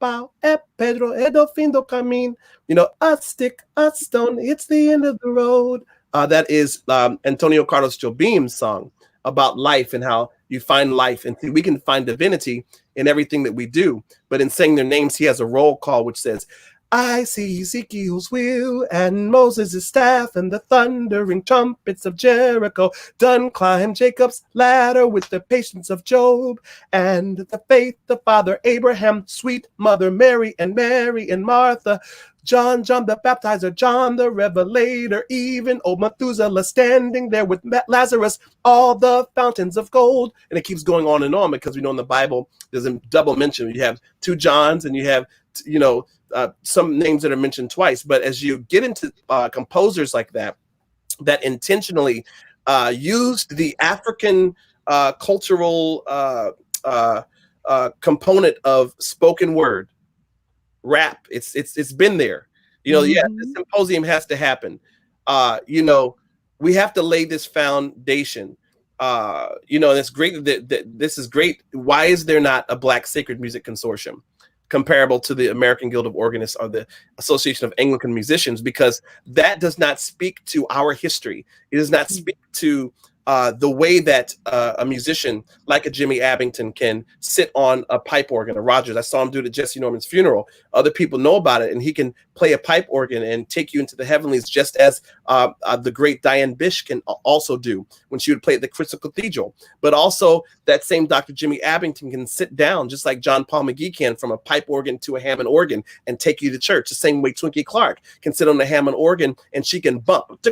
Pedro, do fin do camin. A stick, a stone, it's the end of the road. That is Antonio Carlos Jobim's song about life and how you find life. And we can find divinity in everything that we do. But in saying their names, he has a roll call which says, I see Ezekiel's wheel and Moses' staff and the thundering trumpets of Jericho. Done climb Jacob's ladder with the patience of Job and the faith of Father Abraham, sweet Mother Mary and Martha. John the baptizer, John the revelator, even old Methuselah standing there with Lazarus, all the fountains of gold. And it keeps going on and on because we know in the Bible, there's a double mention. You have two Johns and you have, some names that are mentioned twice. But as you get into composers like that intentionally used the African cultural component of spoken word, rap, it's been there. You know, yeah, the symposium has to happen. You know, we have to lay this foundation. You know, and it's great that this is great. Why is there not a Black Sacred Music Consortium comparable to the American Guild of Organists or the Association of Anglican Musicians? Because that does not speak to our history. It does not speak to the way that a musician like a Jimmy Abington can sit on a pipe organ, a Rogers. I saw him do it at Jesse Norman's funeral. Other people know about it, and he can play a pipe organ and take you into the heavenlies, just as the great Diane Bish can also do when she would play at the Crystal Cathedral. But also that same Dr. Jimmy Abington can sit down, just like John Paul McGee can, from a pipe organ to a Hammond organ and take you to church. The same way Twinkie Clark can sit on the Hammond organ and she can bump.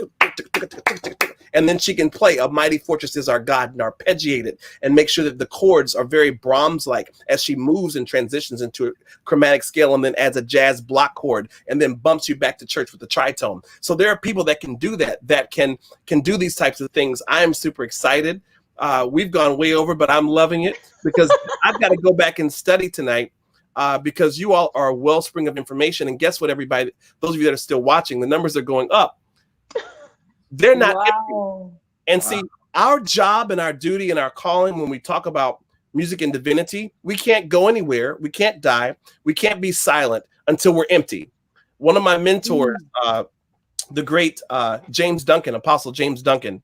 And then she can play A Mighty Fortress Is Our God and arpeggiate it and make sure that the chords are very Brahms-like as she moves and transitions into a chromatic scale, and then adds a jazz block chord and then bumps you back to church with the tritone. So there are people that can do that can do these types of things. I am super excited. We've gone way over, but I'm loving it because I've got to go back and study tonight. Because you all are a wellspring of information. And guess what, everybody, those of you that are still watching, the numbers are going up. They're not empty. And see, our job and our duty and our calling when we talk about music and divinity, we can't go anywhere. We can't die. We can't be silent until we're empty. One of my mentors, the great James Duncan, Apostle James Duncan,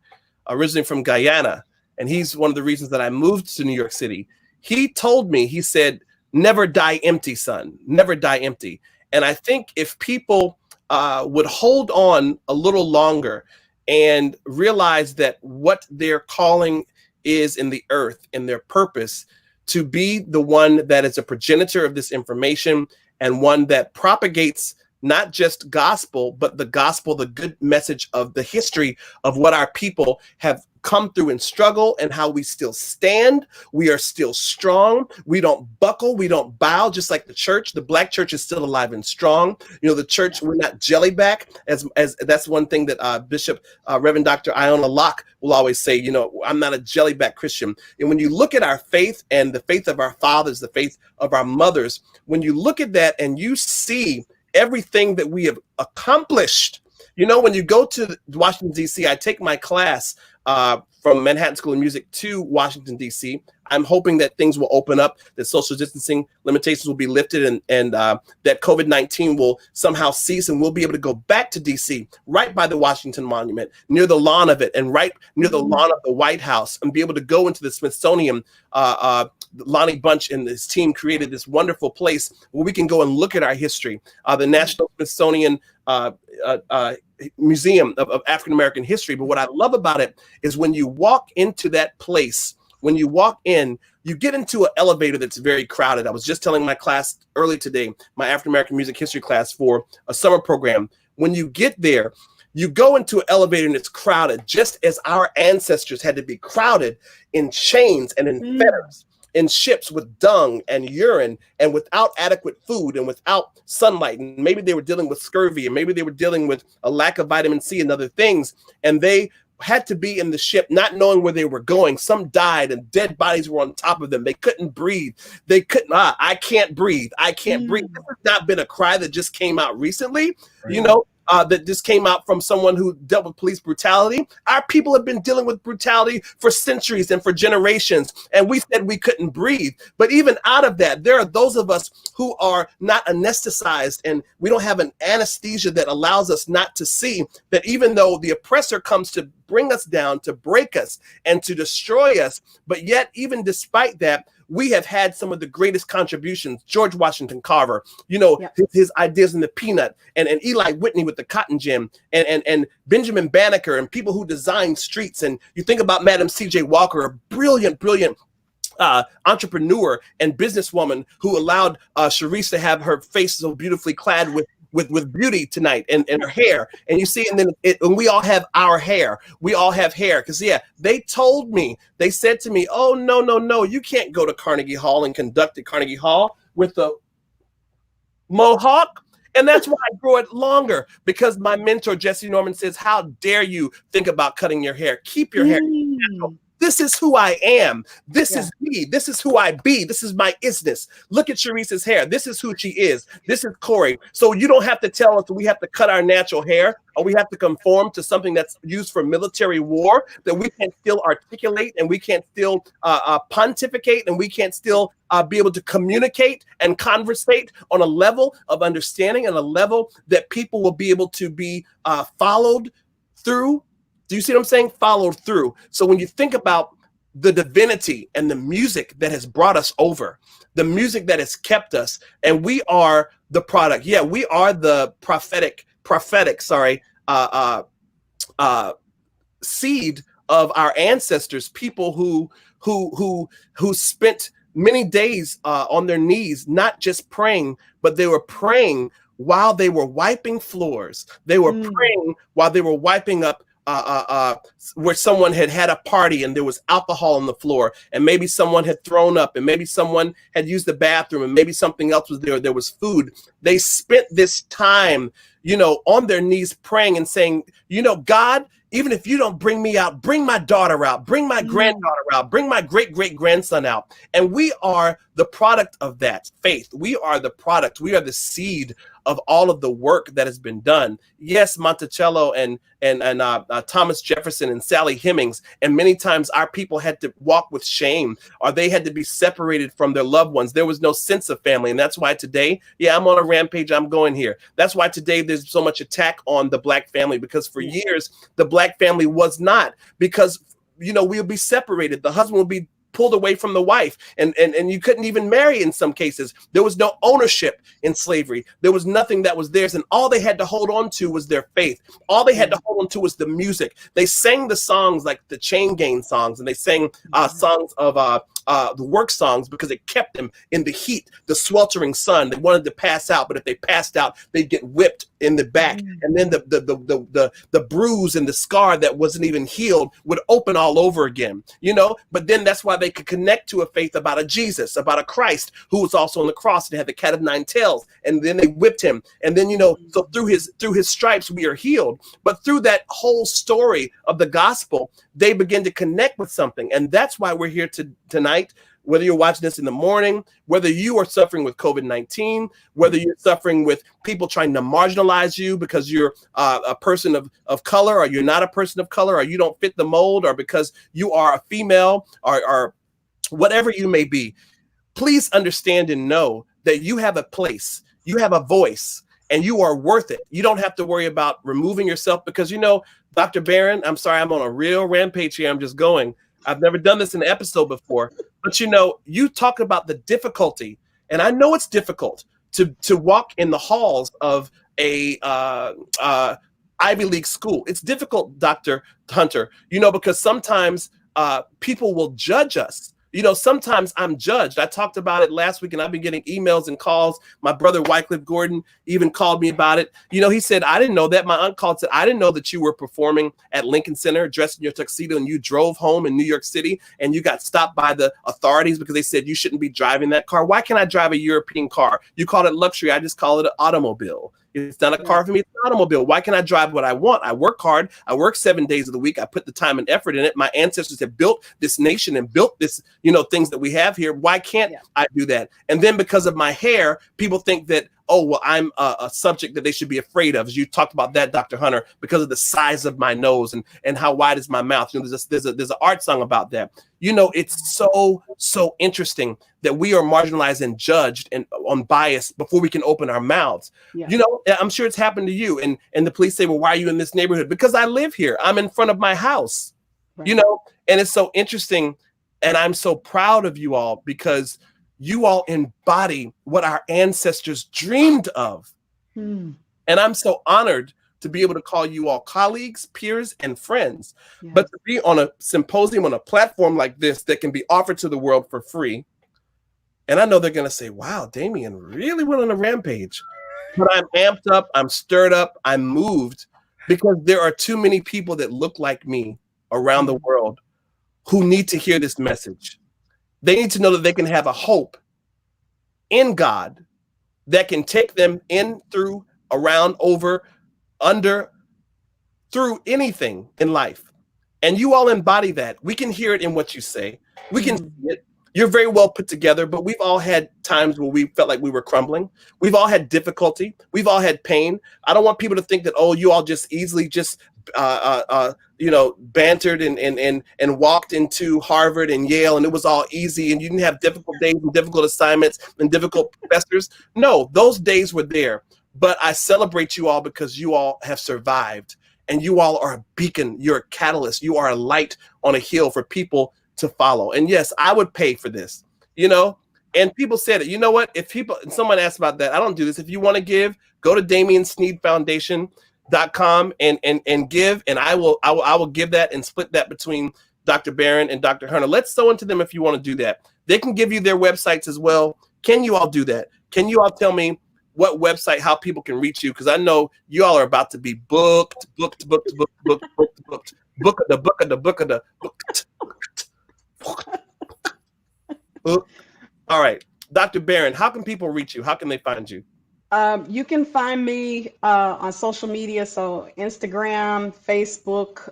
originally from Guyana, and he's one of the reasons that I moved to New York City. He told me, he said, never die empty, son. Never die empty. And I think if people would hold on a little longer and realize that what their calling is in the earth and their purpose to be the one that is a progenitor of this information and one that propagates not just gospel, but the gospel, the good message of the history of what our people have come through and struggle, and how we still stand. We are still strong. We don't buckle. We don't bow, just like the church. The Black church is still alive and strong. You know, the church, we're not jellyback, as that's one thing that Bishop Reverend Dr. Iona Locke will always say, you know, I'm not a jellyback Christian. And when you look at our faith and the faith of our fathers, the faith of our mothers, when you look at that and you see everything that we have accomplished, you know, when you go to Washington, D.C., I take my class from Manhattan School of Music to Washington, D.C. I'm hoping that things will open up, that social distancing limitations will be lifted, and that COVID-19 will somehow cease, and we'll be able to go back to D.C., right by the Washington Monument, near the lawn of it, and right near the lawn of the White House, and be able to go into the Smithsonian. Lonnie Bunch and his team created this wonderful place where we can go and look at our history. The National Smithsonian Museum of African American History. But what I love about it is when you walk into that place, when you walk in, you get into an elevator that's very crowded. I was just telling my class early today, my African American music history class for a summer program. When you get there, you go into an elevator and it's crowded, just as our ancestors had to be crowded in chains and in fetters, in ships with dung and urine and without adequate food and without sunlight. And maybe they were dealing with scurvy, and maybe they were dealing with a lack of vitamin C and other things. And they had to be in the ship not knowing where they were going. Some died and dead bodies were on top of them. They couldn't breathe. They couldn't, I can't breathe. I can't breathe. This has not been a cry that just came out recently, you know, that just came out from someone who dealt with police brutality. Our people have been dealing with brutality for centuries and for generations, and we said we couldn't breathe. But even out of that, there are those of us who are not anesthetized, and we don't have an anesthesia that allows us not to see that even though the oppressor comes to bring us down, to break us, and to destroy us, but yet even despite that, we have had some of the greatest contributions. George Washington Carver, you know, his ideas in the peanut, and Eli Whitney with the cotton gin, and Benjamin Banneker, and people who designed streets. And you think about Madam C.J. Walker, a brilliant entrepreneur and businesswoman who allowed Charisse to have her face so beautifully clad with beauty tonight, and her hair. And you see, and then and we all have our hair. We all have hair. Because they told me, they said to me, oh, no, you can't go to Carnegie Hall and conduct at Carnegie Hall with a mohawk. And that's why I grow it longer, because my mentor, Jesse Norman, says, how dare you think about cutting your hair? Keep your hair natural. This is who I am. This is me. This is who I be. This is my isness. Look at Charise's hair. This is who she is. This is Cory. So you don't have to tell us that we have to cut our natural hair or we have to conform to something that's used for military war, that we can still articulate and we can't still pontificate and we can't still be able to communicate and conversate on a level of understanding and a level that people will be able to be followed through. Do you see what I'm saying? Followed through. So when you think about the divinity and the music that has brought us over, the music that has kept us, and we are the product. Yeah, we are the prophetic, seed of our ancestors, people who spent many days on their knees, not just praying, but they were praying while they were wiping floors. They were praying while they were wiping up where someone had a party and there was alcohol on the floor, and maybe someone had thrown up, and maybe someone had used the bathroom, and maybe something else was there. There was food. They spent this time, on their knees praying and saying, God, even if you don't bring me out, bring my daughter out, bring my granddaughter out, bring my great-great-grandson out. And we are the product of that faith. We are the product. We are the seed of all of the work that has been done. Yes, Monticello and Thomas Jefferson and Sally Hemings, and many times our people had to walk with shame, or they had to be separated from their loved ones. There was no sense of family, and that's why today, I'm on a rampage. I'm going here. That's why today there's so much attack on the Black family, because for years the Black family was not, because we'll be separated. The husband will be pulled away from the wife, and you couldn't even marry in some cases. There was no ownership in slavery. There was nothing that was theirs, and all they had to hold on to was their faith. All they had to hold on to was the music. They sang the songs like the chain gang songs, and they sang songs of the work songs, because it kept them in the heat, the sweltering sun. They wanted to pass out, but if they passed out, they'd get whipped in the back, and then the bruise and the scar that wasn't even healed would open all over again. But then that's why they could connect to a faith about a Jesus, about a Christ who was also on the cross and had the cat of nine tails, and then they whipped him, and then so through his stripes we are healed. But through that whole story of the gospel, they begin to connect with something, and that's why we're here tonight. Whether you're watching this in the morning, whether you are suffering with COVID-19, whether you're suffering with people trying to marginalize you because you're a person of color, or you're not a person of color, or you don't fit the mold, or because you are a female, or whatever you may be, please understand and know that you have a place, you have a voice, and you are worth it. You don't have to worry about removing yourself, because Dr. Barron, I'm sorry, I'm on a real rampage here. I'm just going. I've never done this in an episode before, but you talk about the difficulty, and I know it's difficult to walk in the halls of a Ivy League school. It's difficult, Dr. Hunter, because sometimes people will judge us. Sometimes I'm judged. I talked about it last week, and I've been getting emails and calls. My brother, Wycliffe Gordon, even called me about it. He said, I didn't know that. My aunt called, said, I didn't know that you were performing at Lincoln Center dressed in your tuxedo, and you drove home in New York City, and you got stopped by the authorities because they said you shouldn't be driving that car. Why can't I drive a European car? You call it luxury. I just call it an automobile. It's not a car for me, it's an automobile. Why can't I drive what I want? I work hard. I work 7 days of the week. I put the time and effort in it. My ancestors have built this nation and built this, things that we have here. Why can't I do that? And then because of my hair, people think that, oh, well, I'm a subject that they should be afraid of. As you talked about that, Dr. Hunter, because of the size of my nose and how wide is my mouth. There's an art song about that. It's so interesting that we are marginalized and judged and on bias before we can open our mouths. Yeah. I'm sure it's happened to you. And the police say, well, why are you in this neighborhood? Because I live here. I'm in front of my house, right. And it's so interesting. And I'm so proud of you all, because you all embody what our ancestors dreamed of. And I'm so honored to be able to call you all colleagues, peers, and friends. Yes. But to be on a symposium, on a platform like this that can be offered to the world for free. And I know they're going to say, wow, Damien really went on a rampage. But I'm amped up, I'm stirred up, I'm moved, because there are too many people that look like me around the world who need to hear this message. They need to know that they can have a hope in God that can take them in, through, around, over, under, through anything in life. And you all embody that. We can hear it in what you say. We can see Mm-hmm. it. You're very well put together, but we've all had times where we felt like we were crumbling. We've all had difficulty. We've all had pain. I don't want people to think that, oh, you all just easily just bantered and walked into Harvard and Yale and it was all easy and you didn't have difficult days and difficult assignments and difficult professors. No, those days were there. But I celebrate you all because you all have survived and you all are a beacon. You're a catalyst. You are a light on a hill for people to follow. And yes, I would pay for this, and people said it. You know what? If someone asked about that, I don't do this. If you want to give, go to DamienSneedFoundation.com and give, and I will give that and split that between Dr. Barron and Dr. Hunter. Let's sew into them if you want to do that. They can give you their websites as well. Can you all do that? Can you all tell me what website, how people can reach you? Because I know you all are about to be booked. All right, Dr. Barron, how can people reach you? How can they find you? You can find me on social media, so Instagram, Facebook,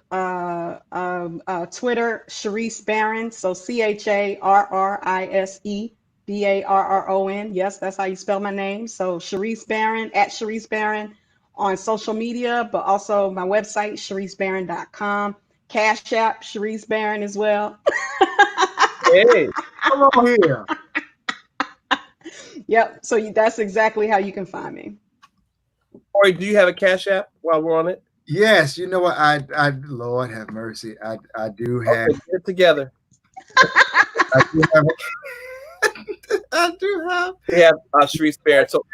Twitter, Charrise Barron, so CharriseBarron. Yes, that's how you spell my name. So Charrise Barron, at Charrise Barron on social media, but also my website, CharriseBarron.com. Cash App, Charrise Barron as well. Hey, Come on here. Yep, so that's exactly how you can find me. Cory, do you have a Cash App while we're on it? Yes, you know what? I Lord have mercy. I do have. Okay, get it together. I do have. I do have. We have Charisse Barron. So,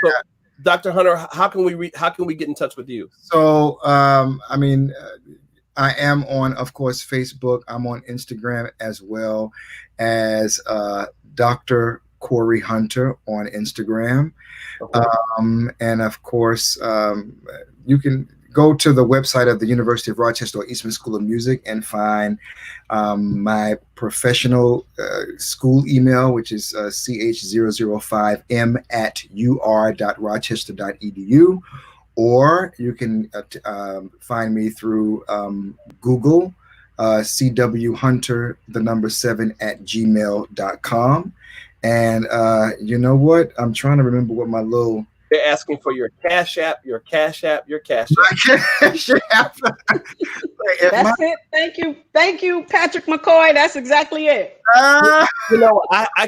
Dr. Hunter, how can we get in touch with you? So, I mean, I am on, of course, Facebook. I'm on Instagram as well as Dr. Cory Hunter on Instagram. Okay. And of course, you can go to the website of the University of Rochester or Eastman School of Music and find my professional school email, which is ch005m@ur.rochester.edu. Or you can find me through Google, cwhunter7@gmail.com. And you know what? I'm trying to remember what my little. They're asking for your Cash App, your Cash App, your Cash App. Cash App. That's it. Thank you, Patrick McCoy. That's exactly it. I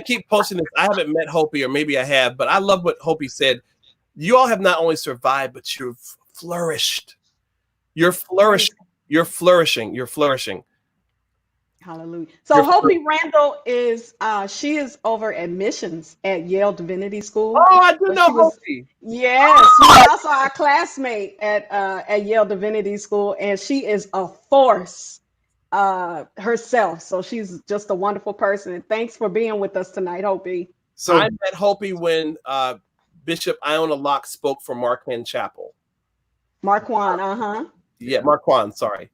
keep posting this. I haven't met Hopi, or maybe I have, but I love what Hopi said. You all have not only survived, but you've flourished. You're flourishing. You're flourishing. You're flourishing. Hallelujah. So Hopi Randall is she is over admissions at Yale Divinity School. Oh, I do know Hopi. Yes, she's also our classmate at Yale Divinity School, and she is a force herself. So she's just a wonderful person. And thanks for being with us tonight, Hopi. So I met Hopi when Bishop Iona Locke spoke for Marquand Chapel. Marquand, Yeah, Marquand, sorry.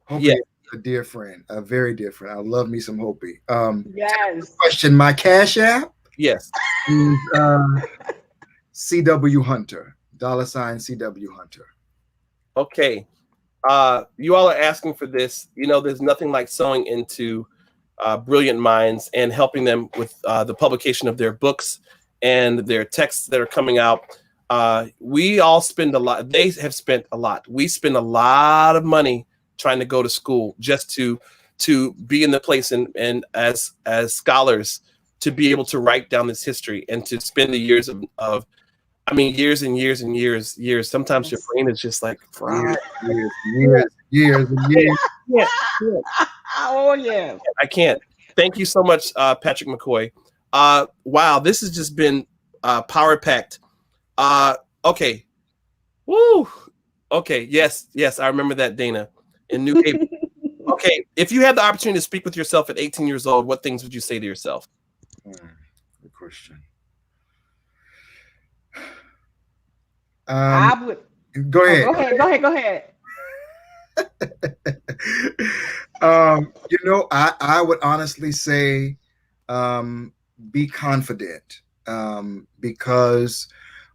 Hopi, yeah. A dear friend, a very dear friend. I love me some Hopi. Yes. Question, my Cash App? Yes. Is CW Hunter, $CW Hunter. Okay. You all are asking for this. There's nothing like sewing into brilliant minds and helping them with the publication of their books and their texts that are coming out. We all spend a lot. They have spent a lot. We spend a lot of money trying to go to school just to be in the place and as scholars to be able to write down this history and to spend the years of years and years and years. Sometimes your brain is just like fried. Years. Yeah. Oh yeah. I can't. Thank you so much, Patrick McCoy. Wow, this has just been power packed. Okay. Woo. Okay. Yes. I remember that, Dana, in New Haven. Okay. If you had the opportunity to speak with yourself at 18 years old, what things would you say to yourself? Good question. I would. Go ahead. Go ahead. I would honestly say be confident, because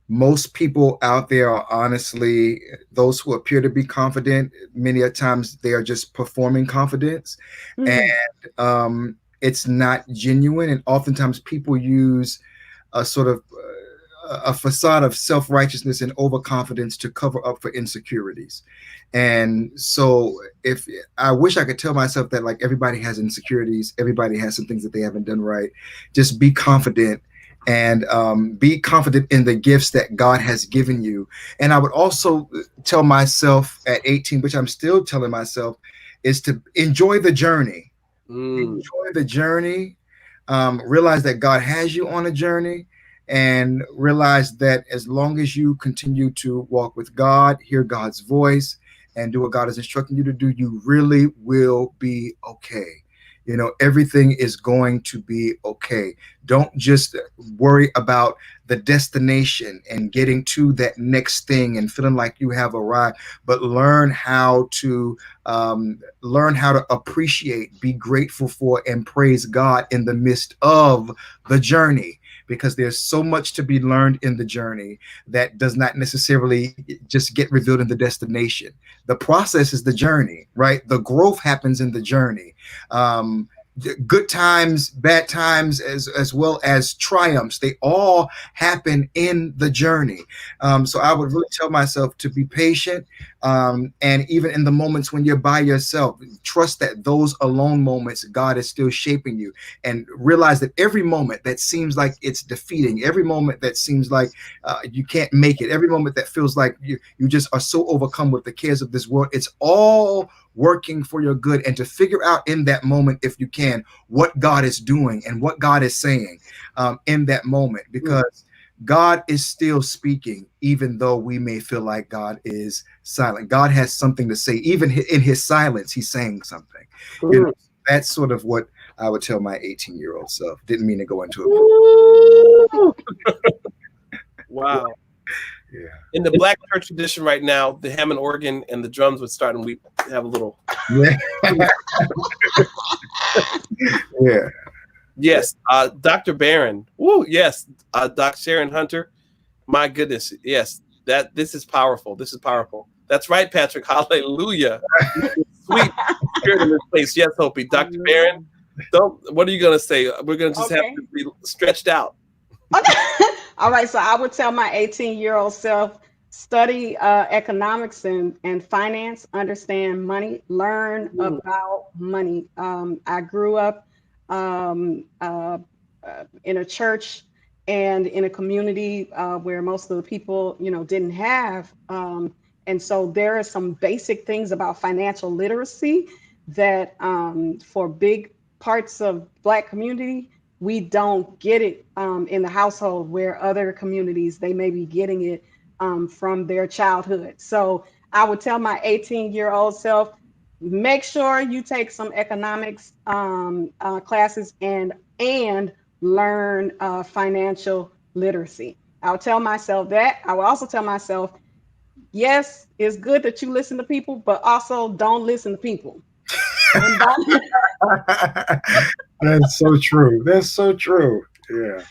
Most people out there are honestly those who appear to be confident. Many a times they are just performing confidence, and it's not genuine. And oftentimes people use a sort of a facade of self-righteousness and overconfidence to cover up for insecurities. And so if I wish I could tell myself that, like, everybody has insecurities, everybody has some things that they haven't done right, just be confident, and be confident in the gifts that God has given you. And I would also tell myself at 18, which I'm still telling myself, is to enjoy the journey. Enjoy the journey. Realize that God has you on a journey, and realize that as long as you continue to walk with God, hear God's voice, and do what God is instructing you to do, you really will be okay. Everything is going to be okay. Don't just worry about the destination and getting to that next thing and feeling like you have arrived, but learn how to appreciate, be grateful for, and praise God in the midst of the journey, because there's so much to be learned in the journey that does not necessarily just get revealed in the destination. The process is the journey, right? The growth happens in the journey. Good times, bad times, as well as triumphs, they all happen in the journey. So I would really tell myself to be patient, and even in the moments when you're by yourself, trust that those alone moments, God is still shaping you, and realize that every moment that seems like it's defeating, every moment that seems like you can't make it, every moment that feels like you just are so overcome with the cares of this world, it's all working for your good. And to figure out in that moment, if you can, what God is doing and what God is saying in that moment, because God is still speaking, even though we may feel like God is silent. God has something to say. Even in his silence, he's saying something. That's sort of what I would tell my 18-year-old self. Didn't mean to go into it. Wow. Yeah. In the Black church tradition right now, the Hammond organ and the drums would start, and we have a little. Yeah. Yeah. Yes. Dr. Barron. Woo. Yes. Dr. Sharon Hunter. My goodness. Yes. This is powerful. This is powerful. That's right, Patrick. Hallelujah. Sweet spirit in this place. Yes, Hopi. Dr. Barron. What are you going to say? We're going to just have to be stretched out. Okay. All right. So I would tell my 18-year-old self, study economics and finance, understand money, learn about money. I grew up in a church and in a community where most of the people, didn't have. And so there are some basic things about financial literacy that for big parts of Black community, we don't get it in the household, where other communities, they may be getting it from their childhood. So I would tell my 18-year-old self, make sure you take some economics classes and learn financial literacy. I'll tell myself that. I will also tell myself, yes, it's good that you listen to people, but also don't listen to people. That's so true. That's so true. Yeah.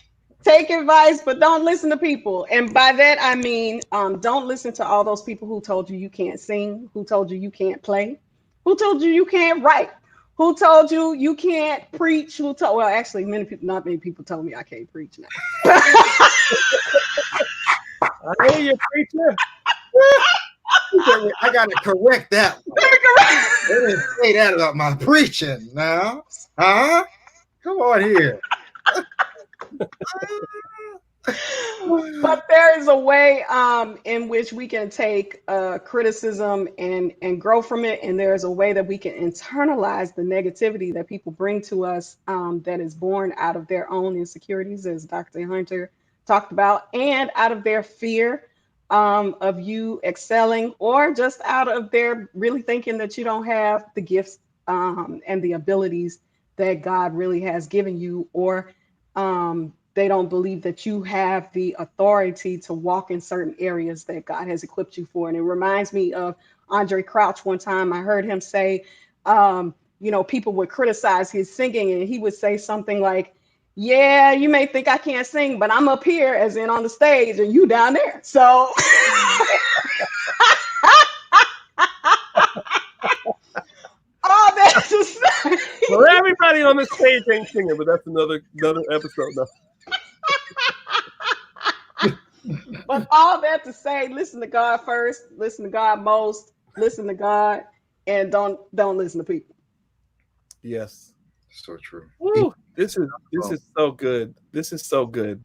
Take advice, but don't listen to people. And by that, I mean, don't listen to all those people who told you can't sing, who told you can't play, who told you can't write, who told you can't preach, well, actually, not many people told me I can't preach now. I hear you, preacher. I got to correct that one. They didn't say that about my preaching now. Huh? Come on here. But there is a way in which we can take criticism and grow from it. And there is a way that we can internalize the negativity that people bring to us that is born out of their own insecurities, as Dr. Hunter talked about, and out of their fear of you excelling, or just out of their really thinking that you don't have the gifts and the abilities that God really has given you, or they don't believe that you have the authority to walk in certain areas that God has equipped you for. And it reminds me of Andre Crouch. One time I heard him say, people would criticize his singing, and he would say something like, Yeah, you may think I can't sing, but I'm up here, as in on the stage, and you down there. So all that to say, Well, everybody on the stage ain't singing, but that's another episode now. but all that to say, listen to God first, listen to God most, listen to God, and don't listen to people. Yes, so true. Woo, this is so good. This is so good.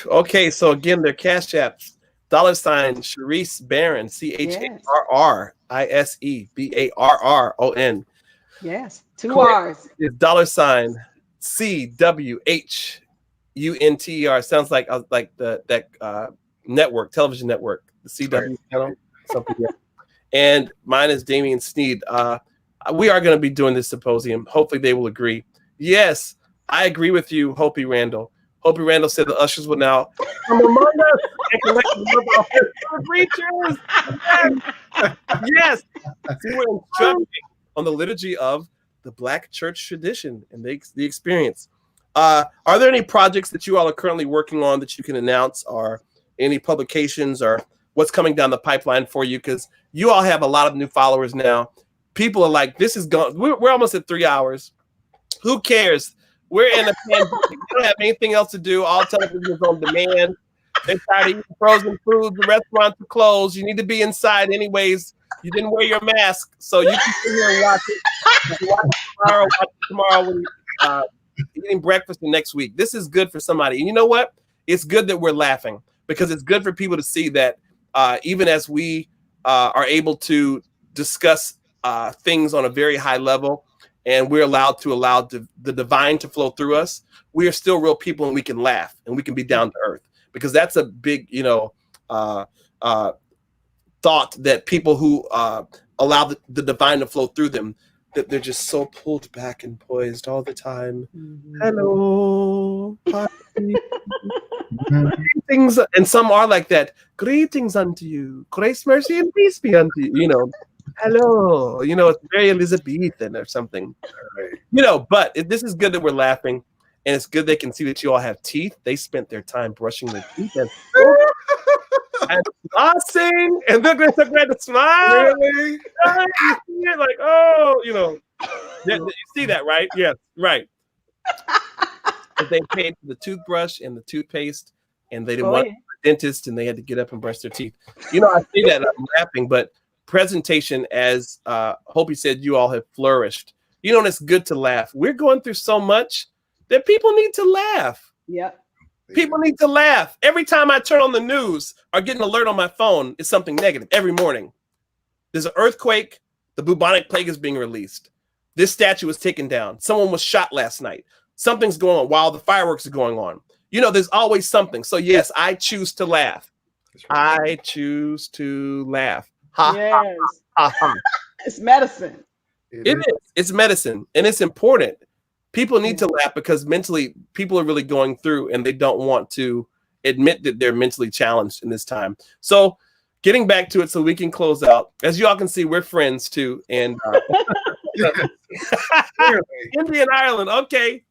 Okay, so again, their cash apps: $ Charrise Barron, CharriseBarron. Yes, 2 R's. Is $ CWHUNTER. Sounds like that network, television network, the CW channel, something. Yeah. And mine is Damien Sneed. We are going to be doing this symposium. Hopefully, they will agree. Yes, I agree with you, Hopi Randall. Hopi Randall said the ushers will now come among us and collect the preachers. Yes. See, we're instructing on the liturgy of the Black church tradition and the experience. Are there any projects that you all are currently working on that you can announce, or any publications, or what's coming down the pipeline for you? Because you all have a lot of new followers now. People are like, this is gone. We're almost at 3 hours. Who cares? We're in a pandemic. We don't have anything else to do. All television is on demand. They're tired of eating frozen foods. The restaurants are closed. You need to be inside anyways. You didn't wear your mask, so you can sit here and watch it. Watch it tomorrow when eating breakfast the next week. This is good for somebody. And you know what? It's good that we're laughing, because it's good for people to see that even as we are able to discuss things on a very high level, and we're allowed to allow the divine to flow through us, we are still real people, and we can laugh and we can be down to earth, because that's a big, thought, that people who allow the divine to flow through them, that they're just so pulled back and poised all the time. Mm-hmm. Hello. Greetings, and some are like that. Greetings unto you. Grace, mercy, and peace be unto you. Hello. It's very Elizabethan or something. But this is good that we're laughing, and it's good they can see that you all have teeth. They spent their time brushing their teeth and flossing, and they're going to smile. Really? You see it like, you see that, right? Yes, right. But they paid for the toothbrush and the toothpaste, and they didn't want a dentist, and they had to get up and brush their teeth. I say that and I'm laughing, but presentation, as Hopi said, you all have flourished. And it's good to laugh. We're going through so much that people need to laugh. Yep. People need to laugh. Every time I turn on the news or get an alert on my phone, it's something negative every morning. There's an earthquake. The bubonic plague is being released. This statue was taken down. Someone was shot last night. Something's going on while the fireworks are going on. There's always something. So yes, I choose to laugh. I choose to laugh. Yes. It's medicine. It is. It's medicine, and it's important. People need to laugh, because mentally people are really going through, and they don't want to admit that they're mentally challenged in this time. So getting back to it so we can close out. As you all can see, we're friends too. And India and Ireland. Okay.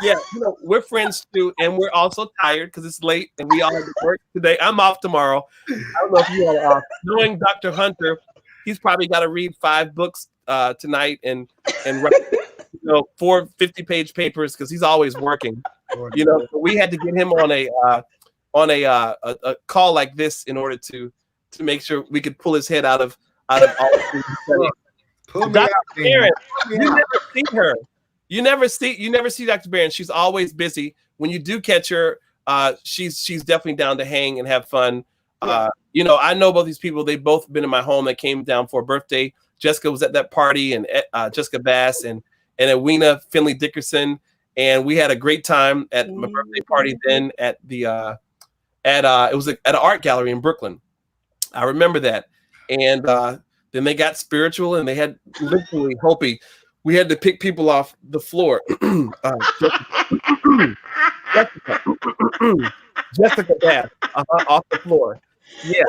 Yeah, we're friends too. And we're also tired because it's late and we all have to work today. I'm off tomorrow. I don't know if you all are off. Knowing Dr. Hunter, he's probably got to read 5 books tonight and write 4 50-page papers, because he's always working. So we had to get him on a call like this in order to make sure we could pull his head out of all of the Dr. Barron, you never see her. You never see Dr. Barron. She's always busy. When you do catch her, she's definitely down to hang and have fun. I know both these people. They've both been in my home. They came down for a birthday. Jessica was at that party, and Jessica Bass and Edwina Finley Dickerson, and we had a great time at my birthday party. Then at the it was at an art gallery in Brooklyn. I remember that. And then they got spiritual, and they had literally Hopi. We had to pick people off the floor. Jessica Bass off the floor. Yeah.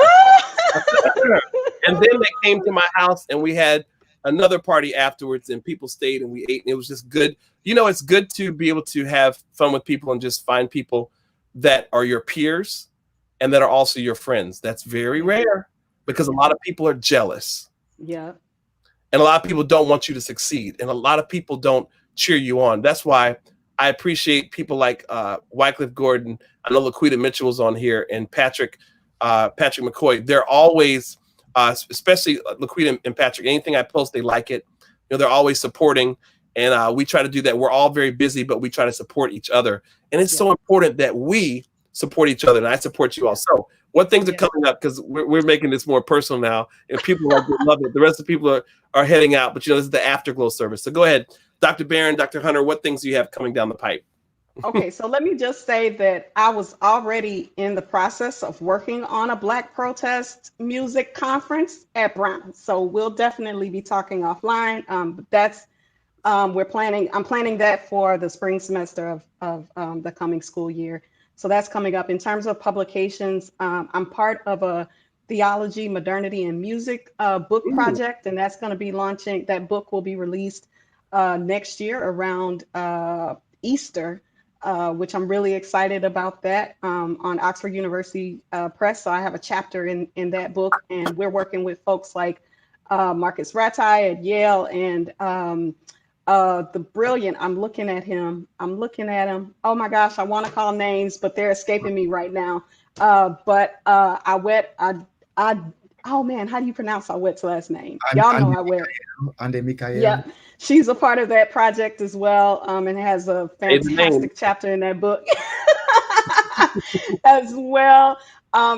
And then they came to my house, and we had another party afterwards, and people stayed and we ate, and it was just good. You know, it's good to be able to have fun with people and just find people that are your peers and that are also your friends. That's very rare because a lot of people are jealous. Yeah. And a lot of people don't want you to succeed. And a lot of people don't cheer you on. That's why I appreciate people like Wycliffe Gordon. I know Laquita Mitchell's on here, and Patrick McCoy. They're always, especially Laquita and Patrick, anything I post, they like it. You know, they're always supporting. And we try to do that. We're all very busy, but we try to support each other. And it's so important that we support each other. And I support you also. What things are coming up? Because we're making this more personal now, and people love it. The rest of the people are heading out, but you know, this is the afterglow service. So go ahead, Dr. Barron, Dr. Hunter, what things do you have coming down the pipe? Okay, so let me just say that I was already in the process of working on a Black protest music conference at Brown. So we'll definitely be talking offline. But that's I'm planning that for the spring semester of the coming school year. So that's coming up. In terms of publications, I'm part of a theology, modernity, and music book project, and that's going to be launching. That book will be released next year around Easter, which I'm really excited about that, on Oxford University Press. So I have a chapter in that book, and we're working with folks like Marcus Ratai at Yale and the brilliant, I'm looking at him. Oh my gosh, I want to call names, but they're escaping me right now. Oh man, how do you pronounce Awet's last name? Y'all know Awet. Ande Mikael. Yeah, she's a part of that project as well, and has a fantastic chapter in that book as well.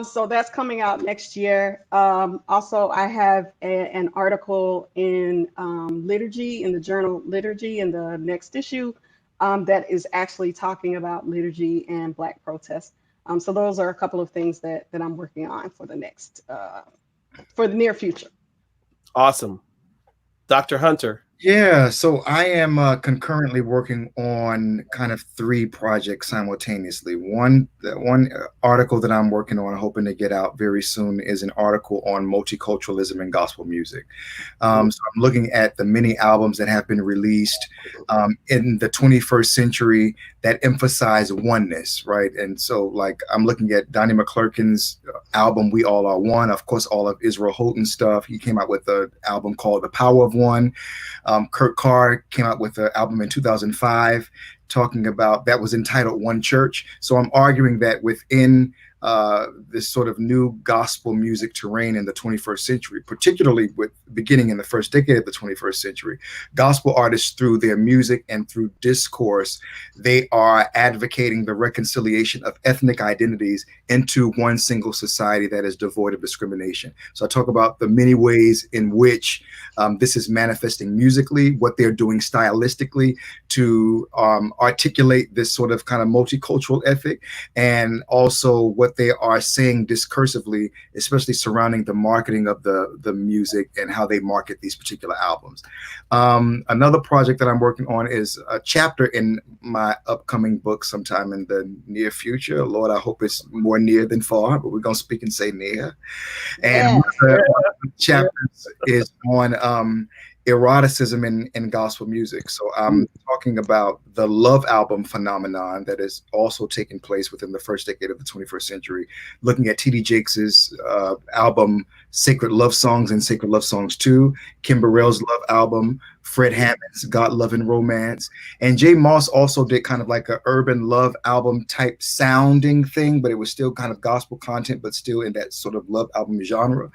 So that's coming out next year. Also, I have an article in Liturgy, in the journal Liturgy, in the next issue, that is actually talking about liturgy and Black protest. So those are a couple of things that I'm working on for the near future. Awesome. Dr. Hunter. Yeah, so I am concurrently working on kind of 3 projects simultaneously. One article that I'm working on, hoping to get out very soon, is an article on multiculturalism in gospel music. So I'm looking at the many albums that have been released in the 21st century that emphasize oneness, right? And so, like, I'm looking at Donnie McClurkin's album, We All Are One, of course, all of Israel Houghton's stuff. He came out with an album called The Power of One. Kurt Carr came out with an album in 2005 talking about, that was entitled One Church. So I'm arguing that within this sort of new gospel music terrain in the 21st century, particularly with beginning in the first decade of the 21st century, gospel artists, through their music and through discourse, they are advocating the reconciliation of ethnic identities into one single society that is devoid of discrimination. So I talk about the many ways in which this is manifesting musically, what they're doing stylistically to articulate this sort of kind of multicultural ethic, and also what they are saying discursively, especially surrounding the marketing of the music and how they market these particular albums. Another project that I'm working on is a chapter in my upcoming book sometime in the near future. Lord, I hope it's more near than far, but we're going to speak and say near. And one of the chapters is on eroticism in gospel music. So I'm talking about the love album phenomenon that is also taking place within the first decade of the 21st century, looking at T.D. Jakes' album Sacred Love Songs and Sacred Love Songs 2, Kim Burrell's love album, Fred Hammond's God, Love, and Romance. And Jay Moss also did kind of like an urban love album type sounding thing, but it was still kind of gospel content, but still in that sort of love album genre.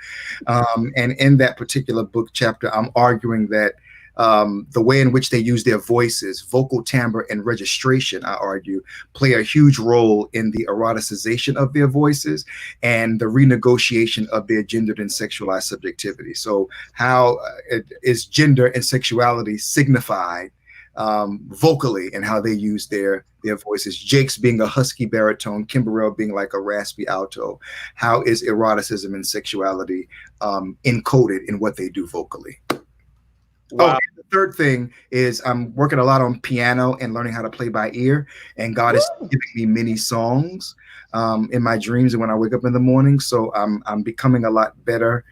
And in that particular book chapter, I'm arguing that the way in which they use their voices, vocal timbre and registration, I argue, play a huge role in the eroticization of their voices and the renegotiation of their gendered and sexualized subjectivity. So how is gender and sexuality signified vocally, and how they use their voices? Jake's being a husky baritone, Kim Burrell being like a raspy alto. How is eroticism and sexuality encoded in what they do vocally? Wow. Oh, the third thing is I'm working a lot on piano and learning how to play by ear. And God is giving me many songs in my dreams and when I wake up in the morning. So I'm becoming a lot better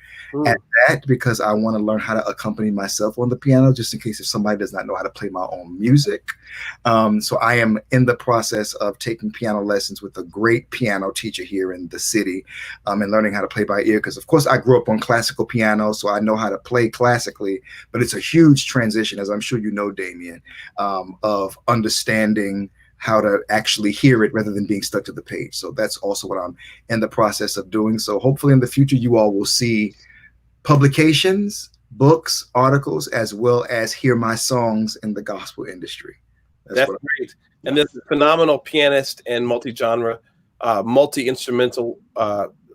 at that because I want to learn how to accompany myself on the piano, just in case if somebody does not know how to play my own music. So I am in the process of taking piano lessons with a great piano teacher here in the city, and learning how to play by ear. Because of course I grew up on classical piano, so I know how to play classically, but it's a huge transition, as I'm sure you know, Damien, of understanding how to actually hear it rather than being stuck to the page. So that's also what I'm in the process of doing. So hopefully in the future, you all will see publications, books, articles, as well as hear my songs in the gospel industry. That's great. And there's a phenomenal pianist and multi-genre, multi-instrumental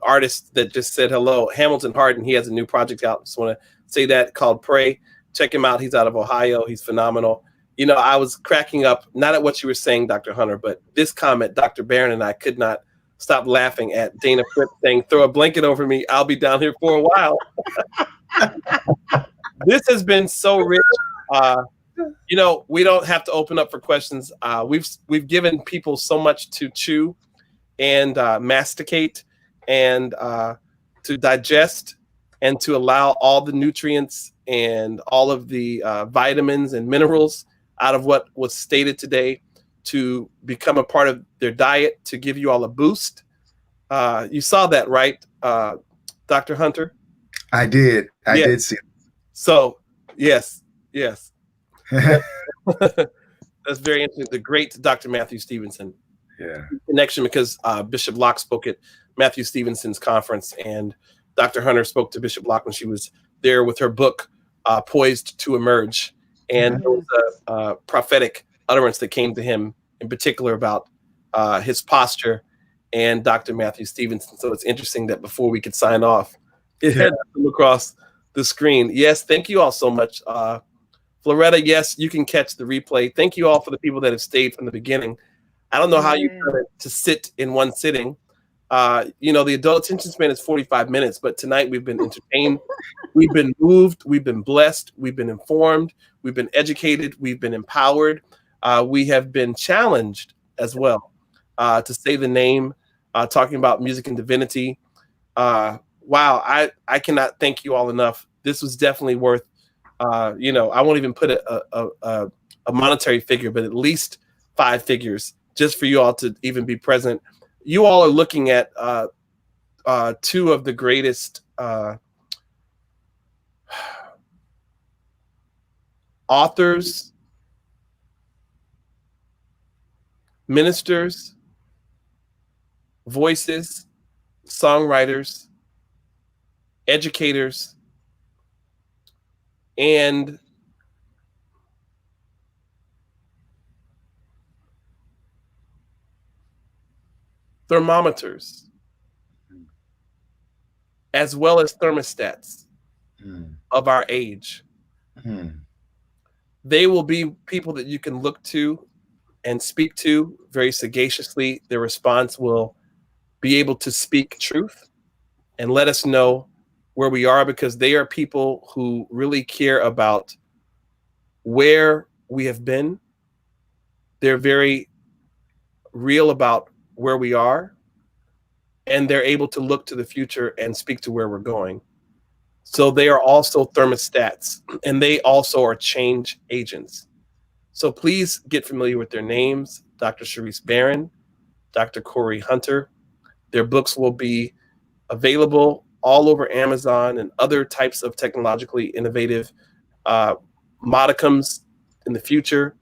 artist that just said hello, Hamilton Harden. He has a new project out. Just want to say that, called Pray. Check him out. He's out of Ohio. He's phenomenal. You know, I was cracking up, not at what you were saying, Dr. Hunter, but this comment, Dr. Barron and I could not stop laughing at Dana Fripp saying, throw a blanket over me. I'll be down here for a while. This has been so rich. You know, we don't have to open up for questions. We've given people so much to chew and masticate and to digest, and to allow all the nutrients and all of the vitamins and minerals out of what was stated today to become a part of their diet, to give you all a boost. You saw that, right, Dr. Hunter? I did. I did see it. So, yes. That's very interesting. The great Dr. Matthew Stevenson. Yeah. Connection, because Bishop Locke spoke at Matthew Stevenson's conference, and Dr. Hunter spoke to Bishop Locke when she was there with her book, Poised to Emerge. And there was a prophetic utterance that came to him in particular about his posture and Dr. Matthew Stevenson. So it's interesting that before we could sign off, it had to come across the screen. Yes, thank you all so much. Floretta, yes, you can catch the replay. Thank you all for the people that have stayed from the beginning. I don't know how you've done it to sit in one sitting. You know, the adult attention span is 45 minutes, but tonight we've been entertained, we've been moved, we've been blessed, we've been informed, we've been educated, we've been empowered. We have been challenged as well to say the name, talking about music and divinity. Wow, I cannot thank you all enough. This was definitely worth, you know, I won't even put a monetary figure, but at least 5 figures just for you all to even be present. You all are looking at 2 of the greatest authors, ministers, voices, songwriters, educators, and thermometers, as well as thermostats of our age. They will be people that you can look to and speak to very sagaciously. Their response will be able to speak truth and let us know where we are, because they are people who really care about where we have been. They're very real about where we are, and they're able to look to the future and speak to where we're going. So they are also thermostats, and they also are change agents. So please get familiar with their names: Dr. Charrise Barron, Dr. Cory Hunter. Their books will be available all over Amazon and other types of technologically innovative modicums in the future.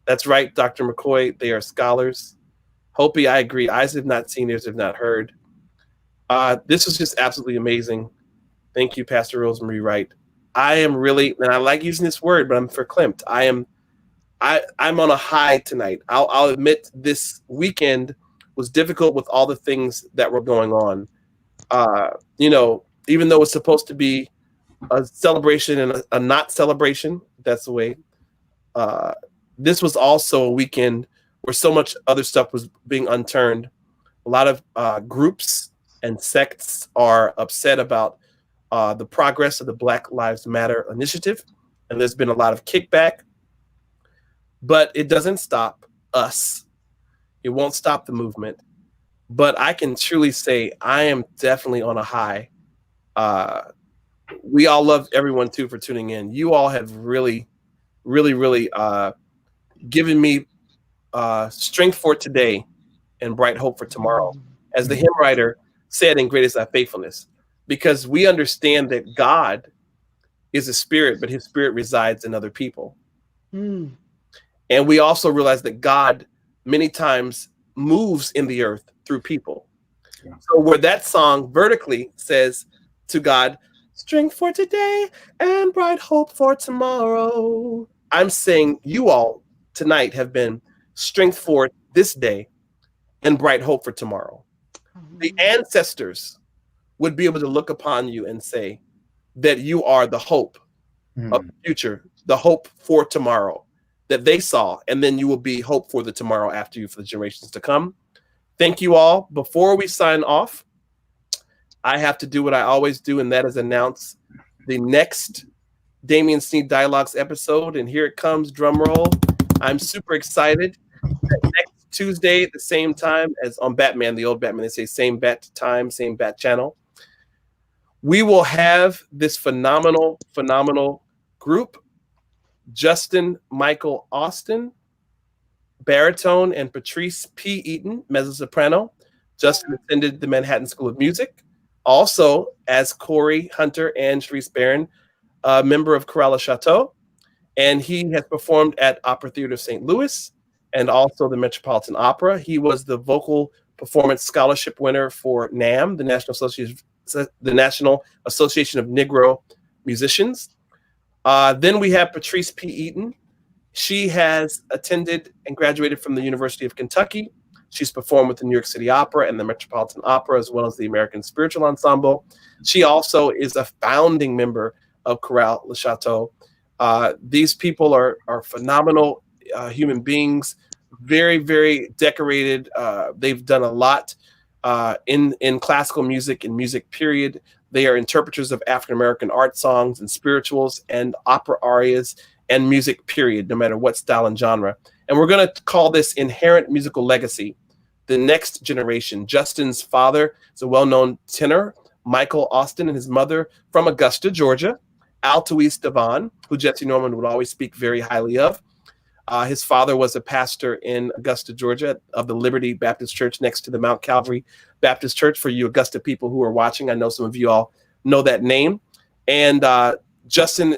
That's right, Dr. McCoy, they are scholars. Hopi, I agree. Eyes have not seen, ears have not heard. This was just absolutely amazing. Thank you, Pastor Rosemary Wright. I am really, and I like using this word, but I'm verklempt. I'm on a high tonight. I'll admit this weekend was difficult with all the things that were going on. You know, even though it's supposed to be a celebration and a not celebration, that's the way. This was also a weekend where so much other stuff was being unturned. A lot of groups and sects are upset about the progress of the Black Lives Matter initiative, and there's been a lot of kickback. But it doesn't stop us. It won't stop the movement. But I can truly say I am definitely on a high we all love everyone too for tuning in. You all have really, really, really given me strength for today and bright hope for tomorrow. As the hymn writer said in Great Is Thy Faithfulness, because we understand that God is a spirit, but his spirit resides in other people. Mm. And we also realize that God many times moves in the earth through people. Yeah. So where that song vertically says to God, strength for today and bright hope for tomorrow, I'm saying you all tonight have been strength for this day and bright hope for tomorrow. The ancestors would be able to look upon you and say that you are the hope of the future, the hope for tomorrow that they saw, and then you will be hope for the tomorrow after you for the generations to come. Thank you all. Before we sign off, I have to do what I always do, and that is announce the next Damien Sneed Dialogues episode. And here it comes, drum roll. I'm super excited. Next Tuesday at the same time as on Batman, the old Batman, they say same bat time, same bat channel. We will have this phenomenal group: Justin Michael Austin, baritone, and Patrice P. Eaton, mezzo-soprano. Justin attended the Manhattan School of Music. Also, as Cory Hunter and Charrise Barron, a member of Chorale Chateau. And he has performed at Opera Theater of St. Louis and also the Metropolitan Opera. He was the Vocal Performance Scholarship winner for NAMM, the National Association of Negro Musicians. Then we have Patrice P. Eaton. She has attended and graduated from the University of Kentucky. She's performed with the New York City Opera and the Metropolitan Opera, as well as the American Spiritual Ensemble. She also is a founding member of Chorale Le Chateau. These people are phenomenal human beings, very, very decorated. They've done a lot in classical music and music period. They are interpreters of African-American art songs and spirituals and opera arias and music period, no matter what style and genre. And we're going to call this Inherent Musical Legacy, the next generation. Justin's father is a well-known tenor, Michael Austin, and his mother from Augusta, Georgia, Altoise Devon, who Jesse Norman would always speak very highly of. His father was a pastor in Augusta, Georgia, of the Liberty Baptist Church next to the Mount Calvary Baptist Church. For you Augusta people who are watching, I know some of you all know that name. And Justin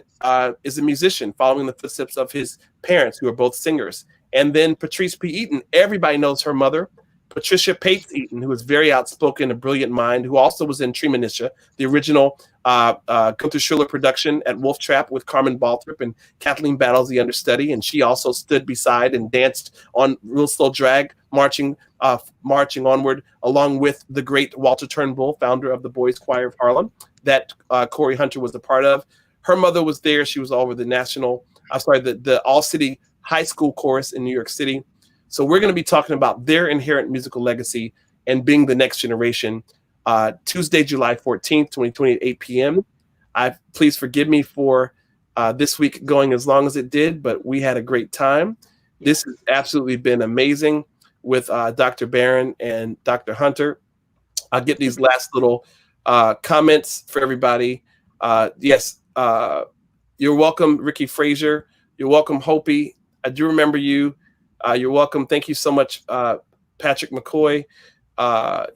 is a musician following the footsteps of his parents, who are both singers. And then Patrice P. Eaton, everybody knows her mother, Patricia Pates Eaton, who is very outspoken, a brilliant mind, who also was in Treemonisha, the original Gunther Schuller production at Wolf Trap with Carmen Balthrop and Kathleen Battles, the understudy. And she also stood beside and danced on Real Slow Drag, marching onward, along with the great Walter Turnbull, founder of the Boys Choir of Harlem, that Cory Hunter was a part of. Her mother was there. She was all over the All-City High School Chorus in New York City. So we're going to be talking about their inherent musical legacy and being the next generation. Tuesday, July 14th, 2020 at 8 p.m. Please forgive me for this week going as long as it did, but we had a great time. This has absolutely been amazing with Dr. Barron and Dr. Hunter. I'll get these last little comments for everybody. Yes, you're welcome, Ricky Frazier. You're welcome, Hopi. I do remember you. You're welcome. Thank you so much, Patrick McCoy.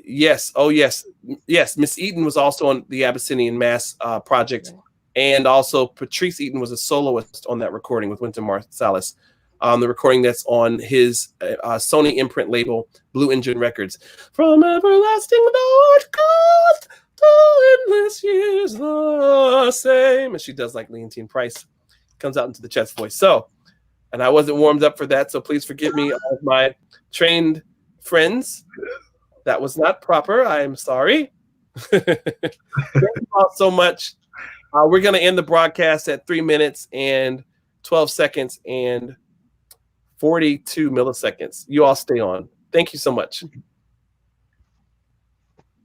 Yes. Oh, yes. Yes. Miss Eaton was also on the Abyssinian Mass project. And also Patrice Eaton was a soloist on that recording with Wynton Marsalis. The recording that's on his Sony imprint label, Blue Engine Records. From everlasting North coast to endless years the same. And she does like Leontine Price. Comes out into the chest voice. So, and I wasn't warmed up for that, so please forgive me, all of my trained friends. That was not proper. I am sorry. Thank you all so much. We're going to end the broadcast at 3 minutes and 12 seconds and 42 milliseconds. You all stay on. Thank you so much.